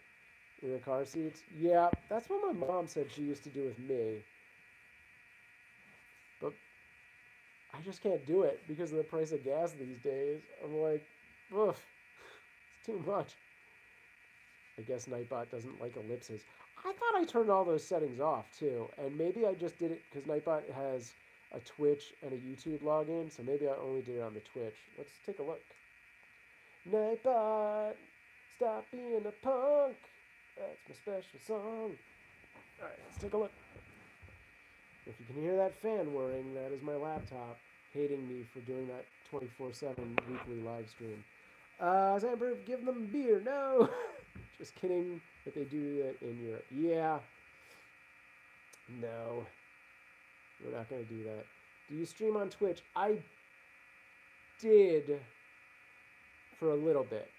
in the car seats. Yeah, that's what my mom said she used to do with me. But I just can't do it because of the price of gas these days. I'm like, ugh, it's too much. I guess Nightbot doesn't like ellipses. I thought I turned all those settings off too. And maybe I just did it because Nightbot has a Twitch and a YouTube login. So maybe I only did it on the Twitch. Let's take a look. Nightbot, stop being a punk. That's my special song. Alright, let's take a look. If you can hear that fan whirring, that is my laptop hating me for doing that 24/7 weekly live stream. SamProof, give them beer. No, just kidding. But they do that in Europe. Yeah. No, we're not gonna do that. Do you stream on Twitch? I did for a little bit,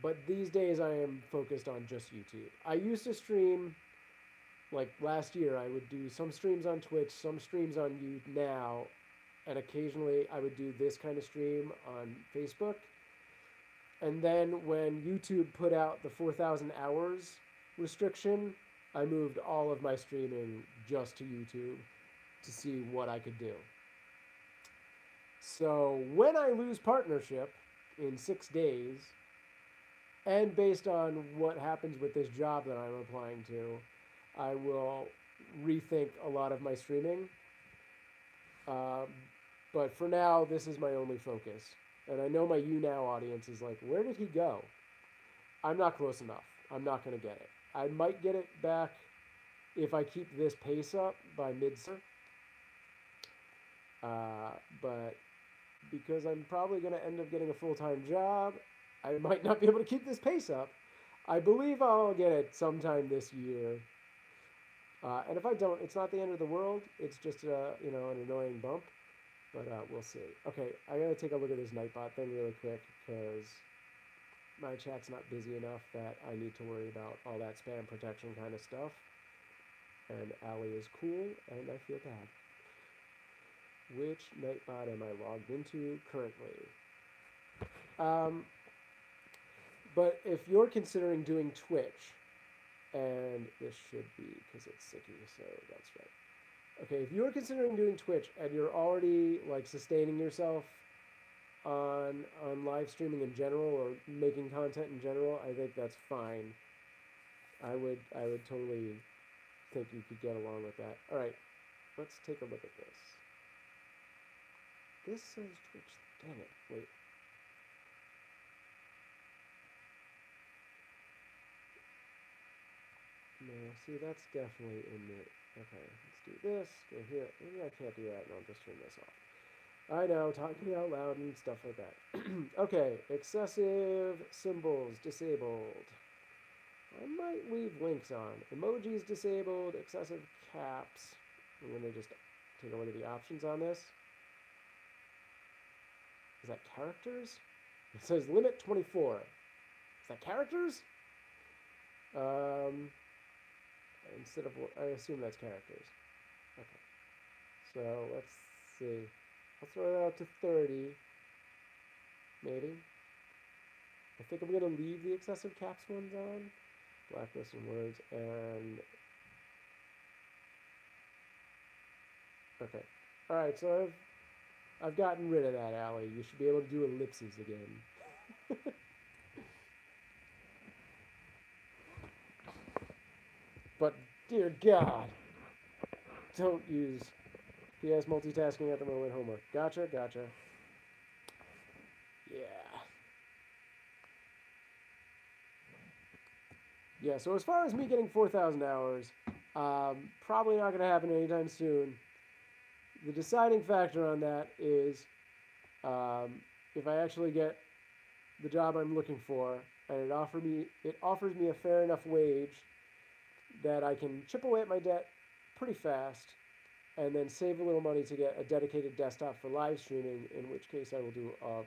but these days I am focused on just YouTube. I used to stream, like last year, I would do some streams on Twitch, some streams on YouTube now, and occasionally I would do this kind of stream on Facebook. And then when YouTube put out the 4,000 hours restriction, I moved all of my streaming just to YouTube to see what I could do. So when I lose partnership in 6 days, and based on what happens with this job that I'm applying to, I will rethink a lot of my streaming. But for now, this is my only focus. And I know my YouNow audience is like, where did he go? I'm not close enough. I'm not going to get it. I might get it back if I keep this pace up by mid-summer. But because I'm probably going to end up getting a full-time job, I might not be able to keep this pace up. I believe I'll get it sometime this year. And if I don't, it's not the end of the world. It's just an annoying bump. But we'll see. Okay, I gotta take a look at this Nightbot thing really quick because my chat's not busy enough that I need to worry about all that spam protection kind of stuff. And Allie is cool, and I feel bad. Which Nightbot am I logged into currently? But if you're considering doing Twitch, and this should be because it's Sicky, so that's right. Okay, if you're considering doing Twitch and you're already like sustaining yourself on live streaming in general or making content in general, I think that's fine. I would totally think you could get along with that. All right, let's take a look at this. This says Twitch. Damn it! Wait. No, see, that's definitely in the... Okay, let's do this, go here. Maybe I can't do that, and I'll just turn this off. I know, talking out loud and stuff like that. Okay, excessive symbols disabled. I might leave links on. Emojis disabled, excessive caps. I'm going to just take a look at the options on this. Is that characters? It says limit 24. Is that characters? Instead of, I assume that's characters. Okay. So let's see. I'll throw it out to 30. Maybe. I think I'm going to leave the excessive caps ones on. Blacklist and words and... Okay. Alright, so I've gotten rid of that, Allie. You should be able to do ellipses again. But, dear God, don't use PS multitasking at the moment homework. Gotcha. Yeah, so as far as me getting 4,000 hours, probably not going to happen anytime soon. The deciding factor on that is if I actually get the job I'm looking for, and it offers me a fair enough wage that I can chip away at my debt pretty fast and then save a little money to get a dedicated desktop for live streaming, in which case I will do a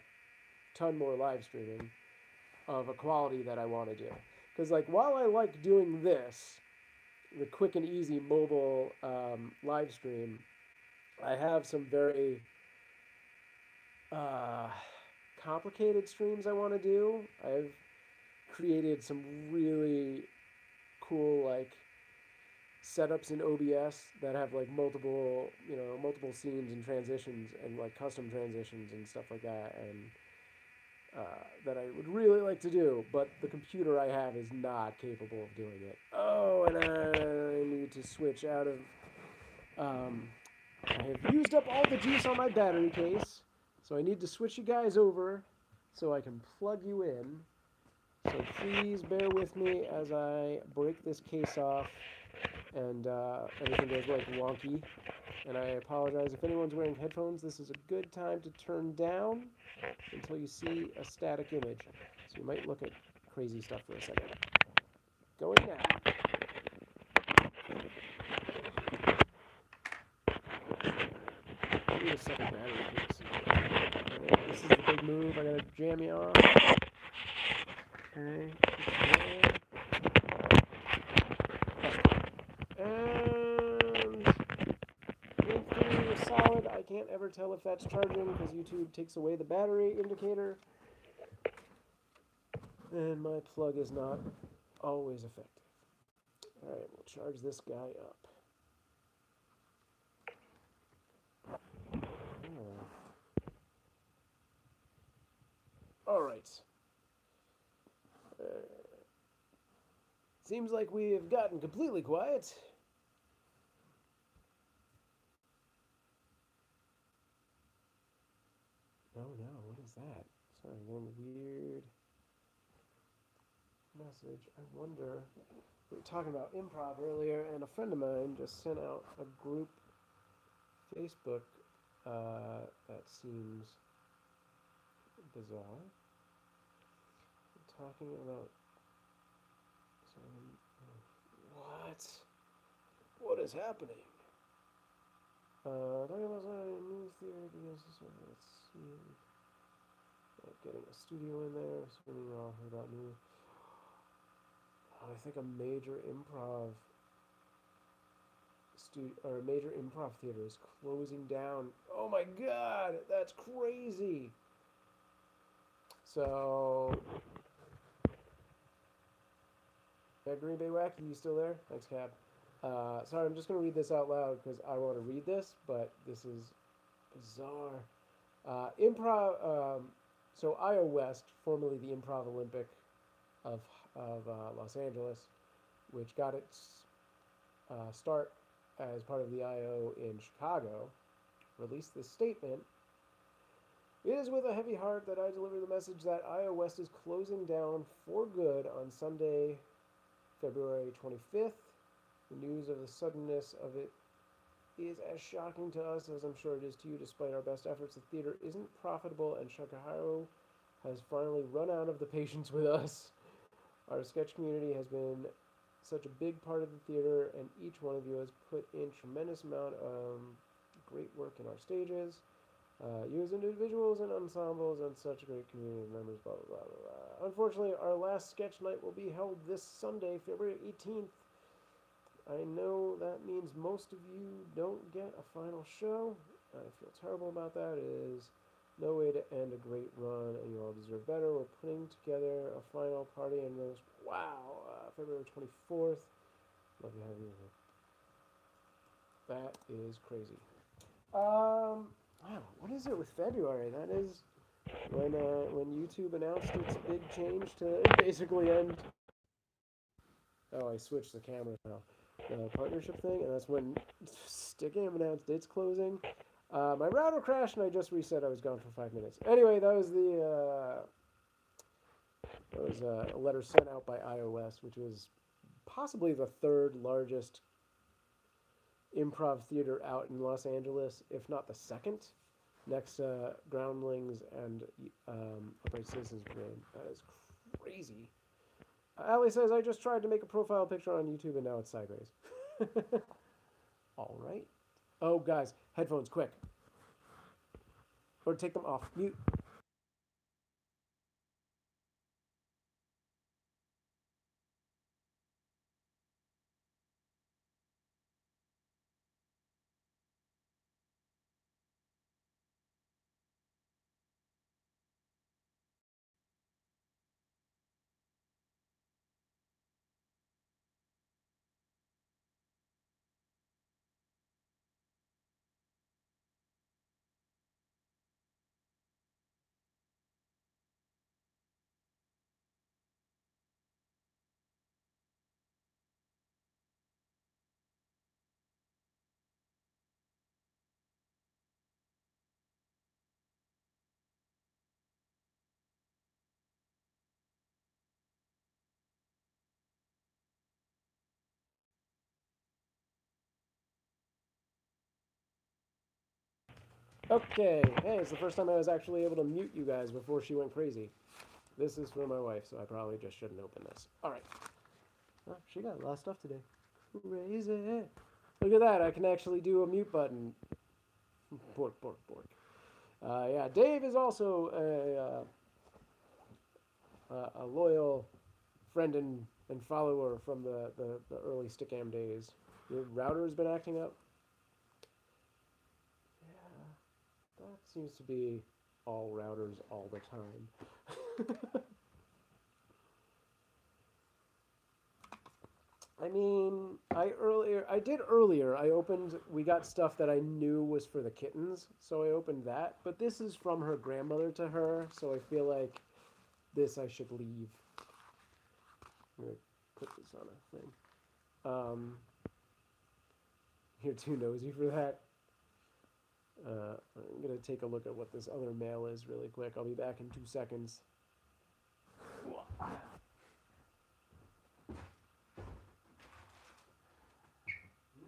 ton more live streaming of a quality that I want to do. Because like while I like doing this, the quick and easy mobile live stream, I have some very complicated streams I want to do. I've created some really cool like setups in OBS that have like multiple scenes and transitions and like custom transitions and stuff like that, and that I would really like to do, but the computer I have is not capable of doing it. Oh, and I need to switch out of I have used up all the juice on my battery case, so I need to switch you guys over so I can plug you in. So please bear with me as I break this case off and everything goes like wonky. And I apologize if anyone's wearing headphones. This is a good time to turn down until you see a static image. So you might look at crazy stuff for a second. Going now. I need a second battery, please. This is the big move. I gotta jam you off. Okay. And link is solid. I can't ever tell if that's charging because YouTube takes away the battery indicator. And my plug is not always effective. Alright, we'll charge this guy up. Alright. Seems like we have gotten completely quiet. Oh no, what is that? Sorry, I'm getting a weird message. I wonder. We were talking about improv earlier, and a friend of mine just sent out a group Facebook that seems bizarre. We're talking about what? What is happening? Talking about new theory because let's see. Getting a studio in there, assuming you all heard about new. I think a major improv or a major improv theater is closing down. Oh my god, that's crazy. So, Green Bay Wacky, you still there? Thanks, Cap. Sorry, I'm just going to read this out loud because I want to read this, but this is bizarre. So IO West, formerly the Improv Olympic of Los Angeles, which got its start as part of the IO in Chicago, released this statement. It is with a heavy heart that I deliver the message that IO West is closing down for good on Sunday, February 25th. The news of the suddenness of it is as shocking to us as I'm sure it is to you. Despite our best efforts, the theater isn't profitable, and Chicago has finally run out of the patience with us. Our sketch community has been such a big part of the theater, and each one of you has put in tremendous amount of great work in our stages. You as individuals and ensembles and such a great community of members, blah, blah, blah, blah. Unfortunately, our last sketch night will be held this Sunday, February 18th. I know that means most of you don't get a final show. I feel terrible about that. It is no way to end a great run, and you all deserve better. We're putting together a final party and roast. Wow, February 24th. Love to have you here. That is crazy. Wow, what is it with February? That is when YouTube announced its big change to basically end. Oh, I switched the camera now. The partnership thing, and that's when Stickam announced its closing. My router crashed, and I just reset. I was gone for 5 minutes. Anyway, that was a letter sent out by iOS, which was possibly the third largest improv theater out in Los Angeles, if not the second, next to Groundlings and Upright Citizens Brigade. That is crazy. Allie says, I just tried to make a profile picture on YouTube and now it's sideways. All right. Oh, guys, headphones, quick. Or take them off. Mute. Okay, hey, it's the first time I was actually able to mute you guys before she went crazy. This is for my wife, so I probably just shouldn't open this. All right. Oh, she got a lot of stuff today. Crazy. Look at that, I can actually do a mute button. Bork, bork, bork. Yeah, Dave is also a loyal friend and follower from the early Stickam days. Your router has been acting up? Yeah, that seems to be all routers all the time. I mean, I opened, we got stuff that I knew was for the kittens, so I opened that, but this is from her grandmother to her, so I feel like this I should leave. I'm gonna put this on a thing. You're too nosy for that. I'm gonna take a look at what this other mail is really quick. I'll be back in 2 seconds.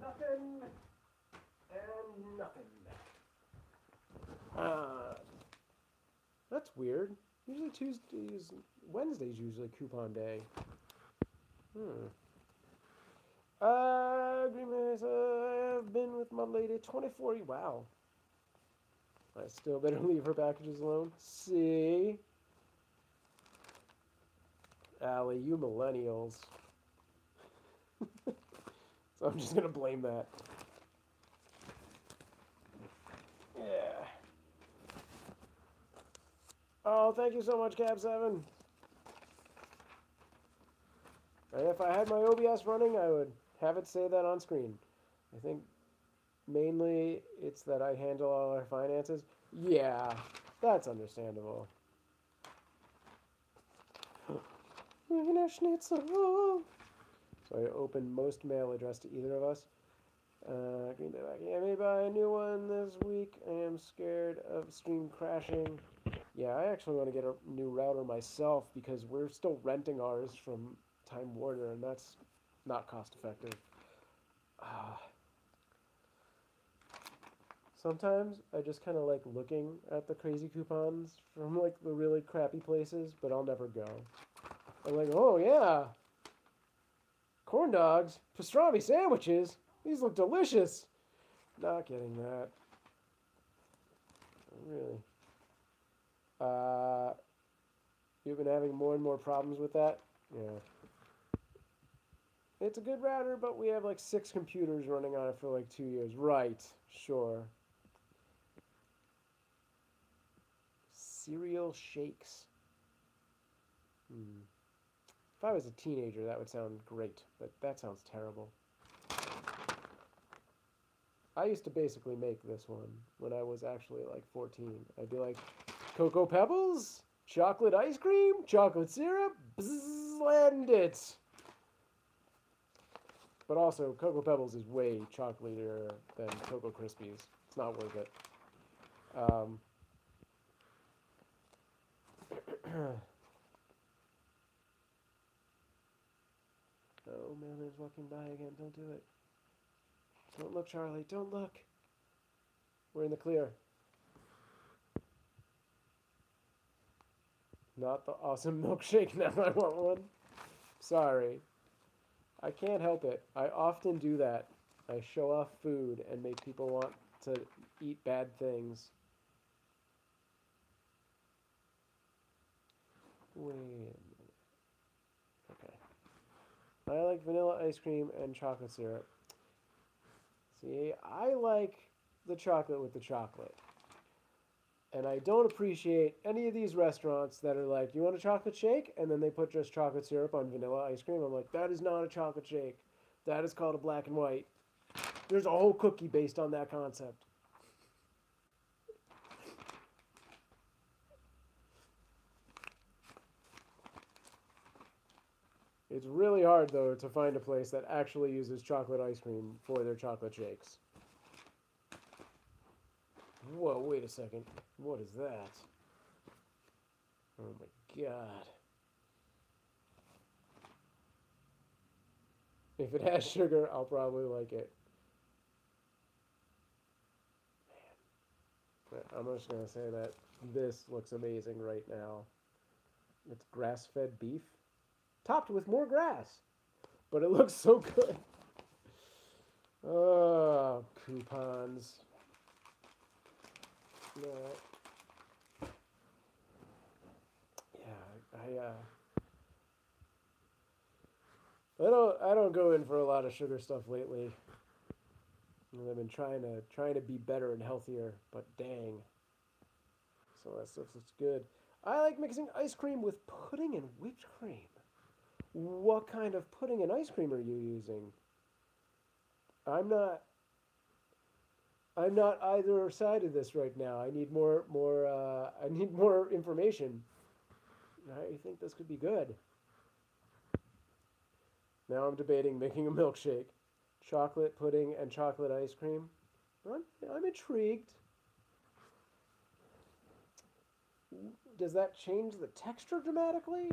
Nothing and nothing. That's weird. Usually Tuesdays, Wednesdays usually coupon day. Agreements. I've been with my lady 24. Wow. I still better leave her packages alone. See? Allie, you millennials. So I'm just gonna blame that. Yeah. Oh, thank you so much, Cab7. And if I had my OBS running, I would have it say that on screen. I think mainly it's that I handle all our finances. Yeah, that's understandable. Schnitzel. So I open most mail addressed to either of us. Green Day Viking. I may buy a new one this week. I am scared of stream crashing. Yeah, I actually want to get a new router myself because we're still renting ours from Time Warner, and that's not cost effective. Sometimes I just kind of like looking at the crazy coupons from like the really crappy places, but I'll never go. I'm like, oh yeah, corn dogs, pastrami sandwiches. These look delicious. Not getting that. Really. You've been having more and more problems with that? Yeah. It's a good router, but we have like 6 computers running on it for like 2 years. Right. Sure. Cereal shakes. If I was a teenager, that would sound great, but that sounds terrible. I used to basically make this one when I was actually like 14. I'd be like, Cocoa Pebbles? Chocolate ice cream? Chocolate syrup? Blend it! But also, Cocoa Pebbles is way chocolatier than Cocoa Krispies. It's not worth it. Oh man, there's walking by again. Don't do it. Don't look, Charlie. Don't look. We're in the clear. Not the awesome milkshake. Now I want one. Sorry. I can't help it. I often do that. I show off food and make people want to eat bad things. Wait a minute. Okay. I like vanilla ice cream and chocolate syrup. See, I like the chocolate with the chocolate. And I don't appreciate any of these restaurants that are like, you want a chocolate shake? And then they put just chocolate syrup on vanilla ice cream. I'm like, that is not a chocolate shake. That is called a black and white. There's a whole cookie based on that concept. It's really hard, though, to find a place that actually uses chocolate ice cream for their chocolate shakes. Whoa, wait a second. What is that? Oh my god. If it has sugar, I'll probably like it. Man. I'm just gonna say that this looks amazing right now. It's grass-fed beef, topped with more grass, but it looks so good. Oh, coupons. Yeah, I don't go in for a lot of sugar stuff lately. I've been trying to be better and healthier, but dang. So that stuff looks good. I like mixing ice cream with pudding and whipped cream. What kind of pudding and ice cream are you using? I'm not either side of this right now. I need I need more information. I think this could be good. Now I'm debating making a milkshake. Chocolate pudding and chocolate ice cream. I'm intrigued. Does that change the texture dramatically?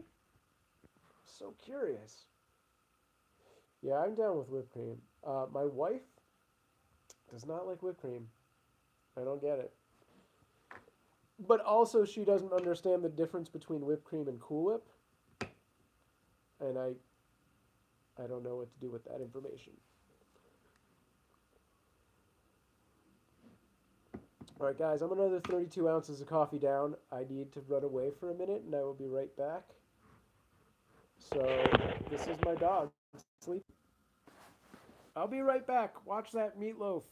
So curious. Yeah, I'm down with whipped cream. My wife does not like whipped cream. I don't get it. But also, she doesn't understand the difference between whipped cream and Cool Whip. And I don't know what to do with that information. All right, guys, I'm another 32 ounces of coffee down. I need to run away for a minute, and I will be right back. So this is my dog. Sleep. I'll be right back. Watch that meatloaf.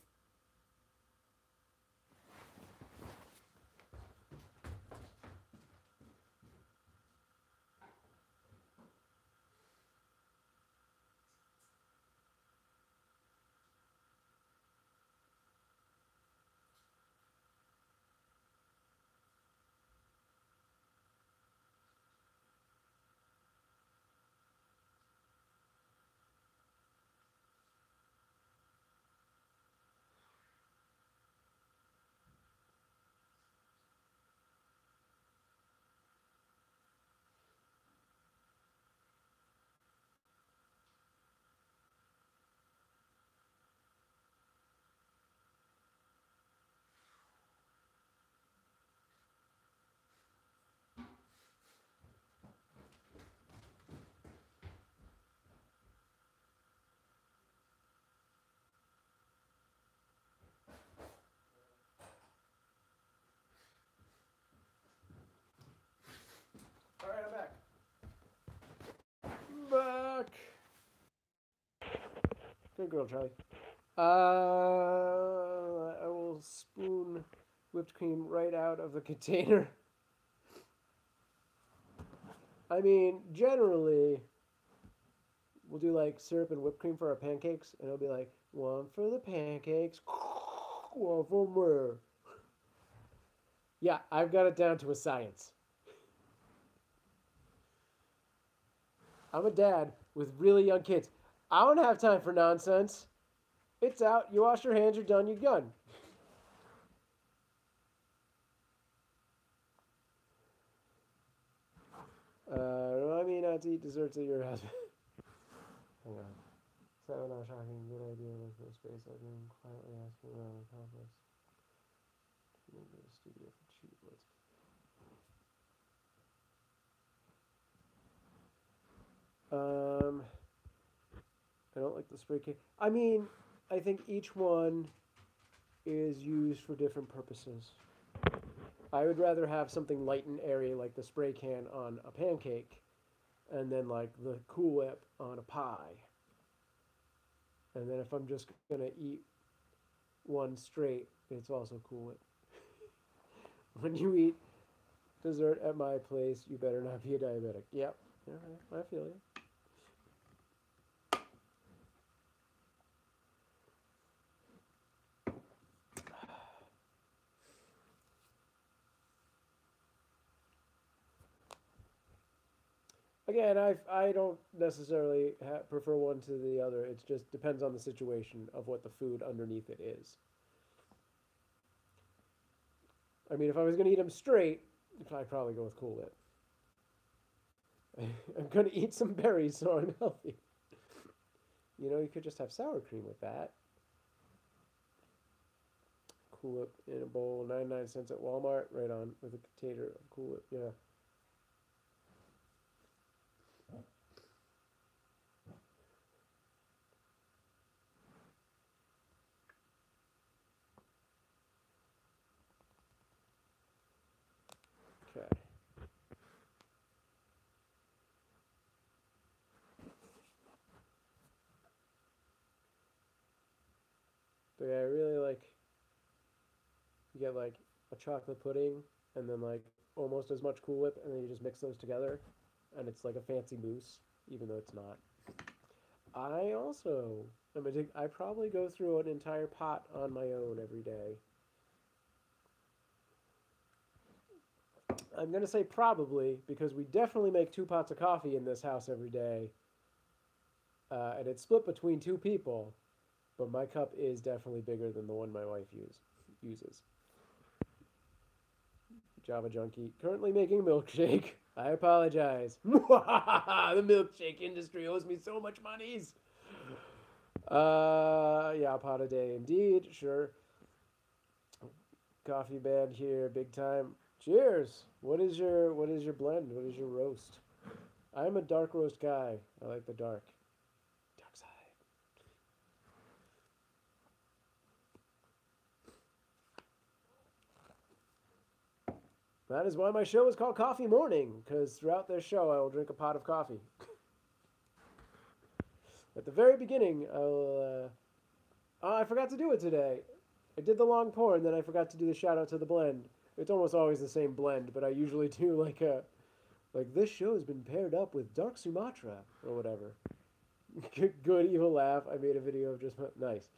All right, I'm back. Good girl, Charlie. I will spoon whipped cream right out of the container. I mean, generally, we'll do like syrup and whipped cream for our pancakes, and it'll be like, one for the pancakes, one for more. Yeah, I've got it down to a science. I'm a dad with really young kids. I don't have time for nonsense. It's out. You wash your hands, you're done, you're done. Remind me not to eat desserts at your husband. Hang on. 7 hour shocking, good idea, like no space. I've been quietly asking around the complex. Maybe a studio for cheap. I don't like the spray can. I mean, I think each one is used for different purposes. I would rather have something light and airy like the spray can on a pancake, and then like the Cool Whip on a pie. And then if I'm just gonna eat one straight, it's also Cool Whip. When you eat dessert at my place, you better not be a diabetic. Yep, I feel you. Again, I don't necessarily prefer one to the other. It just depends on the situation of what the food underneath it is. I mean, if I was going to eat them straight, I'd probably go with Cool Whip. I'm going to eat some berries, so I'm healthy. You know, you could just have sour cream with that. Cool Whip in a bowl, 99 cents at Walmart, right on, with a container of Cool Whip, yeah. Okay. But yeah, I really like, you get like a chocolate pudding and then like almost as much Cool Whip, and then you just mix those together, and it's like a fancy mousse, even though it's not. I also I probably go through an entire pot on my own every day. I'm going to say probably because we definitely make 2 pots of coffee in this house every day. And it's split between 2 people, but my cup is definitely bigger than the one my wife uses. Java Junkie, currently making a milkshake. I apologize. The milkshake industry owes me so much monies. Yeah, a pot a day indeed, sure. Coffee band here, big time. Cheers. What is your blend? What is your roast? I'm a dark roast guy. I like the dark. Dark side. That is why my show is called Coffee Morning, because throughout this show I will drink a pot of coffee. At the very beginning, I'll. Oh, I forgot to do it today. I did the long pour, and then I forgot to do the shout out to the blend. It's almost always the same blend, but I usually do like this show has been paired up with Dark Sumatra or whatever. Good evil laugh. I made a video of just nice.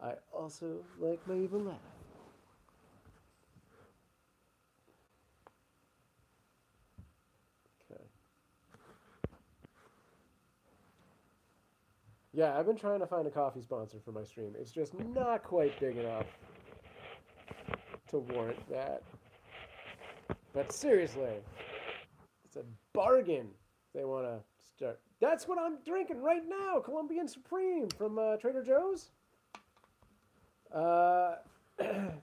I also like my evil laugh. Okay. Yeah, I've been trying to find a coffee sponsor for my stream. It's just not quite big enough to warrant that. But seriously, it's a bargain. They want to start. That's what I'm drinking right now. Colombian Supreme from Trader Joe's. I don't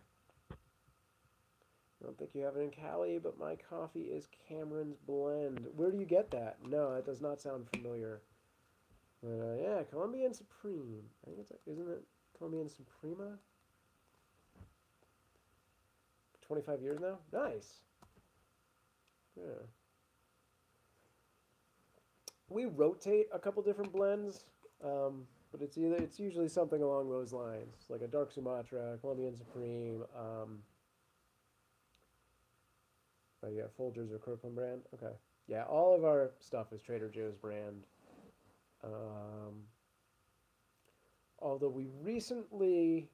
think you have it in Cali, but my coffee is Cameron's Blend. Where do you get that? No, that does not sound familiar. But yeah, Colombian Supreme. I think it's, isn't it Colombian Suprema? 25 years now? Nice. Yeah. We rotate a couple different blends, but it's usually something along those lines, like a Dark Sumatra, Colombian Supreme. Oh, yeah, Folgers or Kirkland brand. Okay, yeah, all of our stuff is Trader Joe's brand. Although we recently,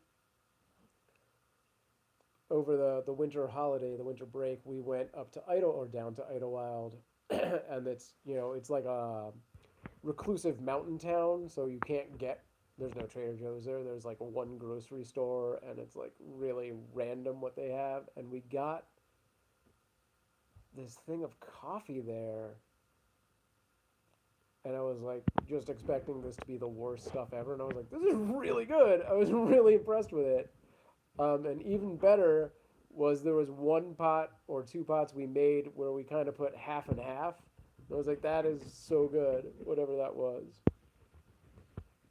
over the winter holiday, the winter break, we went up to down to Idlewild, and it's like a reclusive mountain town, so you can't get. There's no Trader Joe's there. There's like one grocery store, and it's like really random what they have. And we got this thing of coffee there, and I was like just expecting this to be the worst stuff ever, and I was like, this is really good. I was really impressed with it. And even better was there was 1 pot or 2 pots we made where we kind of put half and half. And I was like, that is so good, whatever that was.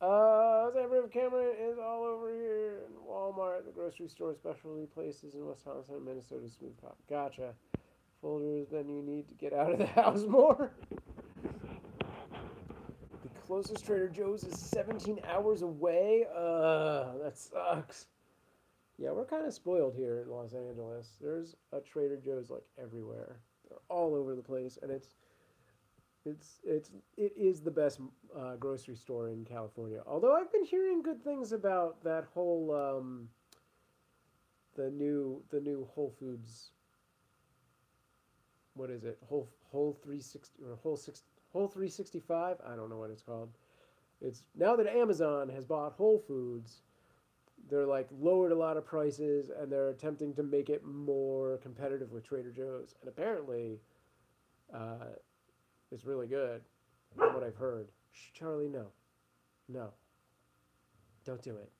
SamProof camera is all over here in Walmart, the grocery store, specialty places in Wisconsin, Minnesota, Smooth Pop. Gotcha. Folders, then you need to get out of the house more. The closest Trader Joe's is 17 hours away. That sucks. Yeah, we're kind of spoiled here in Los Angeles. There's a Trader Joe's like everywhere. They're all over the place, and it is the best grocery store in California. Although I've been hearing good things about that whole the new Whole Foods. What is it? Whole 360 or Whole 365? I don't know what it's called. It's now that Amazon has bought Whole Foods. They're like lowered a lot of prices, and they're attempting to make it more competitive with Trader Joe's. And apparently, it's really good, from what I've heard. Shh, Charlie, no, don't do it.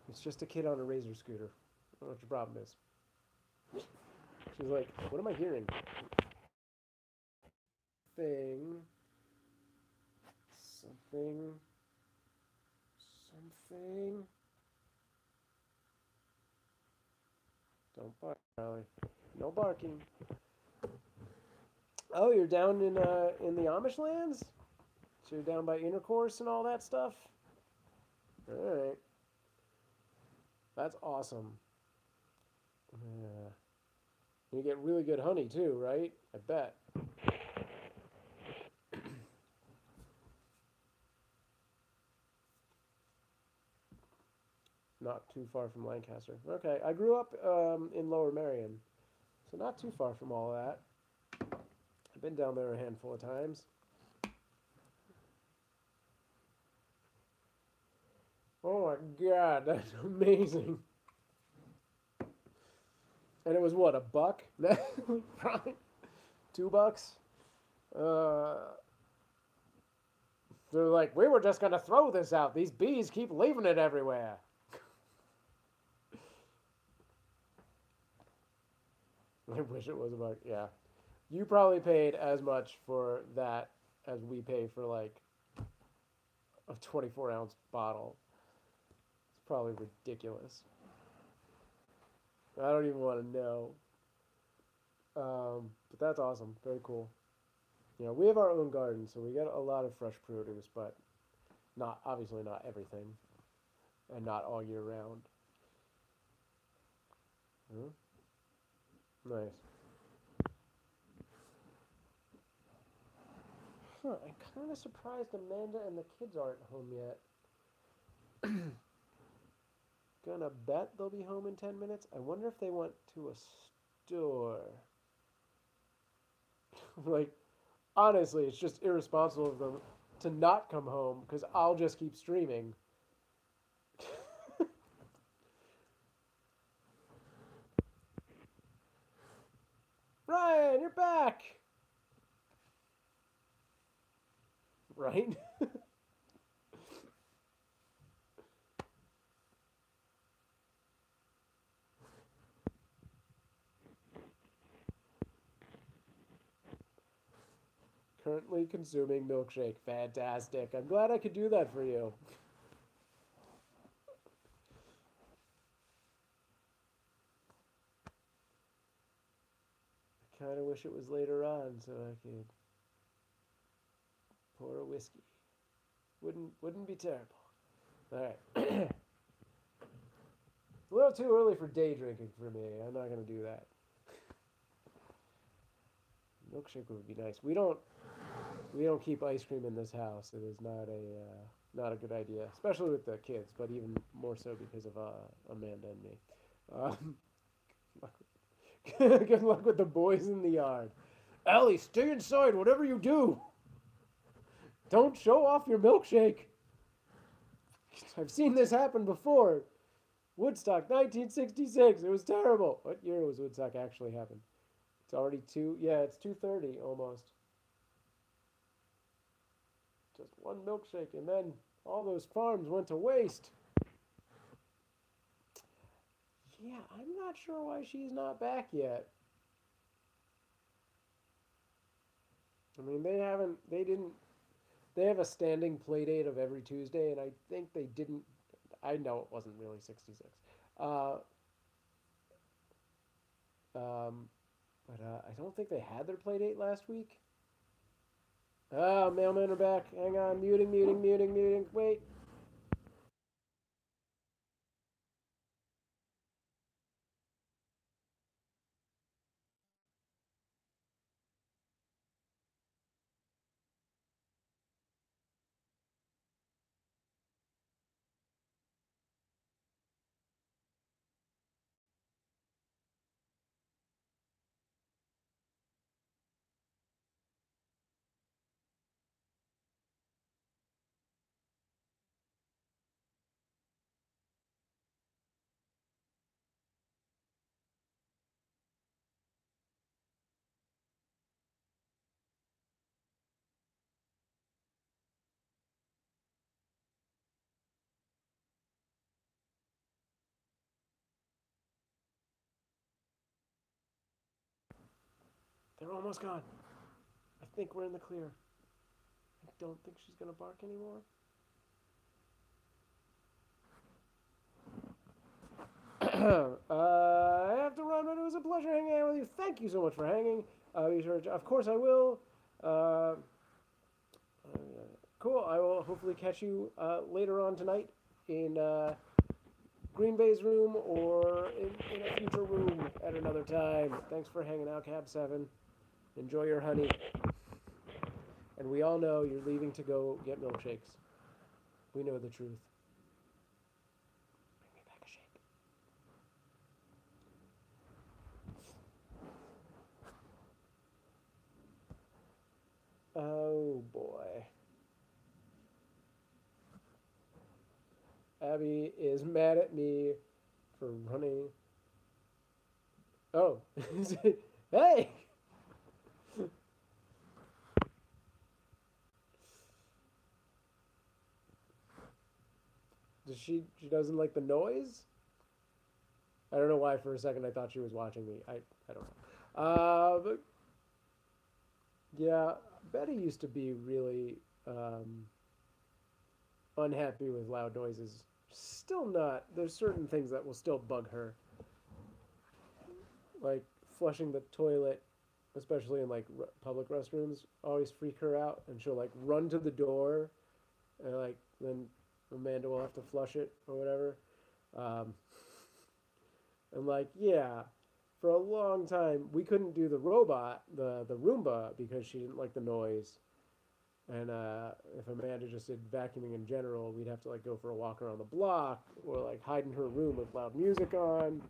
It's just a kid on a razor scooter. I don't know what your problem is. She's like, what am I hearing? Thing. Something. Something. Don't bark, Riley. No barking. Oh, you're down in the Amish lands? So you're down by intercourse and all that stuff? Alright. That's awesome. Yeah. You get really good honey too, right? I bet. Not too far from Lancaster. Okay, I grew up in Lower Merion, so not too far from all that. I've been down there a handful of times. Oh my god, that's amazing. And it was what, a buck? Probably $2. They're like, we were just gonna throw this out. These bees keep leaving it everywhere. I wish it was a buck. Yeah, you probably paid as much for that as we pay for like a 24-ounce bottle. It's probably ridiculous. I don't even want to know. But that's awesome. Very cool. You know, we have our own garden, so we get a lot of fresh produce, but not obviously not everything, and not all year round. Hmm? Nice. Huh, I'm kind of surprised Amanda and the kids aren't home yet. Gonna bet they'll be home in 10 minutes. I wonder if they went to a store. Like, honestly, it's just irresponsible of them to not come home because I'll just keep streaming. Ryan, you're back! Right? Currently consuming milkshake. Fantastic. I'm glad I could do that for you. I kind of wish it was later on so I could pour a whiskey. Wouldn't be terrible. All right. It's a little too early for day drinking for me. I'm not gonna do that. Milkshake would be nice. We don't keep ice cream in this house. It is not a good idea, especially with the kids, but even more so because of Amanda and me. Good luck with the boys in the yard. Ellie, stay inside, whatever you do. Don't show off your milkshake. I've seen this happen before. Woodstock, 1966. It was terrible. What year was Woodstock actually happened? It's already yeah, it's 2:30 almost. Just one milkshake, and then all those farms went to waste. Yeah, I'm not sure why she's not back yet. I mean, they have a standing play date of every Tuesday, and I think they didn't, I know it wasn't really 66. Uh, but I don't think they had their play date last week. Oh, mailmen are back. Hang on, muting. Wait. They're almost gone. I think we're in the clear. I don't think she's going to bark anymore. I have to run, but it was a pleasure hanging out with you. Thank you so much for hanging. Be sure to, of course I will. Cool. I will hopefully catch you later on tonight in Green Bay's room or in a future room at another time. Thanks for hanging out, Cab 7. Enjoy your honey. And we all know you're leaving to go get milkshakes. We know the truth. Bring me back a shake. Oh boy. Abby is mad at me for running. Oh. Hey! She doesn't like the noise? I don't know why for a second I thought she was watching me. I don't know. But yeah, Betty used to be really unhappy with loud noises. Still not. There's certain things that will still bug her. Like flushing the toilet, especially in like public restrooms, always freak her out, and she'll like run to the door, and like then Amanda will have to flush it or whatever. And like, yeah, for a long time we couldn't do the robot, the Roomba, because she didn't like the noise. And if Amanda just did vacuuming in general, we'd have to like go for a walk around the block or like hide in her room with loud music on.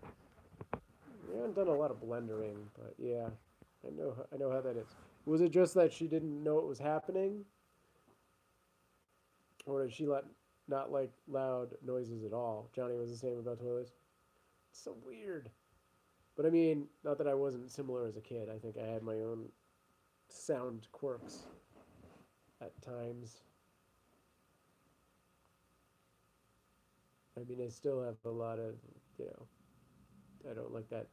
We haven't done a lot of blendering, but yeah, I know how that is. Was it just that she didn't know it was happening, or did she not like loud noises at all? Johnny was the same about toilets. It's so weird. But I mean, not that I wasn't similar as a kid. I think I had my own sound quirks at times. I mean, I still have a lot of, I don't like that.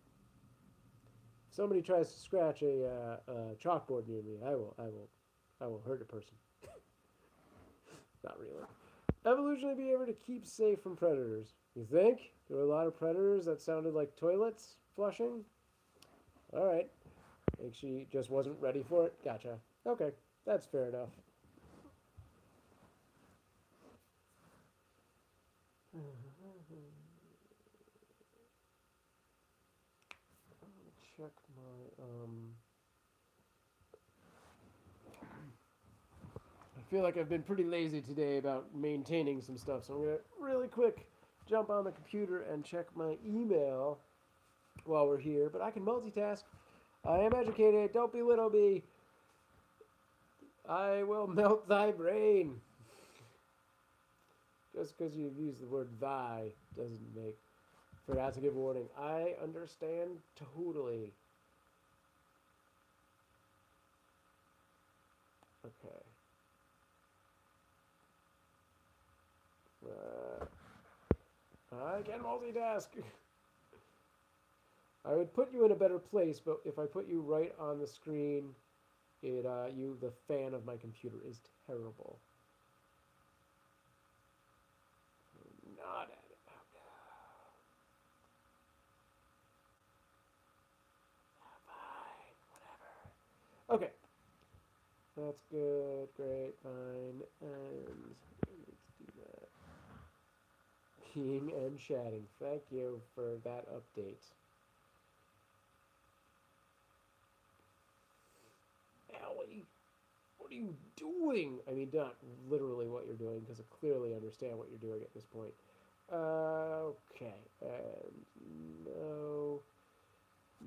If somebody tries to scratch a chalkboard near me, I will hurt a person. Not really. Evolutionary behavior to keep safe from predators. You think? There were a lot of predators that sounded like toilets flushing? All right. I think she just wasn't ready for it. Gotcha. Okay. That's fair enough. Check my I feel like I've been pretty lazy today about maintaining some stuff, so I'm gonna really quick jump on the computer and check my email while we're here. But I can multitask. I am educated. Don't belittle me. I will melt thy brain. Just because you've used the word thy doesn't make. Forgot to give warning. I understand totally. Okay. I can multitask. I would put you in a better place, but if I put you right on the screen, the fan of my computer is terrible. Not at it. Fine, whatever. Okay. That's good, great, fine, and let's do that. Peeing and chatting. Thank you for that update. Allie, what are you doing? I mean, not literally what you're doing, because I clearly understand what you're doing at this point. Okay, and no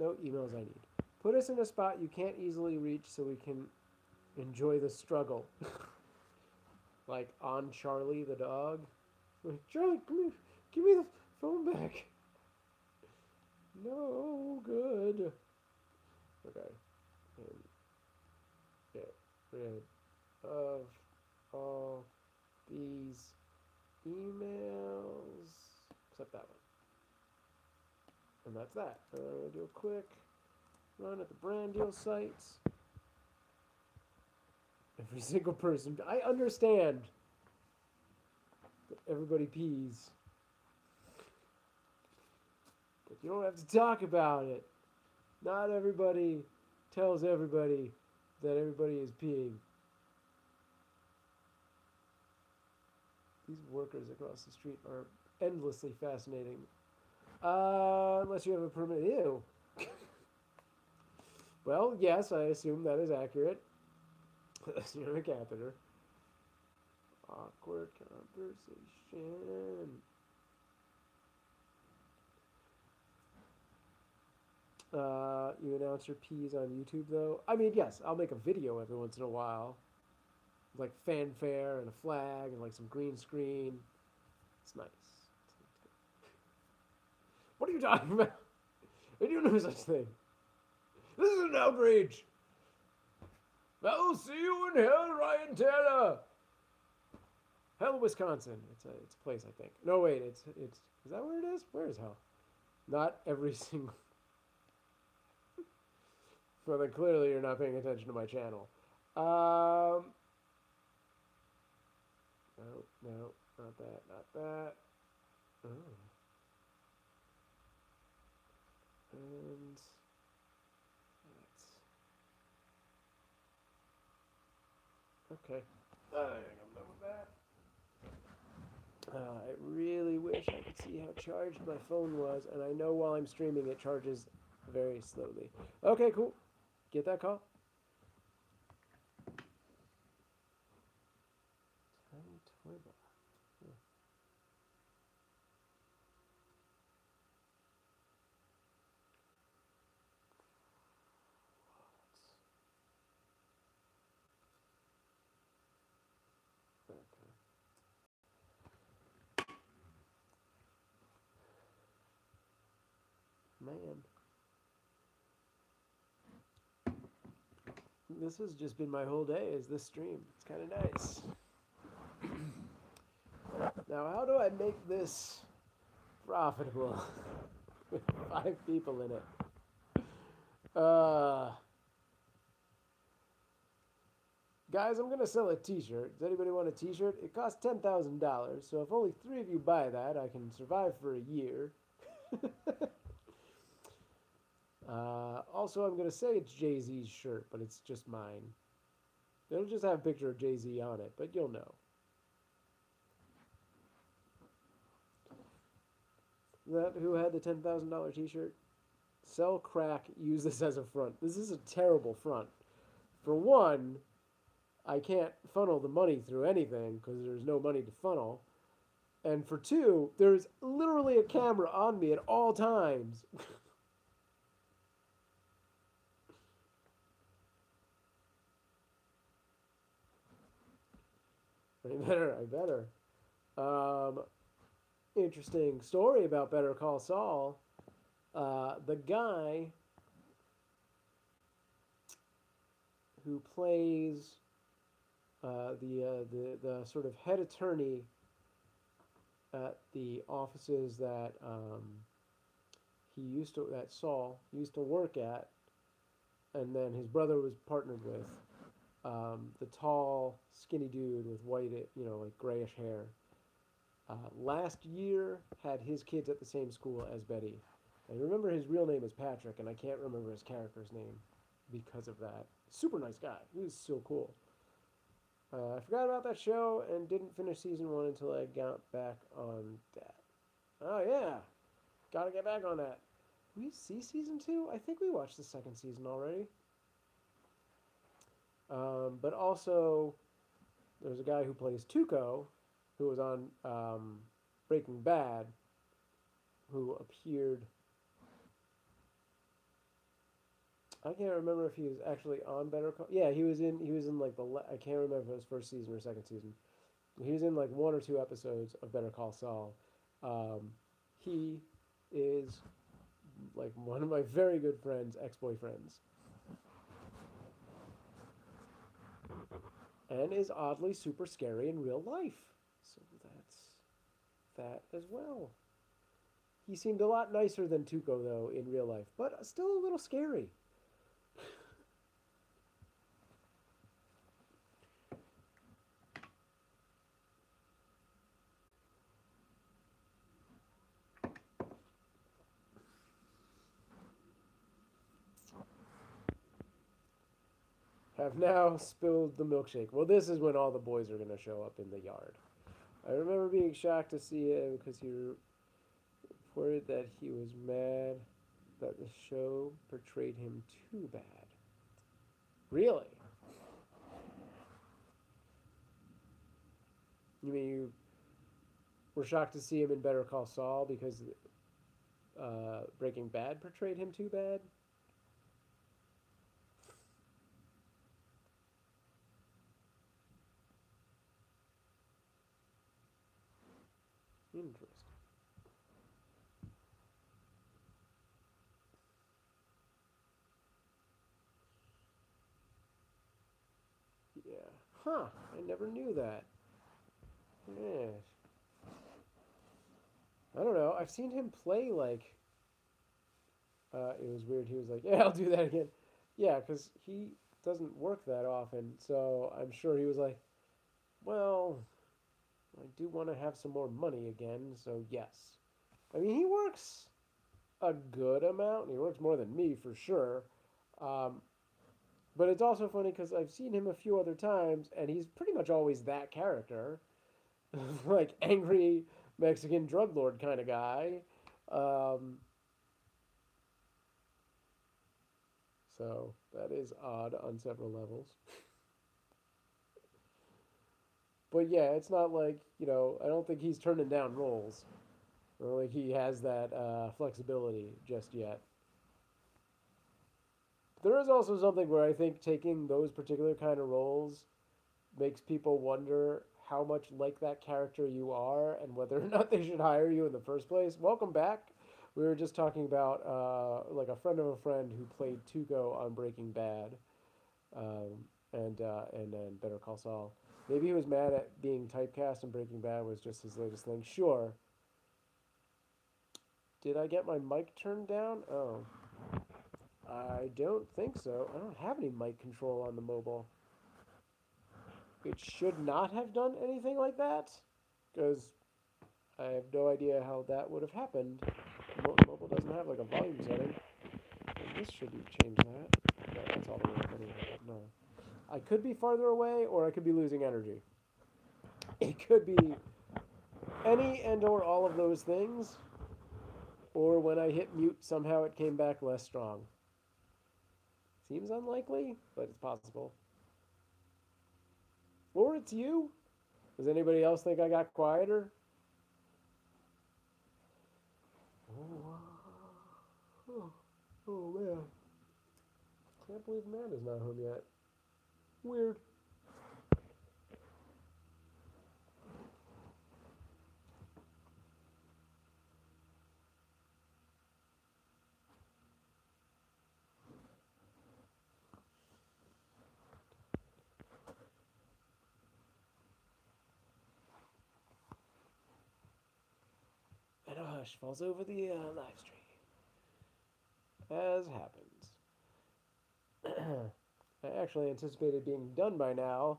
emails I need. Put us in a spot you can't easily reach so we can enjoy the struggle. Like on Charlie the dog. Like, Charlie, come here. Give me the phone back. No good. Okay. And get rid of all these emails. Except that one. And that's that. I'm going to do a quick run at the brand deal sites. Every single person. I understand that everybody pees. But you don't have to talk about it. Not everybody tells everybody that everybody is peeing. These workers across the street are endlessly fascinating. Unless you have a permit. Ew. Well, yes, I assume that is accurate. You have a catheter. Awkward conversation. You announce your P's on YouTube, though? I mean, yes, I'll make a video every once in a while. Like fanfare and a flag and like some green screen. It's nice. What are you talking about? I do no such thing. This is an outrage. I'll see you in hell, Ryan Taylor. Hell, Wisconsin. It's a place, I think. No, wait. It's. Is that where it is? Where is hell? Not every single. Well, then clearly you're not paying attention to my channel. No, not that, not that. Oh. And that's okay. I think I'm done with that. I really wish I could see how charged my phone was, and I know while I'm streaming it charges very slowly. Okay, cool. Get that call? Tiny toy bar. Yeah. Man. This has just been my whole day, is this stream. It's kind of nice. Now, how do I make this profitable with 5 people in it? Guys, I'm going to sell a t-shirt. Does anybody want a t-shirt? It costs $10,000, so if only 3 of you buy that, I can survive for a year. Also, I'm going to say it's Jay-Z's shirt, but it's just mine. It'll just have a picture of Jay-Z on it, but you'll know. That who had the $10,000 t-shirt? Sell crack, use this as a front. This is a terrible front. For one, I can't funnel the money through anything because there's no money to funnel. And for two, there's literally a camera on me at all times. I better. Interesting story about Better Call Saul. The guy who plays the sort of head attorney at the offices that Saul used to work at, and then his brother was partnered with. The tall, skinny dude with white, like grayish hair. Last year had his kids at the same school as Betty. I remember his real name is Patrick, and I can't remember his character's name because of that. Super nice guy. He was so cool. I forgot about that show and didn't finish season 1 until I got back on that. Oh, yeah. Gotta get back on that. Did we see season 2? I think we watched the second season already. But also, there's a guy who plays Tuco, who was on Breaking Bad, who appeared. I can't remember if he was actually on Better Call. Yeah, he was in like I can't remember if it was first season or second season. He was in like 1 or 2 episodes of Better Call Saul. He is like one of my very good friends' ex-boyfriends. And is oddly super scary in real life. So that's that as well. He seemed a lot nicer than Tuco, though, in real life, but still a little scary. have now spilled the milkshake. Well, this is when all the boys are going to show up in the yard. I remember being shocked to see him because he reported that he was mad that the show portrayed him too bad. Really? You mean you were shocked to see him in Better Call Saul because Breaking Bad portrayed him too bad? Interesting. Yeah. Huh. I never knew that. Yeah. I don't know. I've seen him play like. It was weird. He was like, "Yeah, I'll do that again." Yeah, because he doesn't work that often, so I'm sure he was like, "Well, I do want to have some more money again, so yes." I mean, he works a good amount. He works more than me for sure. Um, but it's also funny because I've seen him a few other times, and he's pretty much always that character, like angry Mexican drug lord kind of guy. Um, so that is odd on several levels. But yeah, it's not like, I don't think he's turning down roles. Or like he has that flexibility just yet. There is also something where I think taking those particular kind of roles makes people wonder how much like that character you are and whether or not they should hire you in the first place. Welcome back. We were just talking about like a friend of a friend who played Tuco on Breaking Bad, and then Better Call Saul. Maybe he was mad at being typecast in Breaking Bad was just his latest thing. Sure. Did I get my mic turned down? Oh, I don't think so. I don't have any mic control on the mobile. It should not have done anything like that because I have no idea how that would have happened. Mobile doesn't have like a volume setting. And this should change that. No, that's all the way up anyway. No. I could be farther away or I could be losing energy. It could be any and or all of those things, or when I hit mute, somehow it came back less strong. Seems unlikely, but it's possible. Or it's you. Does anybody else think I got quieter? Oh, oh man. Can't believe Amanda's not home yet. Weird. And a hush falls over the live stream. As happens. I actually anticipated being done by now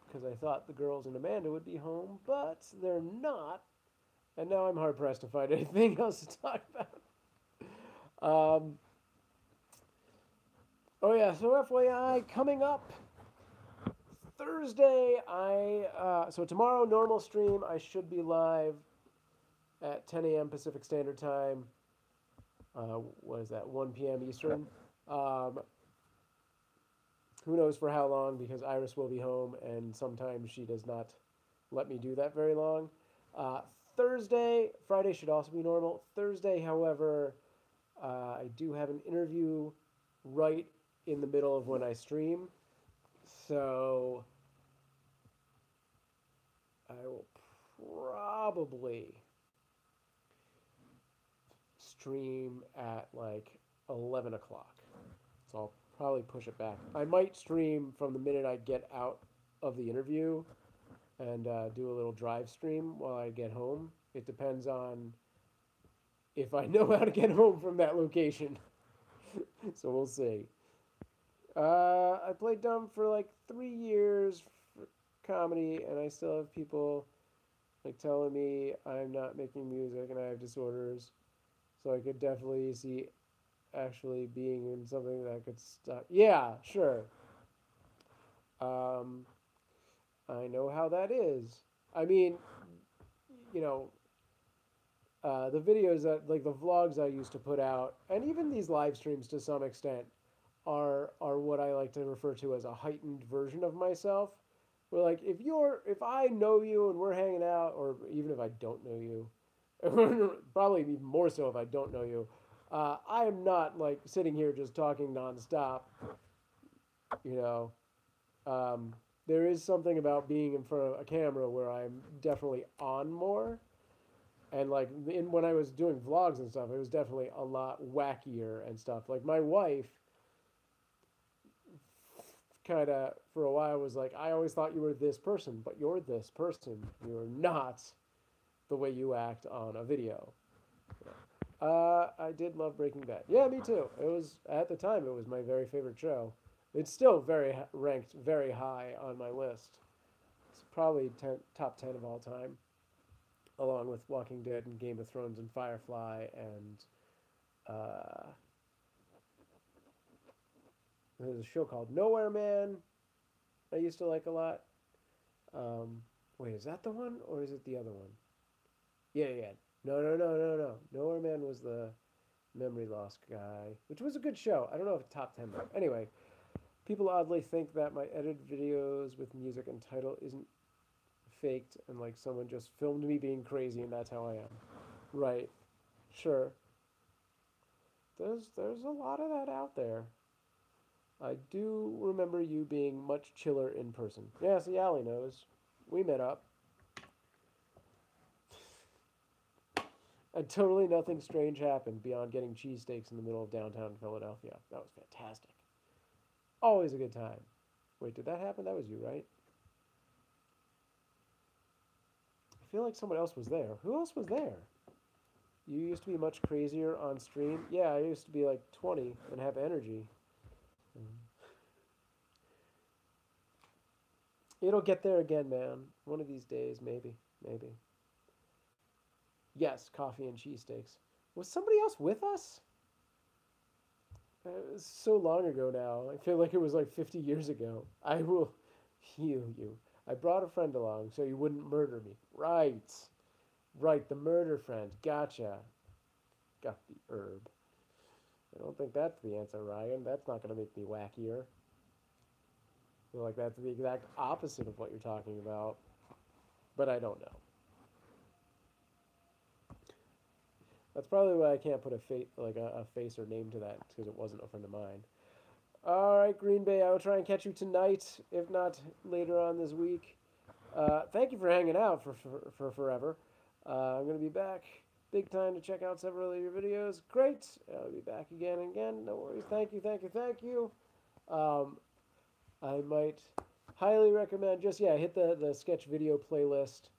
because I thought the girls and Amanda would be home, but they're not. And now I'm hard pressed to find anything else to talk about. Oh yeah, so FYI, coming up Thursday, so tomorrow normal stream, I should be live at 10 a.m. Pacific Standard Time. What is that? 1 p.m. Eastern. Who knows for how long because Iris will be home and sometimes she does not let me do that very long. Friday should also be normal. Thursday, however, I do have an interview right in the middle of when I stream. So I will probably stream at like 11 o'clock. So I'll probably push it back. I might stream from the minute I get out of the interview and do a little drive stream while I get home. It depends on if I know how to get home from that location. So we'll see. I played dumb for like 3 years for comedy, and I still have people like telling me I'm not making music and I have disorders. So I could definitely see actually being in something that could stop. Yeah, sure. Um, I know how that is. I mean, you know, the videos that, like the vlogs I used to put out, and even these live streams to some extent, are what I like to refer to as a heightened version of myself. Where like if I know you and we're hanging out, or even if I don't know you, probably even more so if I don't know you, I am not like sitting here just talking nonstop. You know, um, there is something about being in front of a camera where I'm definitely on more. And like when I was doing vlogs and stuff, it was definitely a lot wackier and stuff. Like my wife, kind of for a while was like, I always thought you were this person, but you're this person. You're not the way you act on a video. I did love Breaking Bad. Yeah, me too. It was at the time it was my very favorite show. It's still very ranked very high on my list. It's probably top 10 of all time, along with Walking Dead and Game of Thrones and Firefly and there's a show called Nowhere Man I used to like a lot. Um, Wait, is that the one or is it the other one? Yeah, yeah. No, no, no, no, no. Nowhere Man was the memory loss guy, which was a good show. I don't know if it's top 10 though. Anyway, people oddly think that my edited videos with music and title isn't faked and like someone just filmed me being crazy and that's how I am. Right. Sure. There's a lot of that out there. I do remember you being much chiller in person. Yeah, see, Allie knows. We met up. And totally nothing strange happened beyond getting cheesesteaks in the middle of downtown Philadelphia. That was fantastic. Always a good time. Wait, did that happen? That was you, right? I feel like someone else was there. Who else was there? You used to be much crazier on stream. Yeah, I used to be like 20 and have energy. It'll get there again, man. One of these days, maybe. Maybe. Yes, coffee and cheesesteaks. Was somebody else with us? It was so long ago now. I feel like it was like 50 years ago. I will heal you. I brought a friend along so you wouldn't murder me. Right. Right, the murder friend. Gotcha. Got the herb. I don't think that's the answer, Ryan. That's not going to make me wackier. I feel like that's the exact opposite of what you're talking about. But I don't know. That's probably why I can't put a face or name to that because it wasn't a friend of mine. All right, Green Bay. I will try and catch you tonight, if not later on this week. Thank you for hanging out for forever. I'm gonna be back big time to check out several of your videos. Great. I'll be back again and again. No worries. Thank you. Thank you. Thank you. Um, I might highly recommend just hit the sketch video playlist.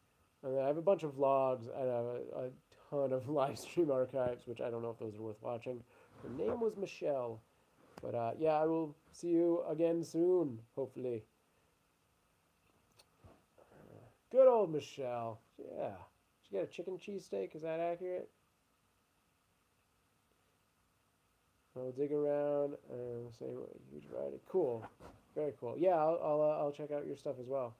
And I have a bunch of vlogs. I have a ton of live stream archives, which I don't know if those are worth watching. Her name was Michelle. But yeah, I will see you again soon, hopefully. Good old Michelle. Yeah. She got a chicken cheesesteak. Is that accurate? I'll dig around and say what a huge variety. Cool. Very cool. Yeah, I'll check out your stuff as well.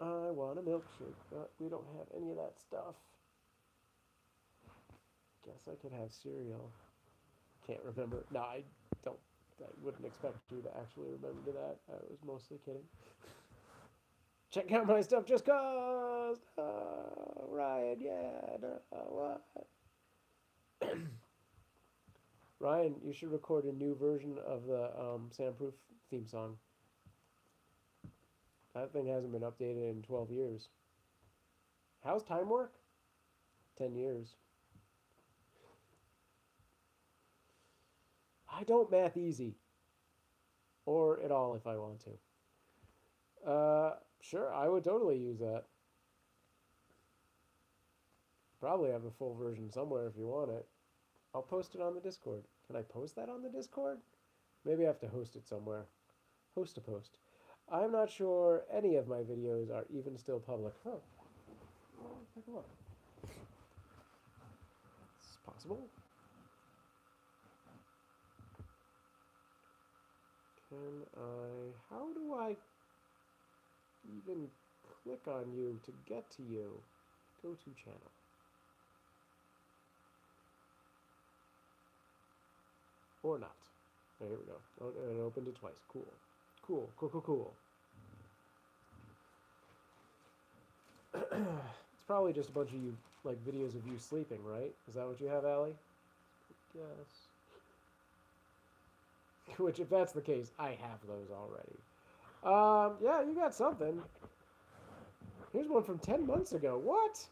I want a milkshake, but we don't have any of that stuff. Guess I could have cereal. Can't remember. No, I don't. I wouldn't expect you to actually remember that. I was mostly kidding. Check out my stuff just cause. Ryan, yeah. No, what? Ryan, you should record a new version of the SamProof theme song. That thing hasn't been updated in 12 years. How's time work? 10 years. I don't math easy. Or at all if I want to. Sure, I would totally use that. Probably have a full version somewhere if you want it. I'll post it on the Discord. Can I post that on the Discord? Maybe I have to host it somewhere. Host a post. I'm not sure any of my videos are even still public. Huh. Take a look. possible. How do I even click on you to get to you? Go to channel. Or not. There we go. Oh, it opened it twice. Cool. Cool, cool, cool, cool. It's probably just a bunch of you, like, videos of you sleeping, right? Is that what you have, Allie? Yes. Which, if that's the case, I have those already. Yeah, you got something. Here's one from 10 months ago. What?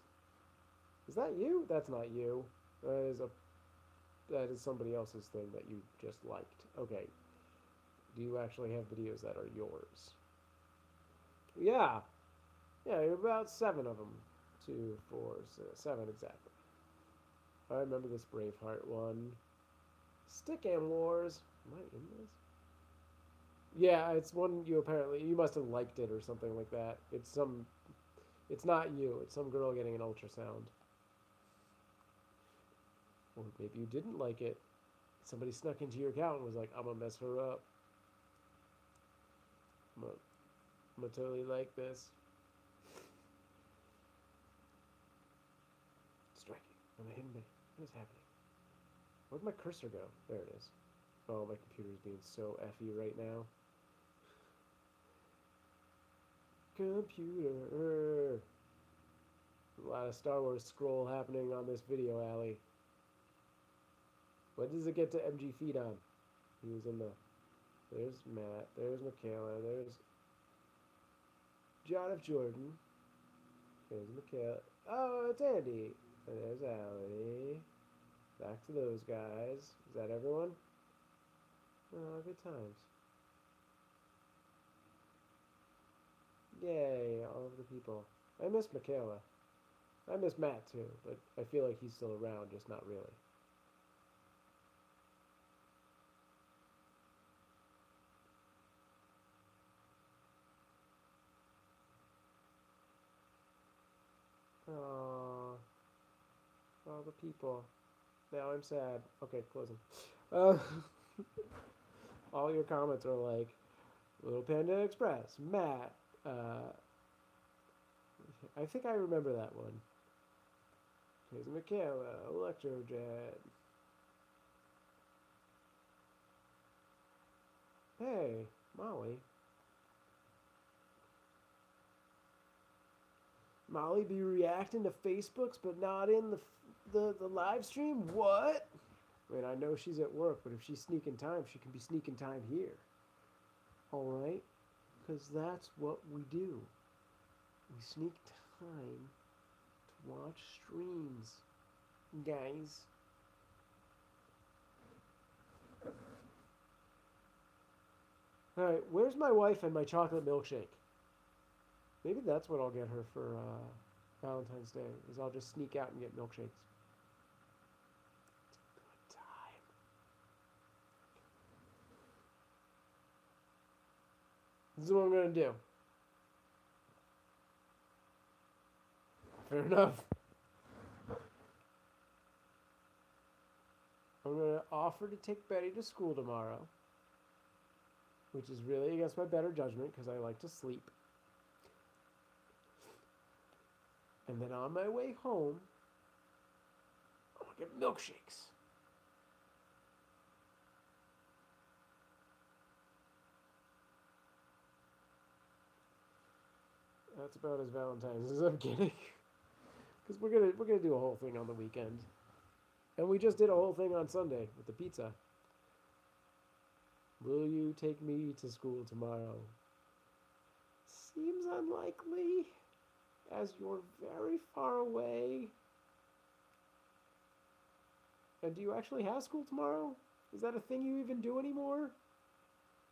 Is that you? That's not you. That is somebody else's thing that you just liked. Okay. Do you actually have videos that are yours? Yeah. Yeah, about 7 of them. 2, 4, 6, 7 exactly. I remember this Braveheart one. Stick-Am Wars. Am I in this? Yeah, it's one you must have liked it or something like that. It's not you. It's some girl getting an ultrasound. Or maybe you didn't like it. Somebody snuck into your account and was like, I'm gonna mess her up. I'm gonna totally like this. Striking. Am I hitting me? What is happening? Where'd my cursor go? There it is. Oh, my computer's being so effy right now. Computer. A lot of Star Wars scroll happening on this video, Allie. When does it get to MG Feed on? He was in the... There's Matt. There's Michaela. There's John F. Jordan. There's Michaela. Oh, it's Andy. And there's Allie. Back to those guys. Is that everyone? Oh, good times. Yay, all of the people. I miss Michaela. I miss Matt too, but I feel like he's still around, just not really. Oh, all the people. Now I'm sad. Okay, close them. All your comments are like, Little Panda Express, Matt. I think I remember that one. Here's Michaela, Electrojet. Hey, Molly. Molly be reacting to Facebooks, but not in the live stream? What? I mean, I know she's at work, but if she's sneaking time, she can be sneaking time here. Alright? Because that's what we do. We sneak time to watch streams. Guys. Alright, where's my wife and my chocolate milkshake? Maybe that's what I'll get her for Valentine's Day, is I'll just sneak out and get milkshakes. It's a good time. This is what I'm going to do. Fair enough. I'm going to offer to take Betty to school tomorrow, which is really against my better judgment because I like to sleep. And then on my way home, I'm going to get milkshakes. That's about as Valentine's as I'm getting. Because we're gonna do a whole thing on the weekend. And we just did a whole thing on Sunday with the pizza. Will you take me to school tomorrow? Seems unlikely, as you're very far away. And do you actually have school tomorrow? Is that a thing you even do anymore?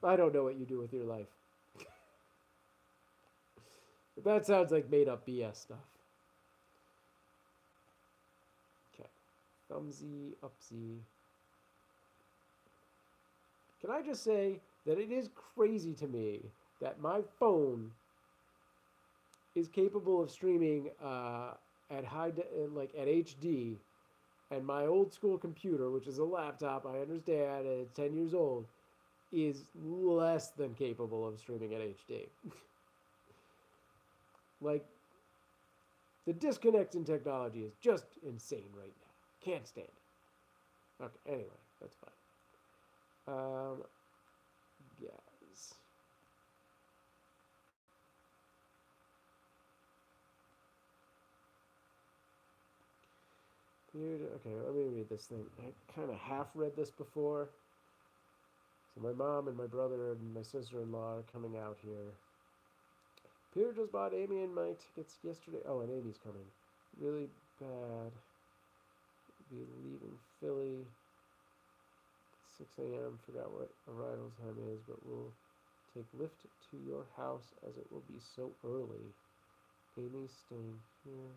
I don't know what you do with your life. But that sounds like made up BS stuff. Okay. Thumbsy, upsy. Can I just say that it is crazy to me that my phone is capable of streaming at HD And my old school computer, which is a laptop, I understand, and it's 10 years old, is less than capable of streaming at HD. Like, the disconnect in technology is just insane right now. Can't stand it. Okay, anyway, that's fine. Guys. Okay, let me read this thing. I kind of half read this before. So my mom and my brother and my sister-in-law are coming out here. Peter just bought Amy and my tickets yesterday. Oh, and Amy's coming. Really bad. We'll be leaving Philly 6 a.m. Forgot what arrival time is, but we'll take Lyft to your house as it will be so early. Amy's staying here,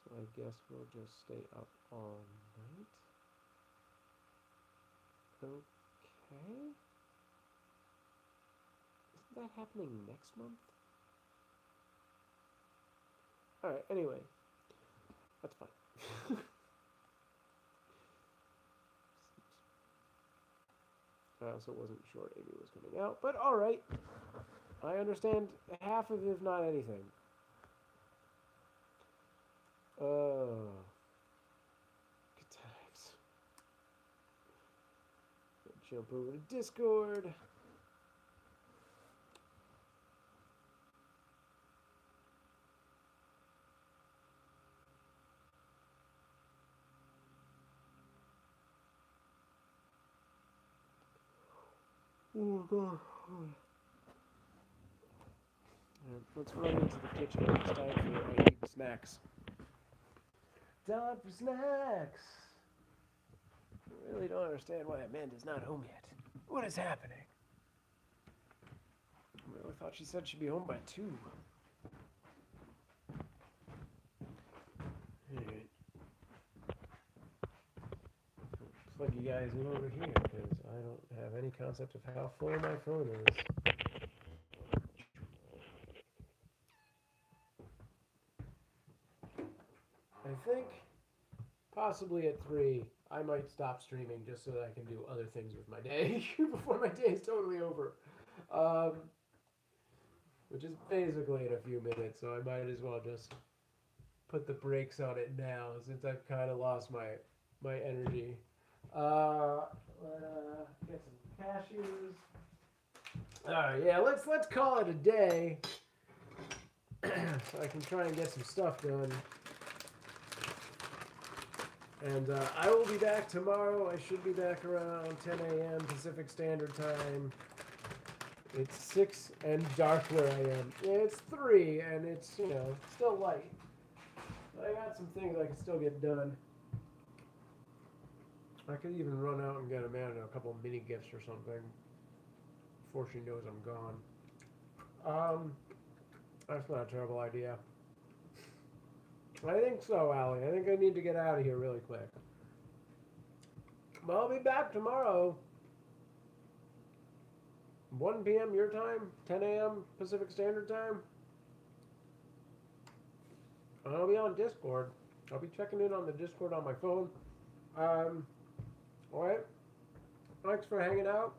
so I guess we'll just stay up all night. Okay. Isn't that happening next month? Alright, anyway. That's fine. I also wasn't sure Amy was coming out, but alright. I understand half of it, if not anything. Good times. Jump over to Discord. Oh god. Alright, let's run into the kitchen. It's time for I need snacks. Time for snacks! I really don't understand why Amanda's not home yet. What is happening? I really thought she said she'd be home by 2. Alright. Plug you guys in over here, because I don't have any concept of how full my phone is. I think possibly at 3 I might stop streaming just so that I can do other things with my day before my day is totally over. Which is basically in a few minutes, so I might as well just put the brakes on it now since I've kind of lost my energy. Get some cashews. Alright, yeah, let's call it a day so I can try and get some stuff done. And I will be back tomorrow. I should be back around 10 a.m. Pacific Standard Time. It's 6 and dark where I am. Yeah, it's 3 and it's, you know, still light. But I got some things I can still get done. I could even run out and get Amanda a couple of mini gifts or something before she knows I'm gone. That's not a terrible idea. I think so, Allie. I think I need to get out of here really quick. But I'll be back tomorrow. 1 p.m. your time, 10 a.m. Pacific Standard Time. I'll be on Discord. I'll be checking in on the Discord on my phone. Alright. Thanks for hanging out.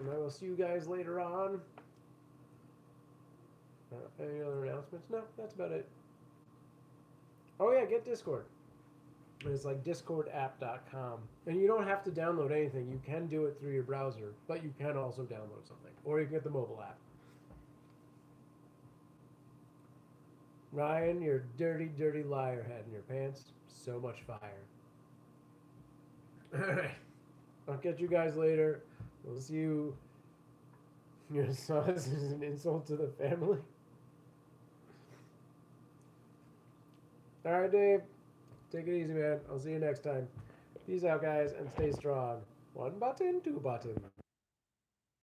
And I will see you guys later on. Any other announcements? No, that's about it. Oh yeah, get Discord. It's like discordapp.com. And you don't have to download anything. You can do it through your browser, but you can also download something. Or you can get the mobile app. Ryan, you're dirty, dirty liar head in your pants. So much fire. Alright. I'll catch you guys later. We'll see you. Your sauce is an insult to the family. Alright, Dave. Take it easy, man. I'll see you next time. Peace out, guys, and stay strong. 1 button, 2 button.